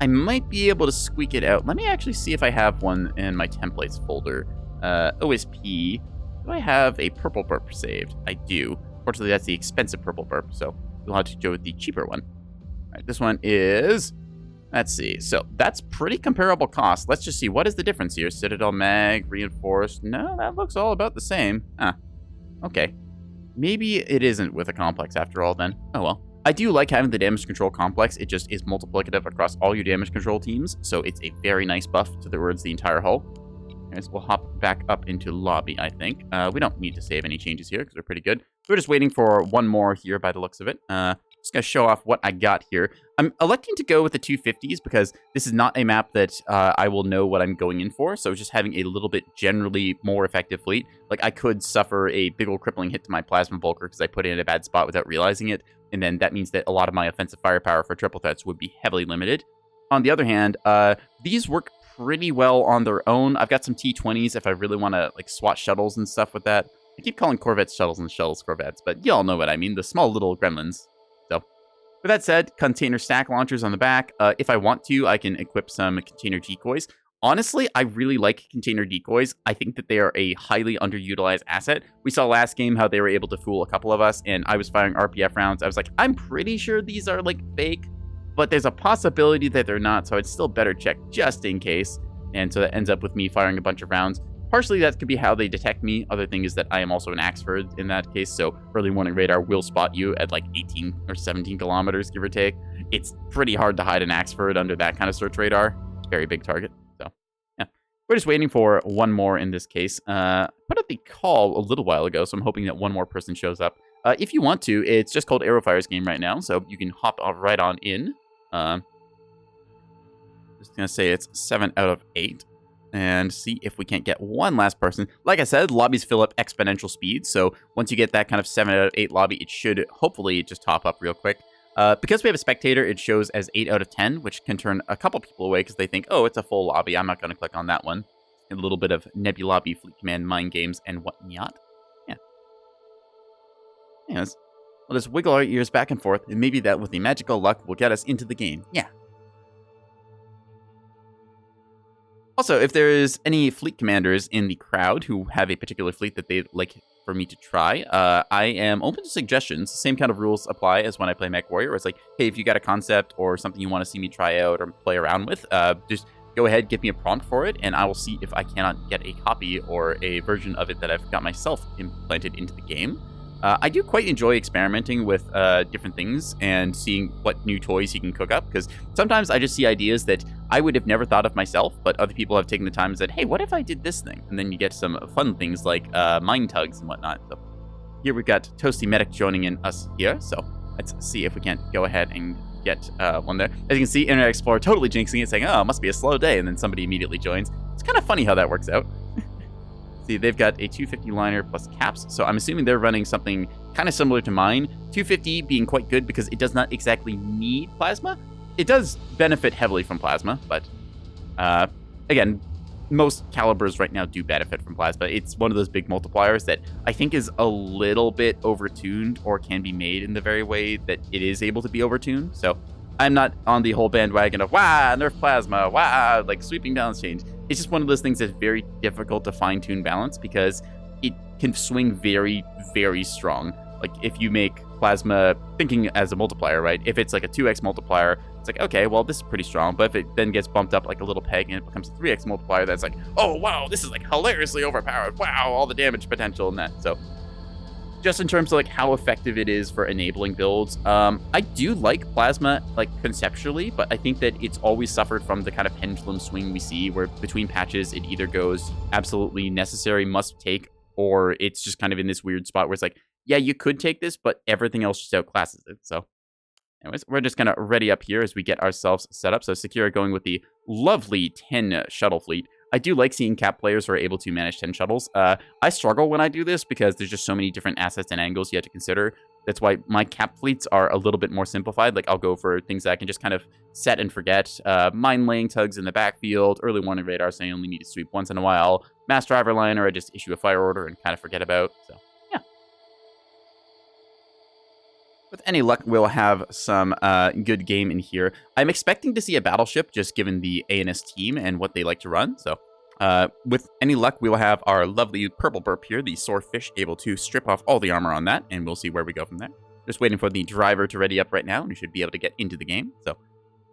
I might be able to squeak it out. Let me actually see if I have one in my templates folder. OSP. Do I have a purple burp saved? I do. Fortunately, that's the expensive purple burp, so you'll have to go with the cheaper one. All right, this one is... Let's see. So that's pretty comparable cost. Let's just see. What is the difference here? Citadel mag, reinforced. No, that looks all about the same. Ah, okay. Maybe it isn't with a complex after all then. Oh well. I do like having the damage control complex. It just is multiplicative across all your damage control teams. So it's a very nice buff towards the entire hull. Anyways, we'll hop back up into lobby, I think. We don't need to save any changes here because we're pretty good. We're just waiting for one more here by the looks of it. Just going to show off what I got here. I'm electing to go with the 250s because this is not a map that I will know what I'm going in for. So just having a little bit generally more effective fleet. Like, I could suffer a big old crippling hit to my plasma bulker because I put it in a bad spot without realizing it. And then that means that a lot of my offensive firepower for triple threats would be heavily limited. On the other hand, these work pretty well on their own. I've got some T-20s if I really want to like swat shuttles and stuff with that. I keep calling corvettes shuttles and shuttles corvettes, but y'all know what I mean. The small little gremlins. So With that said, container stack launchers on the back. If I want to, I can equip some container decoys. Honestly, I really like container decoys. I think that they are a highly underutilized asset. We saw last game how they were able to fool a couple of us, and I was firing RPF rounds. I was like, I'm pretty sure these are like fake, but there's a possibility that they're not, so I'd still better check just in case. And so that ends up with me firing a bunch of rounds. Partially, that could be how they detect me. Other thing is that I am also an Axford in that case, so early warning radar will spot you at like 18 or 17 kilometers, give or take. It's pretty hard to hide an Axford under that kind of search radar. Very big target. So, yeah. We're just waiting for one more in this case. Put out the call a little while ago, so I'm hoping that one more person shows up. If you want to, it's just called Aerofire's game right now, so you can hop right on in. Just gonna say it's 7 out of 8. And see if we can't get one last person. Like I said, lobbies fill up exponential speed, so once you get that kind of 7 out of 8 lobby, it should hopefully just top up real quick. Because we have a spectator, it shows as 8 out of 10, which can turn a couple people away because they think, oh, it's a full lobby, I'm not going to click on that one. A little bit of Nebulobby Fleet Command mind games and whatnot. Yeah. Anyways, we'll just wiggle our ears back and forth, and maybe that with the magical luck will get us into the game. Yeah. Also, if there is any fleet commanders in the crowd who have a particular fleet that they'd like for me to try, I am open to suggestions. Same kind of rules apply as when I play Mech Warrior, where it's like, hey, if you got a concept or something you want to see me try out or play around with, just go ahead, give me a prompt for it, and I will see if I cannot get a copy or a version of it that I've got myself implanted into the game. I do quite enjoy experimenting with different things and seeing what new toys you can cook up, because sometimes I just see ideas that I would have never thought of myself, but other people have taken the time and said, hey, what if I did this thing? And then you get some fun things like mine tugs and whatnot. So here we've got Toasty Medic joining in us here, so let's see if we can't go ahead and get one there. As you can see, Internet Explorer totally jinxing it, saying, oh, it must be a slow day, and then somebody immediately joins. It's kind of funny how that works out. See, they've got a 250 liner plus caps, so I'm assuming they're running something kind of similar to mine. 250 being quite good because it does not exactly need plasma. It does benefit heavily from plasma, but again, most calibers right now do benefit from plasma. It's one of those big multipliers that I think is a little bit overtuned or can be made in the very way that it is able to be overtuned. So I'm not on the whole bandwagon of, wow, nerf plasma, wow, like sweeping balance change. It's just one of those things that's very difficult to fine-tune balance because it can swing very, very strong. Like if you make plasma thinking as a multiplier, right? If it's like a 2x multiplier, it's like, okay, well, this is pretty strong. But if it then gets bumped up like a little peg and it becomes a 3x multiplier, that's like, oh, wow, this is like hilariously overpowered. Wow, all the damage potential in that. So just in terms of like how effective it is for enabling builds, I do like plasma like conceptually, but I think that it's always suffered from the kind of pendulum swing we see where between patches it either goes absolutely necessary, must take, or it's just kind of in this weird spot where it's like, yeah, you could take this, but everything else just outclasses it. So anyways, we're just gonna ready up here as we get ourselves set up. So Secura going with the lovely 10 shuttle fleet. I do like seeing cap players who are able to manage 10 shuttles. I struggle when I do this because there's just so many different assets and angles you have to consider. That's why my cap fleets are a little bit more simplified. Like I'll go for things that I can just kind of set and forget. Mine laying tugs in the backfield, early warning radar saying I only need to sweep once in a while. Mass driver liner, I just issue a fire order and kind of forget about. So yeah. With any luck, we'll have some good game in here. I'm expecting to see a battleship, just given the ANS team and what they like to run. So with any luck, we'll have our lovely purple burp here, the swordfish, able to strip off all the armor on that, and we'll see where we go from there. Just waiting for the driver to ready up right now, and we should be able to get into the game. So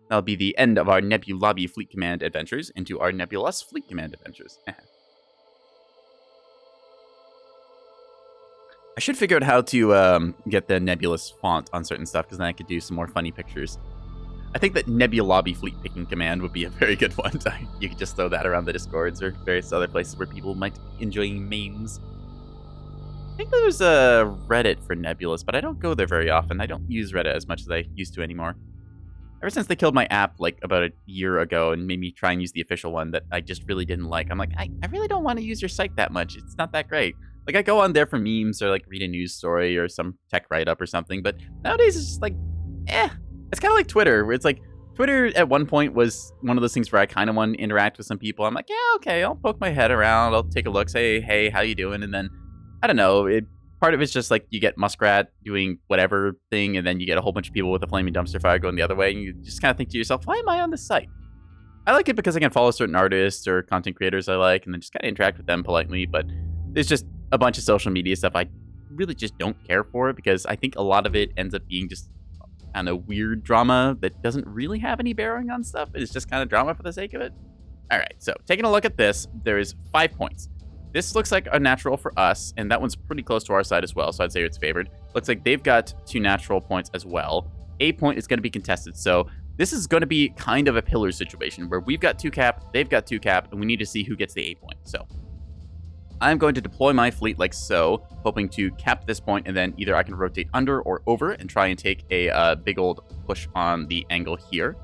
that'll be the end of our Nebulobby Fleet Command adventures into our Nebulous Fleet Command adventures. I should figure out how to get the Nebulous font on certain stuff, because then I could do some more funny pictures. I think that Nebulobby Fleet Picking Command would be a very good one. You could just throw that around the Discords or various other places where people might be enjoying memes. I think there's a Reddit for Nebulous, but I don't go there very often. I don't use Reddit as much as I used to anymore. Ever since they killed my app like about a year ago and made me try and use the official one that I just really didn't like, I'm like, I really don't want to use your site that much. It's not that great. Like, I go on there for memes or, like, read a news story or some tech write-up or something, but nowadays it's just like, It's kind of like Twitter, where it's like, Twitter at one point was one of those things where I kind of want to interact with some people. I'm like, yeah, okay, I'll poke my head around, I'll take a look, say, hey, how you doing? And then, I don't know, part of it's just like you get Muskrat doing whatever thing, and then you get a whole bunch of people with a flaming dumpster fire going the other way, and you just kind of think to yourself, why am I on this site? I like it because I can follow certain artists or content creators I like, and then just kind of interact with them politely, but there's just a bunch of social media stuff I really just don't care for, because I think a lot of it ends up being just kind of weird drama that doesn't really have any bearing on stuff. It's just kind of drama for the sake of it. All right, so taking a look at this, there is 5 points. This looks like a natural for us, and that one's pretty close to our side as well, so I'd say it's favored. Looks like they've got 2 natural points as well. A point is going to be contested, so this is going to be kind of a pillar situation where we've got 2 cap, they've got 2 cap, and we need to see who gets the A point. So I'm going to deploy my fleet like so, hoping to cap this point, and then either I can rotate under or over and try and take a big old push on the angle here.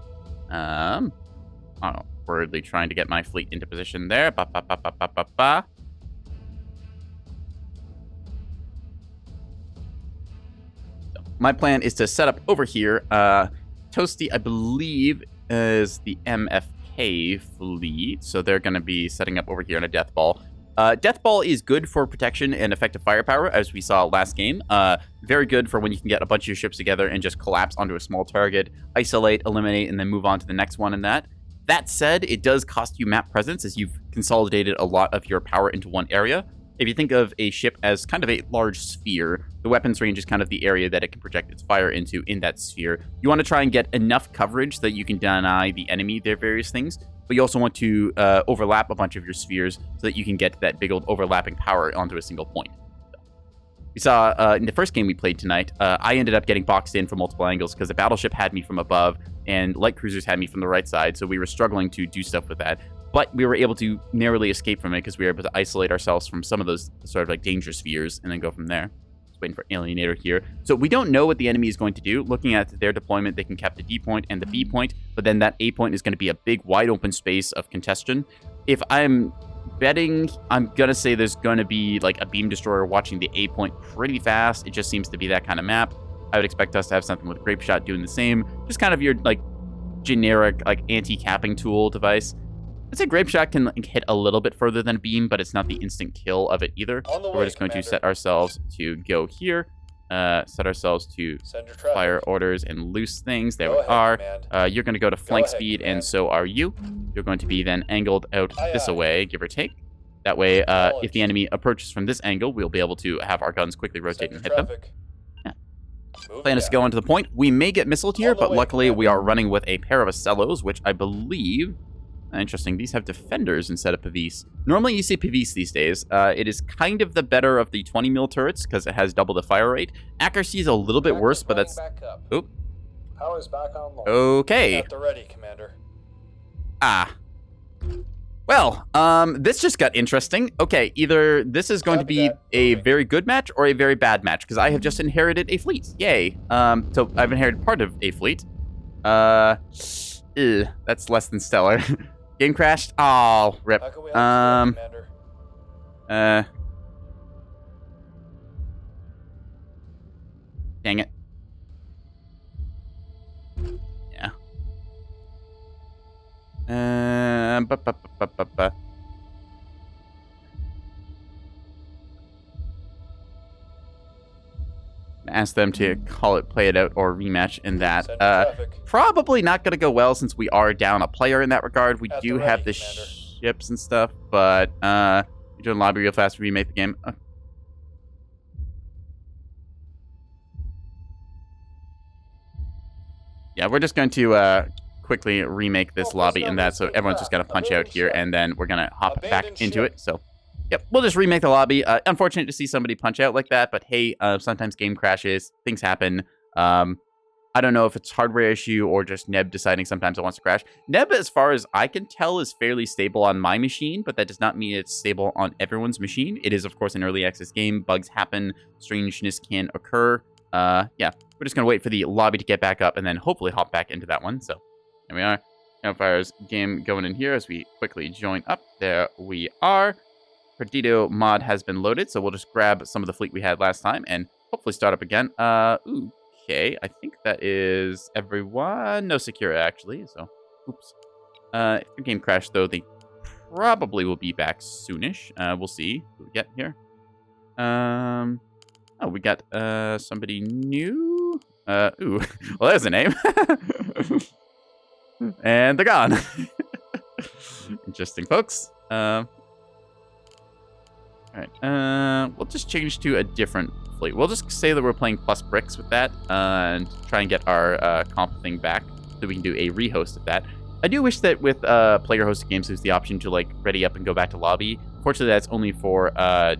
Forwardly trying to get my fleet into position there. Ba, ba, ba, ba, ba, ba, ba. So my plan is to set up over here. Toasty, I believe, is the MFK fleet, so they're going to be setting up over here on a Death Ball. Death Ball is good for protection and effective firepower, as we saw last game. Very good for when you can get a bunch of your ships together and just collapse onto a small target, isolate, eliminate, and then move on to the next one in that. That said, it does cost you map presence as you've consolidated a lot of your power into one area. If you think of a ship as kind of a large sphere, the weapons range is kind of the area that it can project its fire into in that sphere. You want to try and get enough coverage that you can deny the enemy their various things, but you also want to overlap a bunch of your spheres so that you can get that big old overlapping power onto a single point. We saw in the first game we played tonight, I ended up getting boxed in from multiple angles because the battleship had me from above and light cruisers had me from the right side, so we were struggling to do stuff with that. But we were able to narrowly escape from it because we were able to isolate ourselves from some of those sort of like danger spheres and then go from there. Just waiting for Alienator here. So we don't know what the enemy is going to do. Looking at their deployment, they can cap the D point and the B point, but then that A point is going to be a big wide open space of congestion. If I'm betting, I'm going to say there's going to be like a beam destroyer watching the A point pretty fast. It just seems to be that kind of map. I would expect us to have something with Grape Shot doing the same. Just kind of your like generic like anti-capping tool device. I'd say Grape Shot can like, hit a little bit further than a beam, but it's not the instant kill of it either. So we're just going to set ourselves to go here. Set ourselves to fire orders and loose things. There we are. You're going to go to flank speed, and so are you. You're going to be then angled out this way, give or take. That way, if the enemy approaches from this angle, we'll be able to have our guns quickly rotate and hit them. Yeah. Plan is to go onto the point. We may get missiled here, but luckily we are running with a pair of Acellos, which I believe... Interesting. These have defenders instead of Pavis. Normally you see Pavis these days. It is kind of the better of the 20 mil turrets because it has double the fire rate. Accuracy is a little bit worse, but that's... Oop. Power's back online. Okay. At the ready, Commander. Ah. Well, this just got interesting. Okay, either this is going to be a very good match or a very bad match because I have just inherited a fleet. Yay. So I've inherited part of a fleet. That's less than stellar. Game crashed. Oh, rip. Dang it. Yeah. Ask them to call it, play it out, or rematch in that. Probably not going to go well since we are down a player in that regard. We do have the ships and stuff, but you're doing lobby real fast to remake the game. Yeah, we're just going to quickly remake this lobby in that, so everyone's just going to punch out here, and then we're going to hop back into it. So. Yep, we'll just remake the lobby. Unfortunate to see somebody punch out like that, but hey, sometimes game crashes. Things happen. I don't know if it's hardware issue or just Neb deciding sometimes it wants to crash. Neb, as far as I can tell, is fairly stable on my machine, but that does not mean it's stable on everyone's machine. It is, of course, an early access game. Bugs happen. Strangeness can occur. Yeah, we're just going to wait for the lobby to get back up and then hopefully hop back into that one. So, there we are. Campfire's game going in here as we quickly join up. There we are. Perdido mod has been loaded, so we'll just grab some of the fleet we had last time and hopefully start up again. Okay, I think that is everyone. No Secura, actually, so oops. If the game crashed, though, they probably will be back soonish. We'll see what we get here. Oh, we got somebody new. Ooh, well, there's a name. And they're gone. Interesting, folks. All right. We'll just change to a different fleet. We'll just say that we're playing plus bricks with that and try and get our comp thing back so we can do a rehost of that. I do wish that with player-hosted games, there's the option to like ready up and go back to lobby. Fortunately, that's only for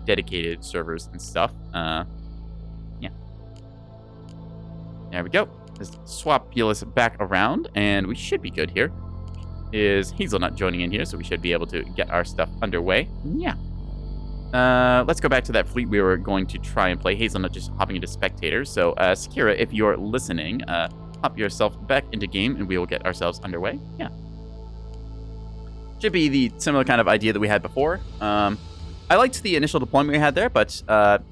dedicated servers and stuff. Yeah. There we go. Let's swap Nebulous back around, and we should be good here. Is Hazelnut joining in here, so we should be able to get our stuff underway. Yeah. Let's go back to that fleet we were going to try and play. Hazelnut just hopping into spectators. So, Sakura, if you're listening, hop yourself back into game, and we will get ourselves underway. Yeah. Should be the similar kind of idea that we had before. I liked the initial deployment we had there, but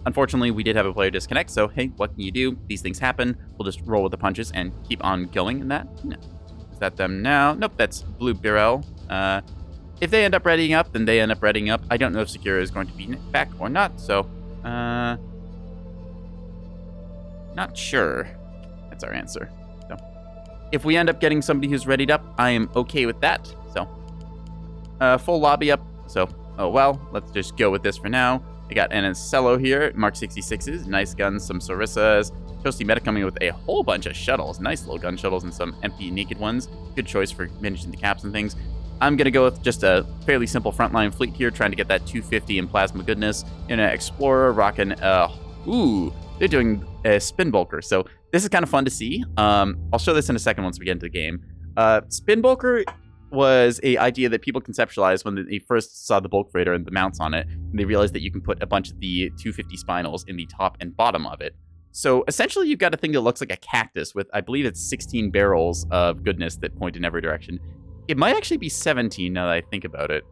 unfortunately, we did have a player disconnect. So, hey, what can you do? These things happen. We'll just roll with the punches and keep on going in that. No. Is that them now? Nope, that's Blue Birel. If they end up readying up, then they end up readying up. I don't know if Sakura is going to be back or not, so not sure. That's our answer. So if we end up getting somebody who's readied up, I am okay with that. So full lobby up. So oh well, let's just go with this for now. I got an Ancello here, Mark 66s, nice guns, some Sarissas. Toasty Meta coming with a whole bunch of shuttles, nice little gun shuttles and some empty naked ones. Good choice for managing the caps and things. I'm going to go with just a fairly simple frontline fleet here, trying to get that 250 in plasma goodness. In an Explorer, rocking, ooh, they're doing a Spin Bulker. So this is kind of fun to see. I'll show this in a second once we get into the game. Spin Bulker was a idea that people conceptualized when they first saw the Bulk Freighter and the mounts on it, and they realized that you can put a bunch of the 250 spinals in the top and bottom of it. So essentially, you've got a thing that looks like a cactus with, I believe it's 16 barrels of goodness that point in every direction. It might actually be 17 now that I think about it.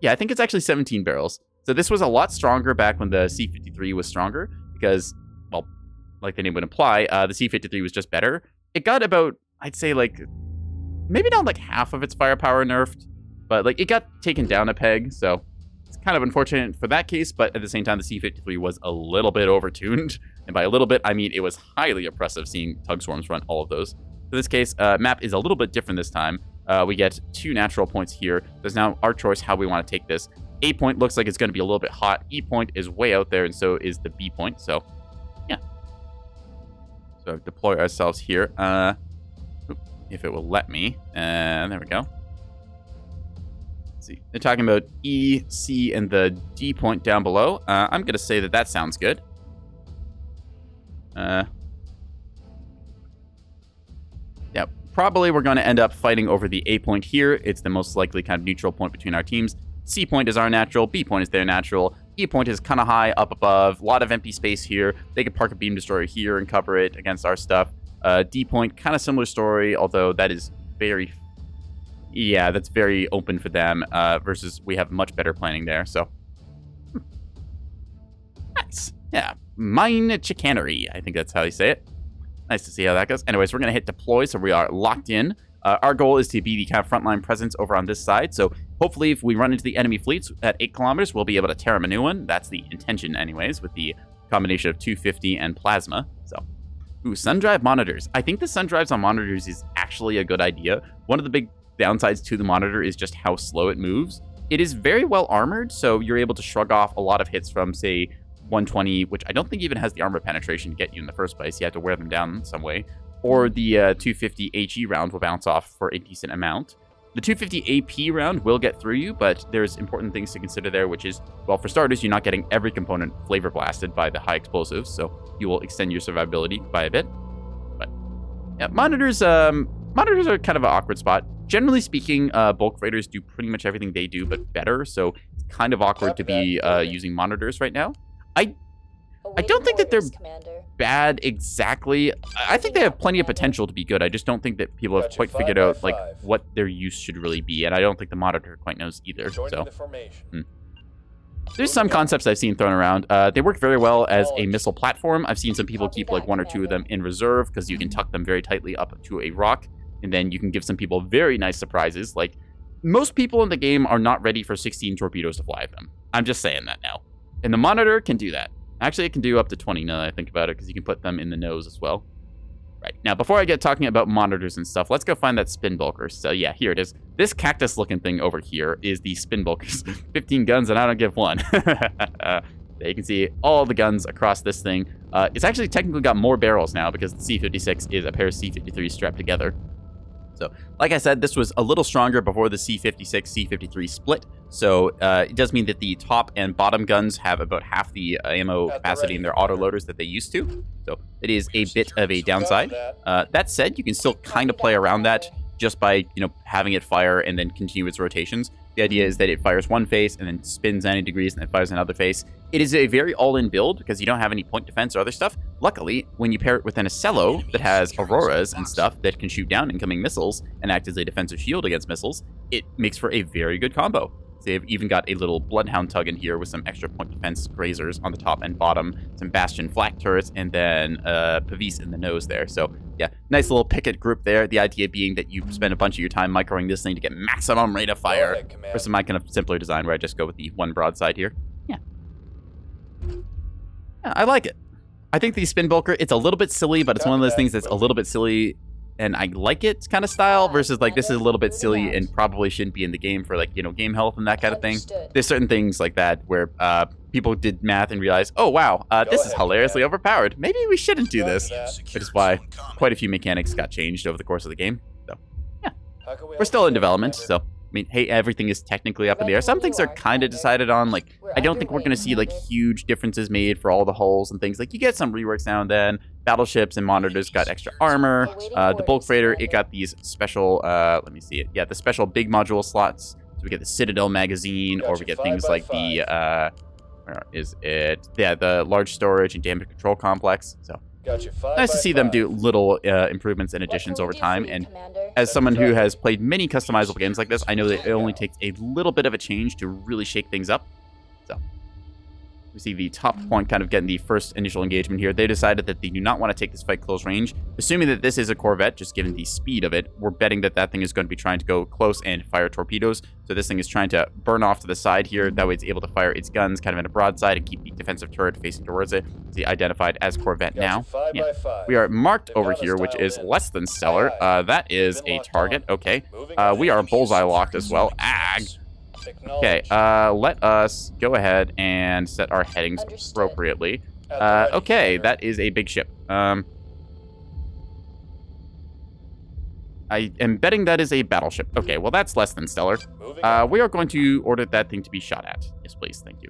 Yeah, I think it's actually 17 barrels. So this was a lot stronger back when the C-53 was stronger because, well, like the name would imply, the C-53 was just better. It got about, I'd say, like, maybe not like half of its firepower nerfed, but like it got taken down a peg, so it's kind of unfortunate for that case, but at the same time, the C-53 was a little bit overtuned. And by a little bit, I mean it was highly oppressive seeing Tug Swarms run all of those. In this case, map is a little bit different this time. We get 2 natural points here. There's now our choice how we want to take this. A point looks like it's going to be a little bit hot. E point is way out there, and so is the B point. So, yeah. So deploy ourselves here. If it will let me. There we go. Let's see. They're talking about E, C, and the D point down below. I'm going to say that sounds good. Yeah, probably we're going to end up fighting over the A point here. It's the most likely kind of neutral point between our teams. C point is our natural. B point is their natural. E point is kind of high up above. A lot of empty space here. They could park a beam destroyer here and cover it against our stuff. D point, kind of similar story, although that is very... Yeah, that's very open for them versus we have much better planning there, so... Nice. Yeah. Mine chicanery. I think that's how you say it. Nice to see how that goes. Anyways, we're going to hit deploy, so we are locked in. Our goal is to be the kind of frontline presence over on this side, so hopefully if we run into the enemy fleets at 8 kilometers, we'll be able to tear them a new one. That's the intention anyways, with the combination of 250 and plasma, so... Ooh, sun-drive monitors. I think the sun-drives on monitors is actually a good idea. One of the big downsides to the monitor is just how slow it moves. It is very well armored, so you're able to shrug off a lot of hits from, say, 120, which I don't think even has the armor penetration to get you in the first place. You have to wear them down in some way. Or the 250 HE round will bounce off for a decent amount. The 250 AP round will get through you, but there's important things to consider there, which is, well, for starters, you're not getting every component flavor blasted by the high explosives, so you will extend your survivability by a bit. But yeah, monitors are kind of an awkward spot. Generally speaking, bulk freighters do pretty much everything they do, but better, so it's kind of awkward to be using monitors right now. I don't think that they're bad exactly. I think they have plenty of potential to be good. I just don't think that people have quite figured out like what their use should really be, and I don't think the monitor quite knows either. So there's some concepts I've seen thrown around. They work very well as a missile platform. I've seen some people keep like 1 or 2 of them in reserve because you can tuck them very tightly up to a rock, and then you can give some people very nice surprises. Like most people in the game are not ready for 16 torpedoes to fly at them. I'm just saying that now. And the monitor can do that. Actually, it can do up to 20 now that I think about it, because you can put them in the nose as well. Right. Now, before I get talking about monitors and stuff, let's go find that spin bulker. So, yeah, here it is. This cactus-looking thing over here is the spin bulkers. 15 guns, and I don't give one. There you can see all the guns across this thing. It's actually technically got more barrels now, because the C56 is a pair of C53s strapped together. So, like I said, this was a little stronger before the C56, C53 split. So, it does mean that the top and bottom guns have about half the ammo capacity in their autoloaders that they used to. So, it is a bit of a downside. That said, you can still kind of play around that just by, having it fire and then continue its rotations. The idea is that it fires one face and then spins 90 degrees and then fires another face. It is a very all-in build because you don't have any point defense or other stuff. Luckily, when you pair it with an Acello that has auroras and stuff that can shoot down incoming missiles and act as a defensive shield against missiles, it makes for a very good combo. They've even got a little Bloodhound tug in here with some extra point defense grazers on the top and bottom, some Bastion flak turrets, and then Pavis in the nose there. So, yeah, nice little picket group there. The idea being that you spend a bunch of your time microing this thing to get maximum rate of fire versus my kind of simpler design where I just go with the one broadside here. Yeah, I like it. I think the spin bulker, it's a little bit silly, but it's one of those things that's a little bit silly and I like it kind of style versus like this is a little bit silly and probably shouldn't be in the game for like, game health and that kind of thing. There's certain things like that where people did math and realized, oh wow, this is hilariously overpowered. Maybe we shouldn't do this, which is why quite a few mechanics got changed over the course of the game. So yeah, we're still in development, so I mean, hey, everything is technically up in the air. Some things are kind of decided on. Like, I don't think we're going to see, like, huge differences made for all the hulls and things. Like, you get some reworks now and then. Battleships and monitors got extra armor. The bulk freighter, it got these special, let me see it. Yeah, the special big module slots. So we get the Citadel magazine, or we get things like the, where is it? Yeah, the large storage and damage control complex. So nice to see them do little improvements and additions over time. And as someone who has played many customizable games like this, I know that it only takes a little bit of a change to really shake things up. So we see the top point kind of getting the first initial engagement here. They decided that they do not want to take this fight close range. Assuming that this is a Corvette, just given the speed of it, we're betting that that thing is going to be trying to go close and fire torpedoes. So this thing is trying to burn off to the side here. That way it's able to fire its guns kind of in a broadside and keep the defensive turret facing towards it. It's identified as Corvette now. Yeah. We are marked over here, which is less than stellar. That is a target. Okay. We are bullseye locked as well. Ag. Okay, let us go ahead and set our headings appropriately. Okay, that is a big ship. I am betting that is a battleship. Okay, well, that's less than stellar. We are going to order that thing to be shot at. Yes, please, thank you.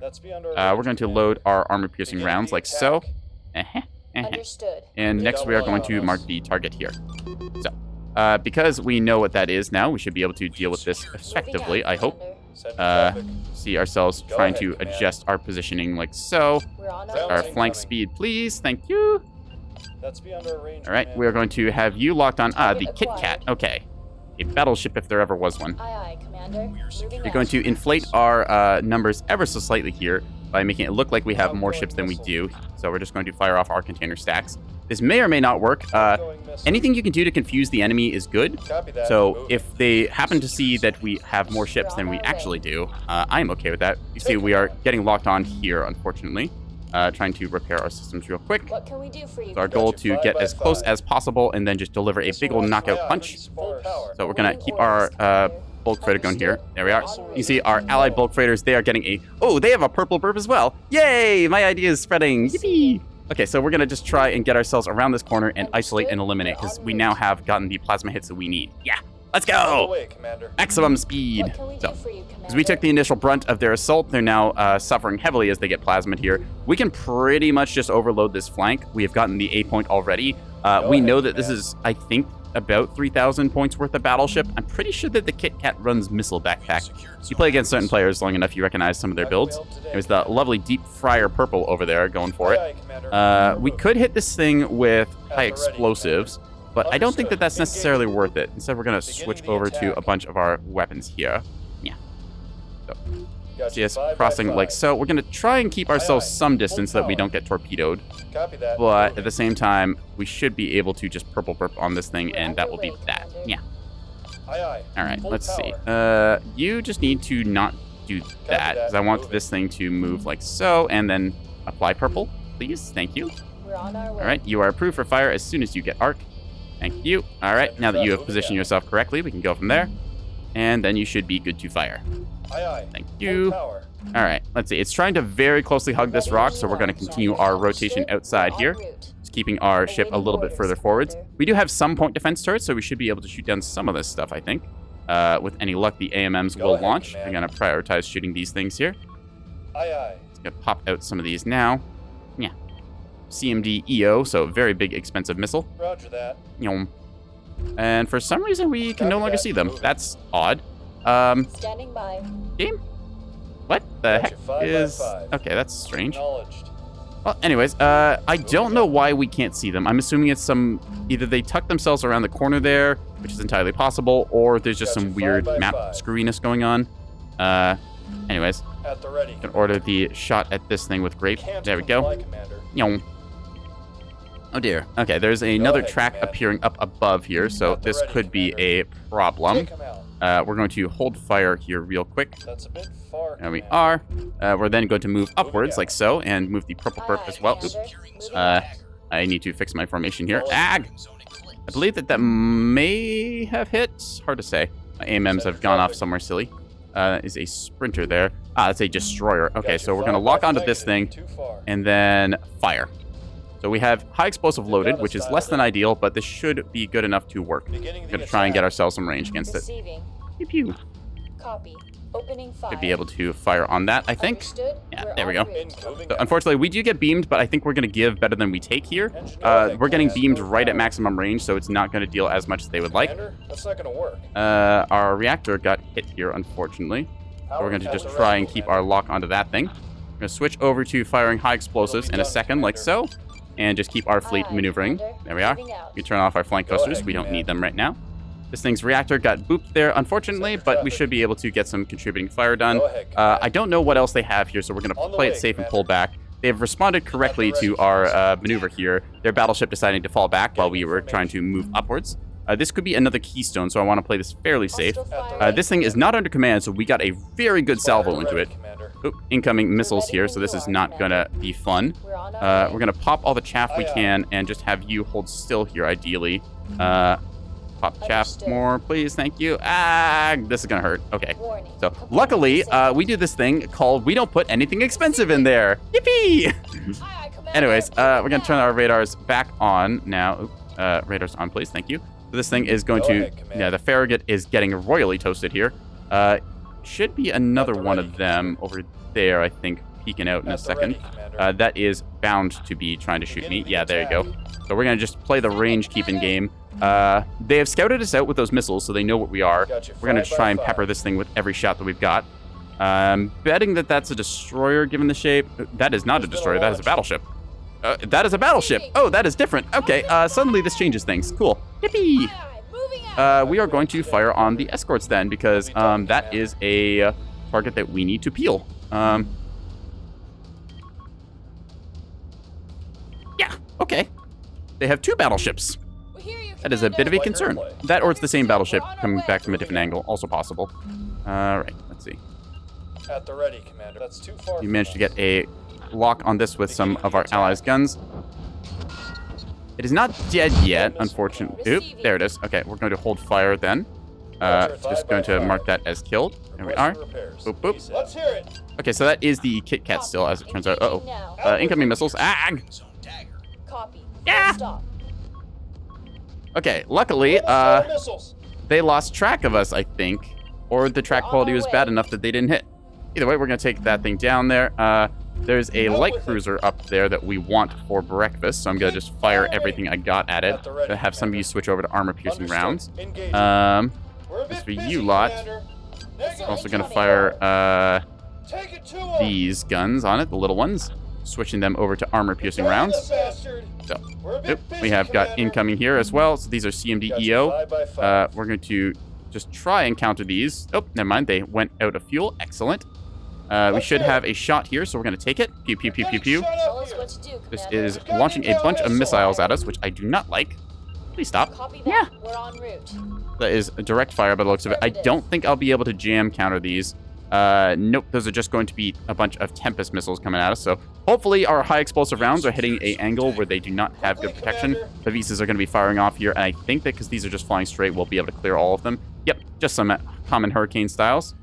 We're going to load our armor-piercing rounds like so. Understood. And next we are going to mark the target here. So, because we know what that is now, we should be able to deal with this effectively, I hope. See ourselves trying to adjust our positioning like so. Our flank speed, please. Thank you. All right, we are going to have you locked on the Kit Kat. Okay, a battleship if there ever was one. Aye, aye, Commander. You're going to inflate our numbers ever so slightly here by making it look like we have more ships than we do. So we're just going to fire off our container stacks. This may or may not work. Anything you can do to confuse the enemy is good. So if they happen to see that we have more ships than we actually do, I'm okay with that. You see, we are getting locked on here, unfortunately. Trying to repair our systems real quick. What can we do for you? So our goal to get as close as possible and then just deliver a big old knockout punch. So we're going to keep our bulk freighter going here. There we are. You see our allied bulk freighters, they are getting a... Oh, they have a purple burp as well. Yay! My idea is spreading. Yippee! Okay, so we're going to just try and get ourselves around this corner and isolate and eliminate because we now have gotten the plasma hits that we need. Yeah, let's go! Maximum speed. So, as we took the initial brunt of their assault, they're now suffering heavily as they get plasmid here. We can pretty much just overload this flank. We have gotten the A point already. We know that this is, I think, about 3,000 points worth of battleship. I'm pretty sure that the Kit Kat runs missile backpack. You play against certain players long enough, you recognize some of their builds. There's the lovely deep fryer purple over there going for it. We could hit this thing with high explosives, but I don't think that that's necessarily worth it. Instead, we're going to switch over to a bunch of our weapons here. Yeah. So, see us crossing like so. We're going to try and keep ourselves some distance so that we don't get torpedoed. But at the same time, we should be able to just purple burp on this thing, and that will be that. Yeah. All right, let's see. You just need to not do that, because I want this thing to move like so, and then apply purple. please. Thank you. We're on our way. All right, you are approved for fire as soon as you get arc. Thank you. All right, now that you have positioned yourself correctly, we can go from there. And then you should be good to fire. Aye, aye. Thank Full you. power. All right, let's see. It's trying to very closely hug this rock, so we're going to continue our rotation outside here. Just keeping our ship a little bit further forwards. We do have some point defense turrets, so we should be able to shoot down some of this stuff, I think. With any luck, the AMMs Go will ahead, launch. Command. I'm going to prioritize shooting these things here. Aye, aye. Gonna pop out some of these now. Yeah. CMD EO, so very big, expensive missile. Roger that. Yum. And for some reason, we can no Copy longer that. see them. Moving. That's odd. Standing by. Game? What the Gotcha, heck 5 by is... 5. Okay, that's strange. Acknowledged. Well, anyways, I don't know why we can't see them. I'm assuming it's some... Either they tuck themselves around the corner there, which is entirely possible, or there's just Gotcha, some 5 weird by map 5. screwiness going on. Anyways, At the ready. can order the shot at this thing with grape. Can't There we go. comply, Commander. Yum. Oh dear. Okay, there's another ahead, track Command. appearing up above here, so At the this ready, could be a Commander. problem. Take 'em out. We're going to hold fire here real quick. That's a bit far. There we Commander. are. We're then going to move upwards out. like so, and move the purple perp as well. Oops. I need to fix my formation here. Ag! I believe that may have hit. Hard to say. My AMMs have gone off somewhere silly. Is a sprinter there. It's a destroyer. Okay, Gotcha, so we're going to 5 lock by onto this thing negative, Too far. and then fire. So we have high explosive loaded, which is less than ideal, but this should be good enough to work. Beginning We're the going to try and get attack. ourselves some range against it. Receiving. Pew pew. Copy. Opening fire. Should be able to fire on that, I think. Understood. Yeah, We're there we en go. route. Moving So out. unfortunately, we do get beamed, but I think we're going to give better than we take here. Engine, go ahead, We're getting Command. beamed Move right at out. maximum range, so it's not going to deal as much as they would like. Commander, that's not going to work. Our reactor got hit here, unfortunately. So we're going to just try and keep our lock onto that thing. We're going to switch over to firing high explosives in a second, like so, and just keep our fleet Aye, maneuvering. Commander. There we are. Moving out. We turn off our flank Go coasters. ahead, We don't Command. need them right now. This thing's reactor got booped there, unfortunately, Send but we traffic. should be able to get some contributing fire done. Go ahead, Command. I don't know what else they have here, so we're going to On the play way, it safe and Commander. pull back. They have responded correctly to our maneuver here. Their battleship deciding to fall back while we were trying to move upwards. This could be another keystone, so I want to play this fairly safe. Hostile At the fire. This thing is not under command, so we got a very good salvo into it. Commander. Oop, incoming missiles here, so this is not going to be fun. We're on our way. We're going to pop all the chaff we Aye, aye. can and just have you hold still here, ideally. Pop the chaff Understood. more, please. Thank you. This is going to hurt. Okay. Warning. So, Component luckily, disabled. we do this thing called We Don't Put Anything Expensive in There. Yippee! Aye, aye, Commander. Anyways, we're Moving going to turn out. our radars back on now. Oop, radars on, please. Thank you. So this thing is going Go to... ahead, Commander. Yeah, the Farragut is getting royally toasted here. Should be another At the one ready, of them over there, I think, peeking out in a At the second. ready, Commander. That is bound to be trying to shoot me. Yeah, there you go. So we're going to just play the range-keeping game. They have scouted us out with those missiles, so they know what we are. Gotcha, We're going to 5 by try and 5. pepper this thing with every shot that we've got. Betting that that's a destroyer, given the shape. That is not a There's been a destroyer. That is a launch. battleship. That is a battleship. Oh, that is different. Okay, suddenly this changes things. Cool. Yippee! Aye, aye, moving out. We are going to fire on the escorts then, because that is a target that we need to peel. Yeah, okay. They have two battleships. We hear you, That is a bit of a Play concern. play. That or it's the same battleship coming back from a different angle, also possible. Alright, let's see. At the ready, Commander. That's too far. We from managed to us. get a lock on this with some of our allies' guns. It is not dead yet, unfortunately. Oop, there it is. Okay, we're going to hold fire then. Just going to mark that as killed. There we are. Repairs. Boop, boop. Peace out. Let's hear it. Okay, so that is the Kit Kat still, as it turns out. Engaging Uh-oh. now. Incoming missiles. Ag! Zone dagger. Copy. Yeah. Stop. Okay, luckily, Let us fire missiles. they lost track of us, I think. Or the track We're on quality our was way. bad enough that they didn't hit. Either way, we're going to take that thing down there. There's a Out light with it. cruiser up there that we want for breakfast, so I'm going to just fire everything I got at it. At the ready, To have some of you Commander. switch over to armor-piercing Understood. rounds. Engaging. We're a bit as for busy, you lot, Commander. Missile also going to incoming. fire Take it to him. these guns on it, the little ones. Switching them over to armor-piercing Got rounds. this bastard. So, We're a bit Oop, busy, we have got Commander. incoming here as well. So these are CMD Gotcha, EO. 5 by 5. We're going to just try and counter these. Oh, never mind. They went out of fuel. Excellent. We should have a shot here, so we're going to take it. Pew, pew, pew, pew, pew. Tell us what to do, This Commander. is launching a bunch of missiles at us, which I do not like. Please stop. Copy that. We're en route. That is a direct fire by the looks of it. I don't think I'll be able to jam counter these. Nope, those are just going to be a bunch of Tempest missiles coming at us. So hopefully our high explosive rounds are hitting a angle where they do not have good protection. The Visas are going to be firing off here, and I think that because these are just flying straight, we'll be able to clear all of them. Yep, just some common hurricane styles.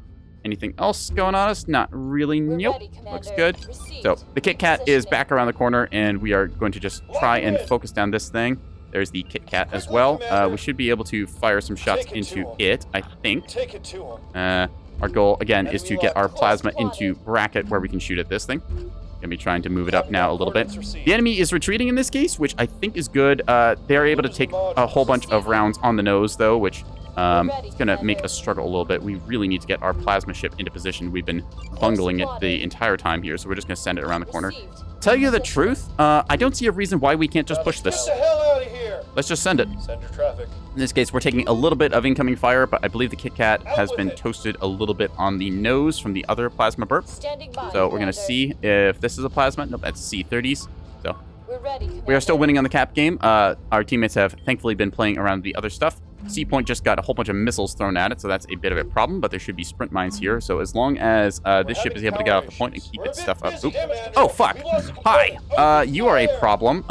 Anything else going on us? Not really. Nope. ready, Commander. Looks good. Received. So the Kit Kat is Positioning. back around the corner, and we are going to just try and focus down this thing. There's the Kit Kat as well. We should be able to fire some shots Take it into to 'em. it, I think. Take it to him. Our goal, again, is to Enemy get our lock. plasma Spotted. into bracket where we can shoot at this thing. Gonna be trying to move it up now a little bit. Coordinates received. The enemy is retreating in this case, which I think is good. They're able to take a whole bunch of rounds on the nose, though, which is going to make us struggle a little bit. We really need to get our plasma ship into position. We've been bungling it the entire time here, so we're just going to send it around the corner. Received. Tell you the truth, I don't see a reason why we can't just push this. Get the hell out of here. Let's just send it. Send your traffic. In this case, we're taking a little bit of incoming fire, but I believe the Kit Kat has been toasted a little bit on the nose from the other plasma burp. Standing by. So we're going to Commander. see if this is a plasma. Nope, that's C30s. So We're ready. we are still Commander. winning on the cap game. Our teammates have thankfully been playing around the other stuff. C Point just got a whole bunch of missiles thrown at it, so that's a bit of a problem, but there should be sprint mines here. So as long as this ship is able to get off the point and keep its stuff up. Oop. Oh, fuck. Hi. You are a problem.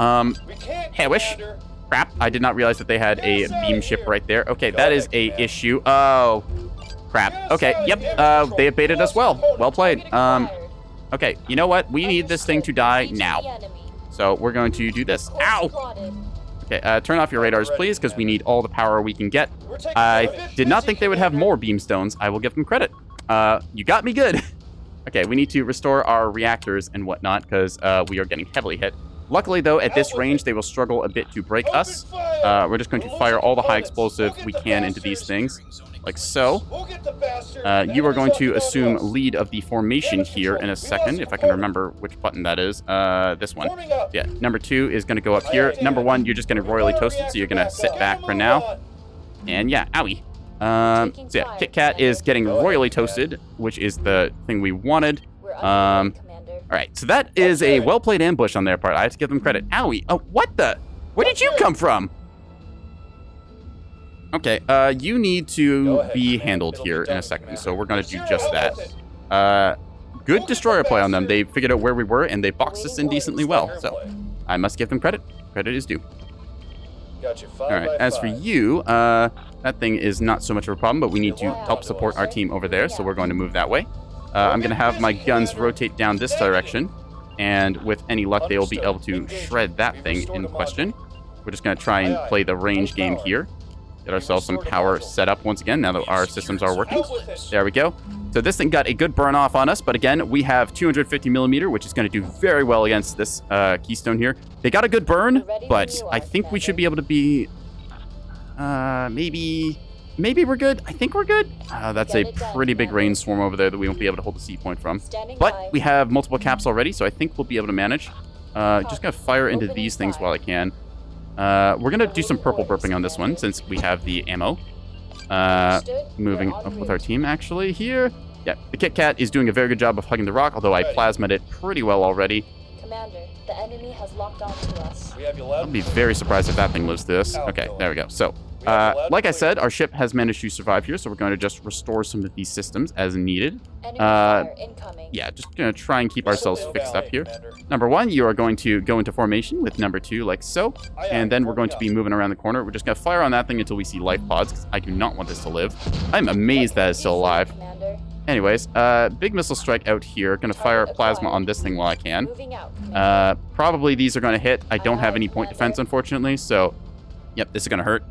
We can't, Hellish. Commander. Crap. I did not realize that they had a beam ship right there. Okay, that is a issue. Oh, crap. Okay, yep. They have baited us well. Well played. Fired. Okay, you know what? We need this thing to die Engage now. the enemy. So we're going to do this. Course Ow! plotted. Okay, turn off your radars, please, because we need all the power we can get. We're taking I care of it. did not think they would have more beam stones. I will give them credit. You got me good. Okay, we need to restore our reactors and whatnot, because we are getting heavily hit. Luckily, though, at this range, they will struggle a bit to break us. We're just going to fire all the high explosive we can into these things, like so. We'll get the bastard. You are going to assume lead of the formation here in a second, if I can remember which button that is. This one. Forming up. Yeah, number 2 is going to go up here. Number 1, you're just going to royally toast it, so you're going to sit back for now. And yeah, owie. So yeah, Kit Kat is getting royally toasted, which is the thing we wanted. We're underway, Commander. All right, so that is a well-played ambush on their part. I have to give them credit. Owie. Oh, what the? Where did you come from? Okay, you need to be handled here in a second, so we're going to do just that. Good destroyer play on them. They figured out where we were, and they boxed us in decently well, so I must give them credit. Credit is due. Got you. All right, as for you, that thing is not so much of a problem, but we need to help support our team over there, so we're going to move that way. I'm going to have my guns rotate down this direction, and with any luck, they will be able to shred that thing in question. We're just going to try and play the range game here. Get ourselves some power set up once again, now that our systems are working. There we go. So this thing got a good burn off on us, but again, we have 250 millimeter, which is going to do very well against this keystone here. They got a good burn, but I think we should be able to be... Maybe we're good. I think we're good. That's a pretty big rainstorm over there that we won't be able to hold the C point from. Standing But by. we have multiple caps already, so I think we'll be able to manage. Just going to fire into these things while I can. We're going to do some purple burping on this one, since we have the ammo. Understood. Moving We're en up with route. our team, actually, here. Yeah, the Kit Kat is doing a very good job of hugging the rock, although I plasmed it pretty well already. Commander, the enemy has locked onto us. We have you I'll loud. be very surprised if that thing lives through this. Okay, there we go. So, like I said, our ship has managed to survive here, so we're going to just restore some of these systems as needed. Enemy fire incoming. Yeah, just going to try and keep ourselves fixed up here. Commander. Number 1, you are going to go into formation with number 2, like so. And then we're going to be moving around the corner. We're just going to fire on that thing until we see life pods, because I do not want this to live. I'm amazed that it's still alive. Commander. Anyways, big missile strike out here. Going to fire plasma on this thing while I can. Moving out. Commander. Probably these are going to hit. I don't have any point defense, unfortunately, so... Yep, this is going to hurt.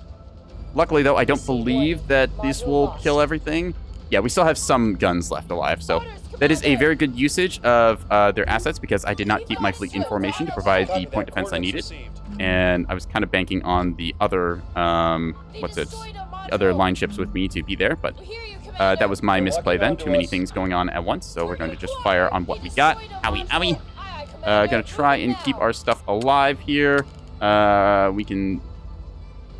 Luckily, though, I don't believe that this will kill everything. Yeah, we still have some guns left alive, so... That is a very good usage of their assets, because I did not keep my fleet in formation to provide the point defense I needed. And I was kind of banking on the other, the other line ships with me to be there, but that was my misplay then. Too many things going on at once, so we're going to just fire on what we got. Owie, owie. Gonna try and keep our stuff alive here. We can...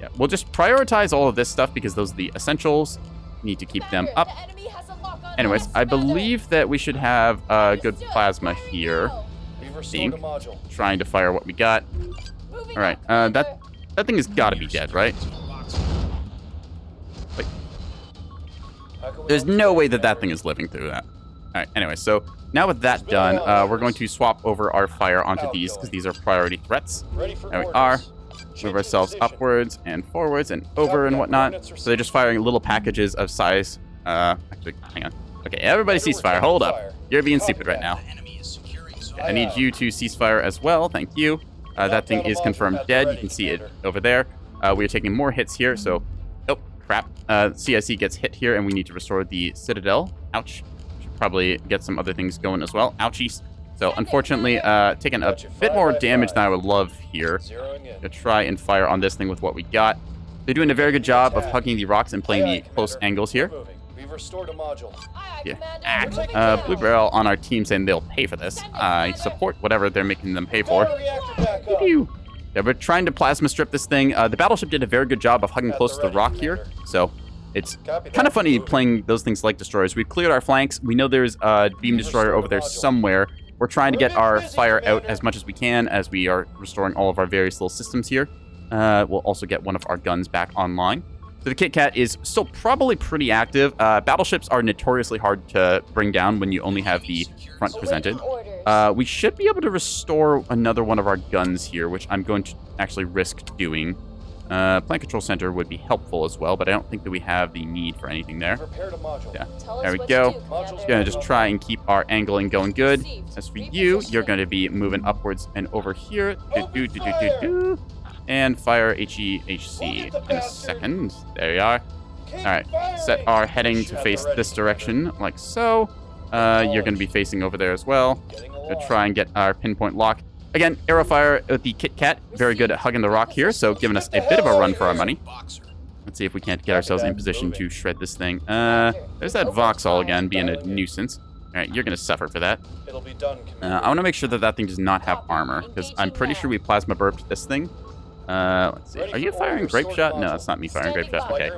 Yeah, we'll just prioritize all of this stuff, because those are the essentials. Need to keep them up. Anyways, I believe that we should have good plasma here. We've restored Think. a module. Trying to fire what we got. All right, that thing has got to be dead, right? Like, How can we there's help you, no way that Commander? thing is living through that. right, anyway, so now with that done, we're going to swap over our fire onto these, because these are priority threats. Ready for There we orders. are. Changing Move ourselves position. upwards and forwards and over Copy and that. whatnot. Coordinates So they're just firing little packages of size. Actually, hang on. Okay, everybody ceasefire. Hold up. You're being Copy stupid right that. now. The enemy is securing zone. I need you to ceasefire as well. Thank you. That thing is confirmed dead. You can see it over there. We are taking more hits here, so... Oh, crap. CIC gets hit here, and we need to restore the Citadel. Ouch. Should probably get some other things going as well. Ouchies. So, unfortunately, taking a bit more damage than I would love here. Zeroing in. To try and fire on this thing with what we got. They're doing a very good job of hugging the rocks and playing the close angles here. We're moving. We've restored a module. Yeah. Blue Barrel on our team saying they'll pay for this. I support whatever they're making them pay for. Power reactor back up. Pew. Yeah, we're trying to plasma strip this thing. The battleship did a very good job of hugging close to the rock here, so it's Copy kind that. of funny Moving. playing those things like destroyers. We've cleared our flanks. We know there's a beam destroyer over there somewhere. We're trying to get our fire out as much as we can as we are restoring all of our various little systems here. We'll also get one of our guns back online. So the Kit Kat is still probably pretty active. Battleships are notoriously hard to bring down when you only have the front presented. We should be able to restore another one of our guns here, which I'm going to actually risk doing. Plant Control Center would be helpful as well, but I don't think that we have the need for anything there. Repaired a module. Yeah. Tell us There we what go. to do, Modules Commander. Gonna just try and keep our angling going good. Received. As for you, you're going to be moving upwards and over here. And fire HEHC in a second. There you are. All right, set our heading to face this direction, like so. You're going to be facing over there as well. Gonna try and get our pinpoint lock. Again, arrow fire with the Kit Kat. Very good at hugging the rock here, so giving us a bit of a run for our money. Boxer. Let's see if we can't get ourselves in position to shred this thing. There's that Vauxhall again being a nuisance. All right, you're going to suffer for that. It'll be done, Commander. I want to make sure that that thing does not have armor, because I'm pretty sure we plasma burped this thing. Let's see. Are you firing grape shot? No, that's not me firing grape shot. Okay.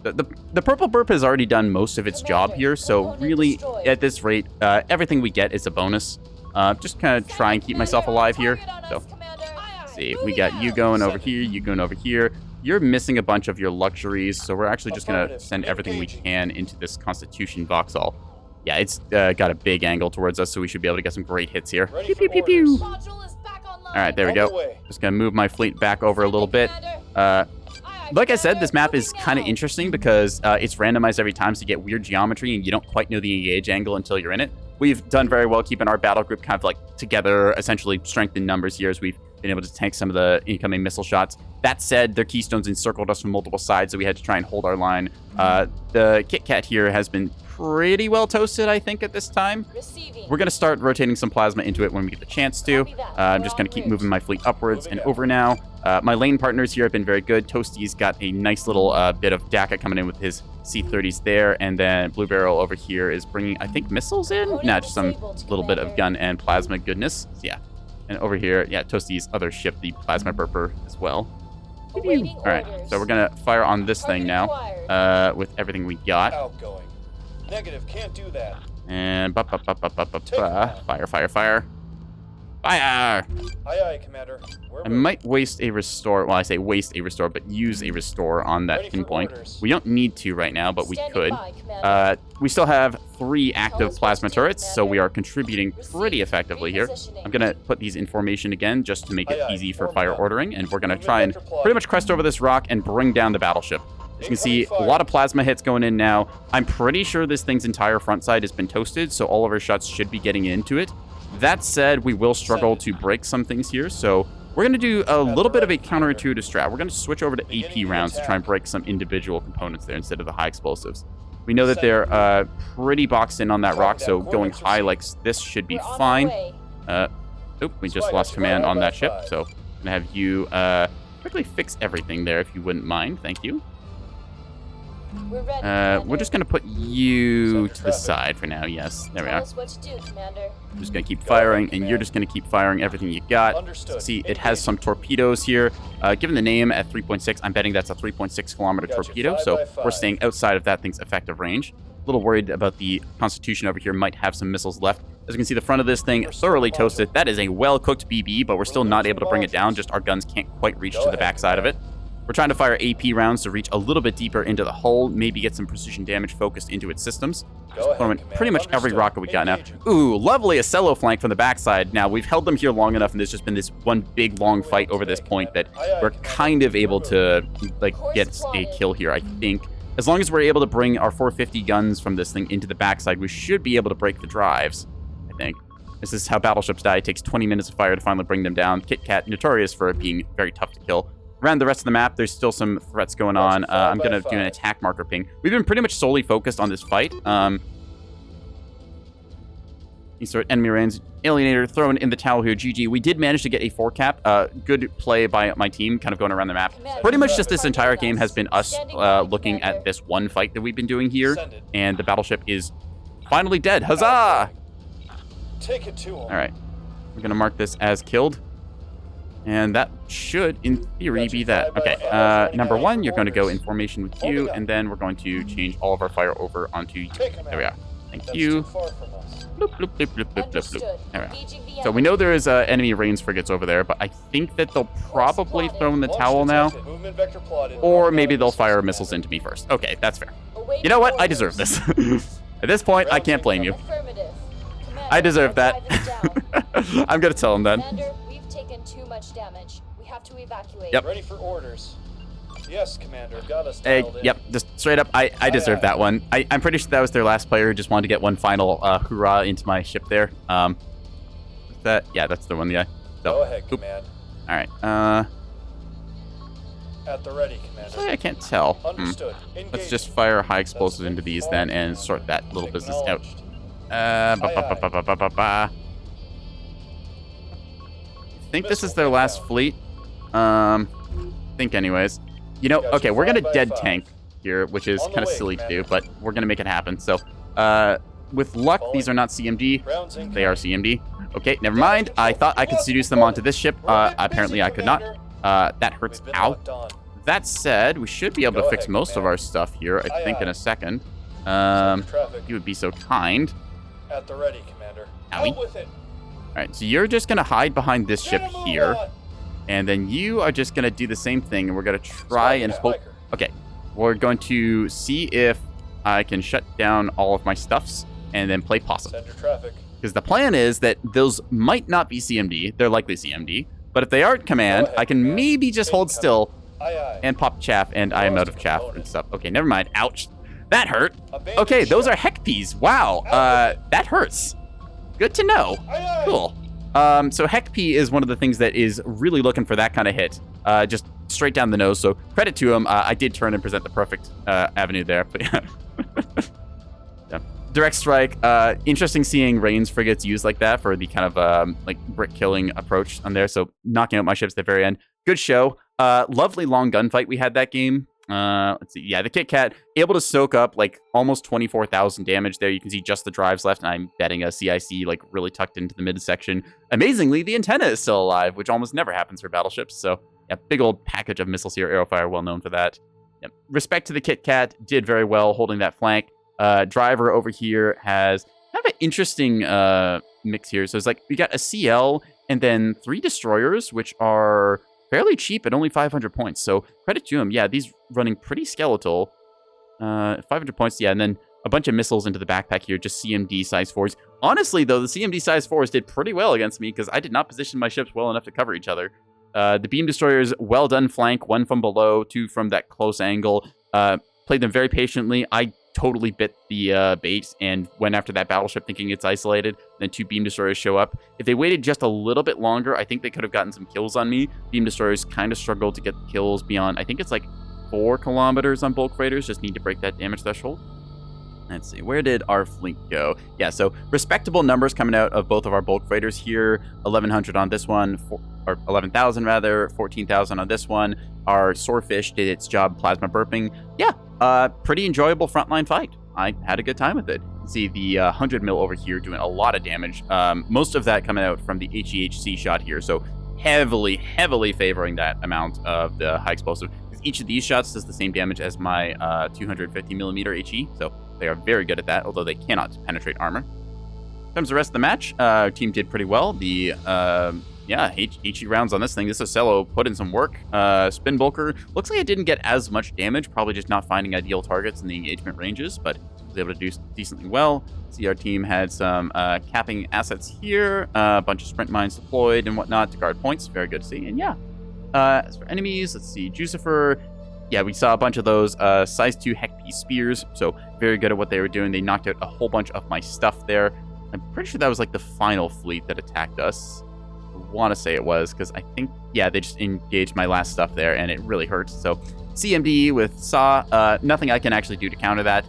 The purple burp has already done most of its job here, so really, at this rate, everything we get is a bonus. Just kind of try and keep myself alive here. So, let's see. We got you going over here, you going over here. You're missing a bunch of your luxuries, so we're actually just going to send everything we can into this Constitution Vauxhall. Yeah, it's got a big angle towards us, so we should be able to get some great hits here. Ready Pew, for pew, pew, pew. orders. All right, there we On the go. way. Just going to move my fleet back over a little bit. Like I said, this map is kind of interesting because it's randomized every time, so you get weird geometry and you don't quite know the engage angle until you're in it. We've done very well keeping our battle group kind of like together, essentially strength in numbers here as we've been able to tank some of the incoming missile shots. That said, their keystones encircled us from multiple sides, so we had to try and hold our line. The Kit Kat here has been pretty well toasted, I think, at this time. We're going to start rotating some plasma into it when we get the chance to. I'm just going to keep moving my fleet upwards and over now. My lane partners here have been very good. Toasty's got a nice little bit of DACA coming in with his C-30s there, and then Blue Barrel over here is bringing, I think, missiles in? Nah, just some little bit of gun and plasma goodness. Yeah. And over here, yeah, Toasty's other ship, the Plasma Burper, as well. All right, so we're going to fire on this thing now with everything we got. Outgoing. Negative, can't do that. And fire, fire, fire. Fire! Aye, aye, Commander. We're I moving. might waste a restore. Well, I say waste a restore, but use a restore on that Ready for pinpoint. orders. We don't need to right now, but we could. We still have 3 active plasma turrets, so we are contributing pretty effectively here. I'm going to put these in formation again just to make it Aye, aye. easy for Form fire up. ordering, and we're going to Moving try and vector plot. pretty much crest over this rock and bring down the battleship. As you can see, a lot of plasma hits going in now. I'm pretty sure this thing's entire front side has been toasted, so all of our shots should be getting into it. That said, we will struggle to break some things here, so we're going to do a little bit of a counterintuitive strat. We're going to switch over to AP rounds to try and break some individual components there instead of the high explosives. We know that they're pretty boxed in on that rock, so going high like this should be fine. Oop, we just lost command on that ship, so I'm going to have you quickly fix everything there if you wouldn't mind. Thank you. We're just going to put you to the side for now. Yes, there we are. What to do, Commander. I'm just going to keep firing, and you're just going to keep firing everything you got. Understood. See, it has some torpedoes here. Given the name at 3.6, I'm betting that's a 3.6 kilometer Gotcha, torpedo, 5 so by 5. we're staying outside of that thing's effective range. A little worried about the Constitution over here might have some missiles left. As you can see, the front of this thing thoroughly toasted. That is a well-cooked BB, but we're still not able to bring it down. Just our guns can't quite reach to the backside of it. We're trying to fire AP rounds to reach a little bit deeper into the hull, maybe get some precision damage focused into its systems. Go ahead, Throwing Commander. pretty much every Understood. rocket we got now. Engaging. Ooh, lovely Acello flank from the backside. Now, we've held them here long enough, and there's just been this one big, long fight over this point that we're kind of able to, like, get a kill here, I think. As long as we're able to bring our 450 guns from this thing into the backside, we should be able to break the drives, I think. This is how battleships die. It takes 20 minutes of fire to finally bring them down. Kit Kat, notorious for being very tough to kill. Around the rest of the map, there's still some threats going on. I'm going to do an attack marker ping. We've been pretty much solely focused on this fight. You sort enemy range, Alienator thrown in the towel here. GG. We did manage to get a 4-cap. Good play by my team, kind of going around the map. Pretty much just this entire game has been us looking at this one fight that we've been doing here. And the battleship is finally dead. Huzzah! Take it to him. All right. We're going to mark this as killed. And that should, in theory, be that. Okay, number 1, you're going to go in formation with you, and then we're going to change all of our fire over onto you. There we are. Thank you. Bloop, bloop, bloop, bloop, bloop, bloop, bloop. There we are. So we know there is enemy Rains frigates over there, but I think that they'll probably throw in the towel now. Or maybe they'll fire missiles into me first. Okay, that's fair. You know what? I deserve this. At this point, I can't blame you. I deserve that. I'm going to tell them then. Commander, we've taken too much damage. We have to evacuate. Yep. Ready for orders. Yes, Commander. Got us Hey, dialed in. yep, just straight up, I deserve that one. I'm pretty sure that was their last player who just wanted to get one final hoorah into my ship there. Yeah, that's the one, yeah. So, Go ahead, oop. Command. All right, At the ready, Commander. sorry, I can't tell. Understood. Let's just fire high explosives into these then and sort that little business out. I think this is their last fleet. Think anyways. You know, okay, we're gonna dead tank here, which is kind of silly to do, but we're gonna make it happen. So, with luck, these are not CMD. They are CMD. Okay, never mind. I thought I could seduce them onto this ship. Apparently I could not. That hurts. Ow. That said, we should be able to fix most of our stuff here, I think, in a second. You would be so kind. At the ready, Commander. Owie. Out with it. All right, so you're just gonna hide behind this ship here. And then you are just going to do the same thing, and we're going to try and hope... Okay, we're going to see if I can shut down all of my stuffs and then play possum. Send your traffic. Because the plan is that those might not be CMD. They're likely CMD. But if they aren't command, I can maybe just hold still and pop chaff, and I am out of chaff and stuff. Okay, never mind. Ouch. That hurt. Okay, those are heck peas. Wow, that hurts. Good to know. Cool. So Heck P is one of the things that is really looking for that kind of hit, just straight down the nose. So credit to him. I did turn and present the perfect avenue there. But yeah. Yeah. Direct strike. Interesting seeing Rains frigates used like that for the kind of like brick killing approach on there. So knocking out my ships at the very end. Good show. Lovely long gunfight we had that game. Let's see. Yeah, the Kit Kat able to soak up like almost 24,000 damage there. You can see just the drives left, and I'm betting a CIC like really tucked into the midsection. Amazingly, the antenna is still alive, which almost never happens for battleships. So yeah, big old package of missiles here. Aerofire, well known for that. Yeah. Respect to the Kit Kat, did very well holding that flank. Driver over here has kind of an interesting mix here. So it's like we got a CL and then 3 destroyers, which are fairly cheap at only 500 points. So credit to him. Yeah, these running pretty skeletal. 500 points, yeah, and then a bunch of missiles into the backpack here, just CMD size 4s. Honestly, though, the CMD size 4s did pretty well against me because I did not position my ships well enough to cover each other. The beam destroyers, well done flank, 1 from below, 2 from that close angle. Played them very patiently. I totally bit the bait and went after that battleship thinking it's isolated. Then 2 beam destroyers show up. If they waited just a little bit longer, I think they could have gotten some kills on me. Beam destroyers kind of struggled to get kills beyond, I think it's like 4 kilometers on bulk freighters. Just need to break that damage threshold. Let's see, where did our fleet go? Yeah, so respectable numbers coming out of both of our bulk freighters here. 1,100 on this one, or 11,000 rather, 14,000 on this one. Our Swordfish did its job plasma burping. Yeah, pretty enjoyable frontline fight. I had a good time with it. See the 100 mil over here doing a lot of damage. Most of that coming out from the HEHC shot here. So heavily favoring that amount of the high explosive. Each of these shots does the same damage as my 250 millimeter HE. So they are very good at that, although they cannot penetrate armor. In terms of the rest of the match, our team did pretty well. The yeah, HE rounds on this thing. This Ocello put in some work. Spin Bulker. Looks like it didn't get as much damage, probably just not finding ideal targets in the engagement ranges, but was able to do decently well. See, our team had some capping assets here, a bunch of sprint mines deployed and whatnot to guard points. Very good to see. And yeah, as for enemies, let's see, Jucifer. Yeah, we saw a bunch of those size 2 Heck Piece spears, so very good at what they were doing. They knocked out a whole bunch of my stuff there. I'm pretty sure that was like the final fleet that attacked us. I want to say it was, because I think, yeah, they just engaged my last stuff there, and it really hurt. So CMD with Saw, nothing I can actually do to counter that.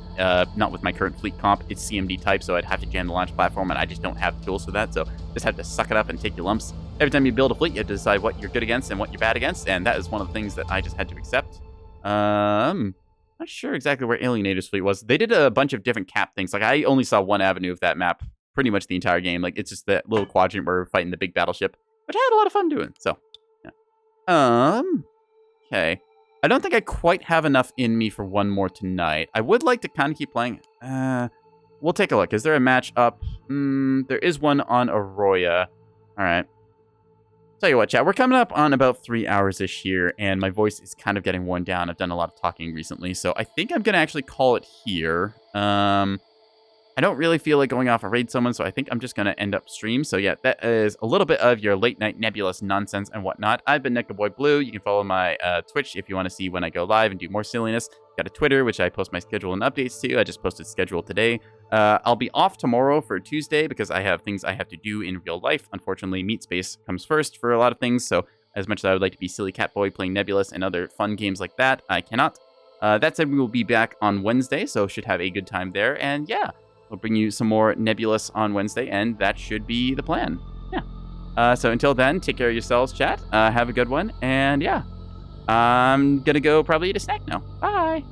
Not with my current fleet comp. It's CMD type, so I'd have to jam the launch platform, and I just don't have the tools for that, so just have to suck it up and take your lumps. Every time you build a fleet, you have to decide what you're good against and what you're bad against, and that is one of the things that I just had to accept. Not sure exactly where Alienator's fleet was. They did a bunch of different cap things. Like, I only saw one avenue of that map pretty much the entire game. Like, it's just that little quadrant where we're fighting the big battleship, which I had a lot of fun doing, so, yeah. Okay. I don't think I quite have enough in me for one more tonight. I would like to kind of keep playing. We'll take a look. Is there a match up? There is one on Arroya. All right. Tell you what, chat, we're coming up on about 3 hours-ish here, and my voice is kind of getting worn down. I've done a lot of talking recently, so I think I'm going to actually call it here. I don't really feel like going off a raid someone, so I think I'm just going to end up stream. So yeah, that is a little bit of your late-night Nebulous nonsense and whatnot. I've been NekoboyBlue. You can follow my Twitch if you want to see when I go live and do more silliness. Got a Twitter, which I post my schedule and updates to. I just posted schedule today. I'll be off tomorrow for Tuesday because I have things I have to do in real life. Unfortunately, Meat Space comes first for a lot of things, so as much as I would like to be Silly Catboy playing Nebulous and other fun games like that, I cannot. That said, we will be back on Wednesday, so should have a good time there. And yeah, we'll bring you some more Nebulous on Wednesday, and that should be the plan. Yeah. So until then, take care of yourselves, chat. Have a good one, and yeah. I'm gonna go probably eat a snack now. Bye!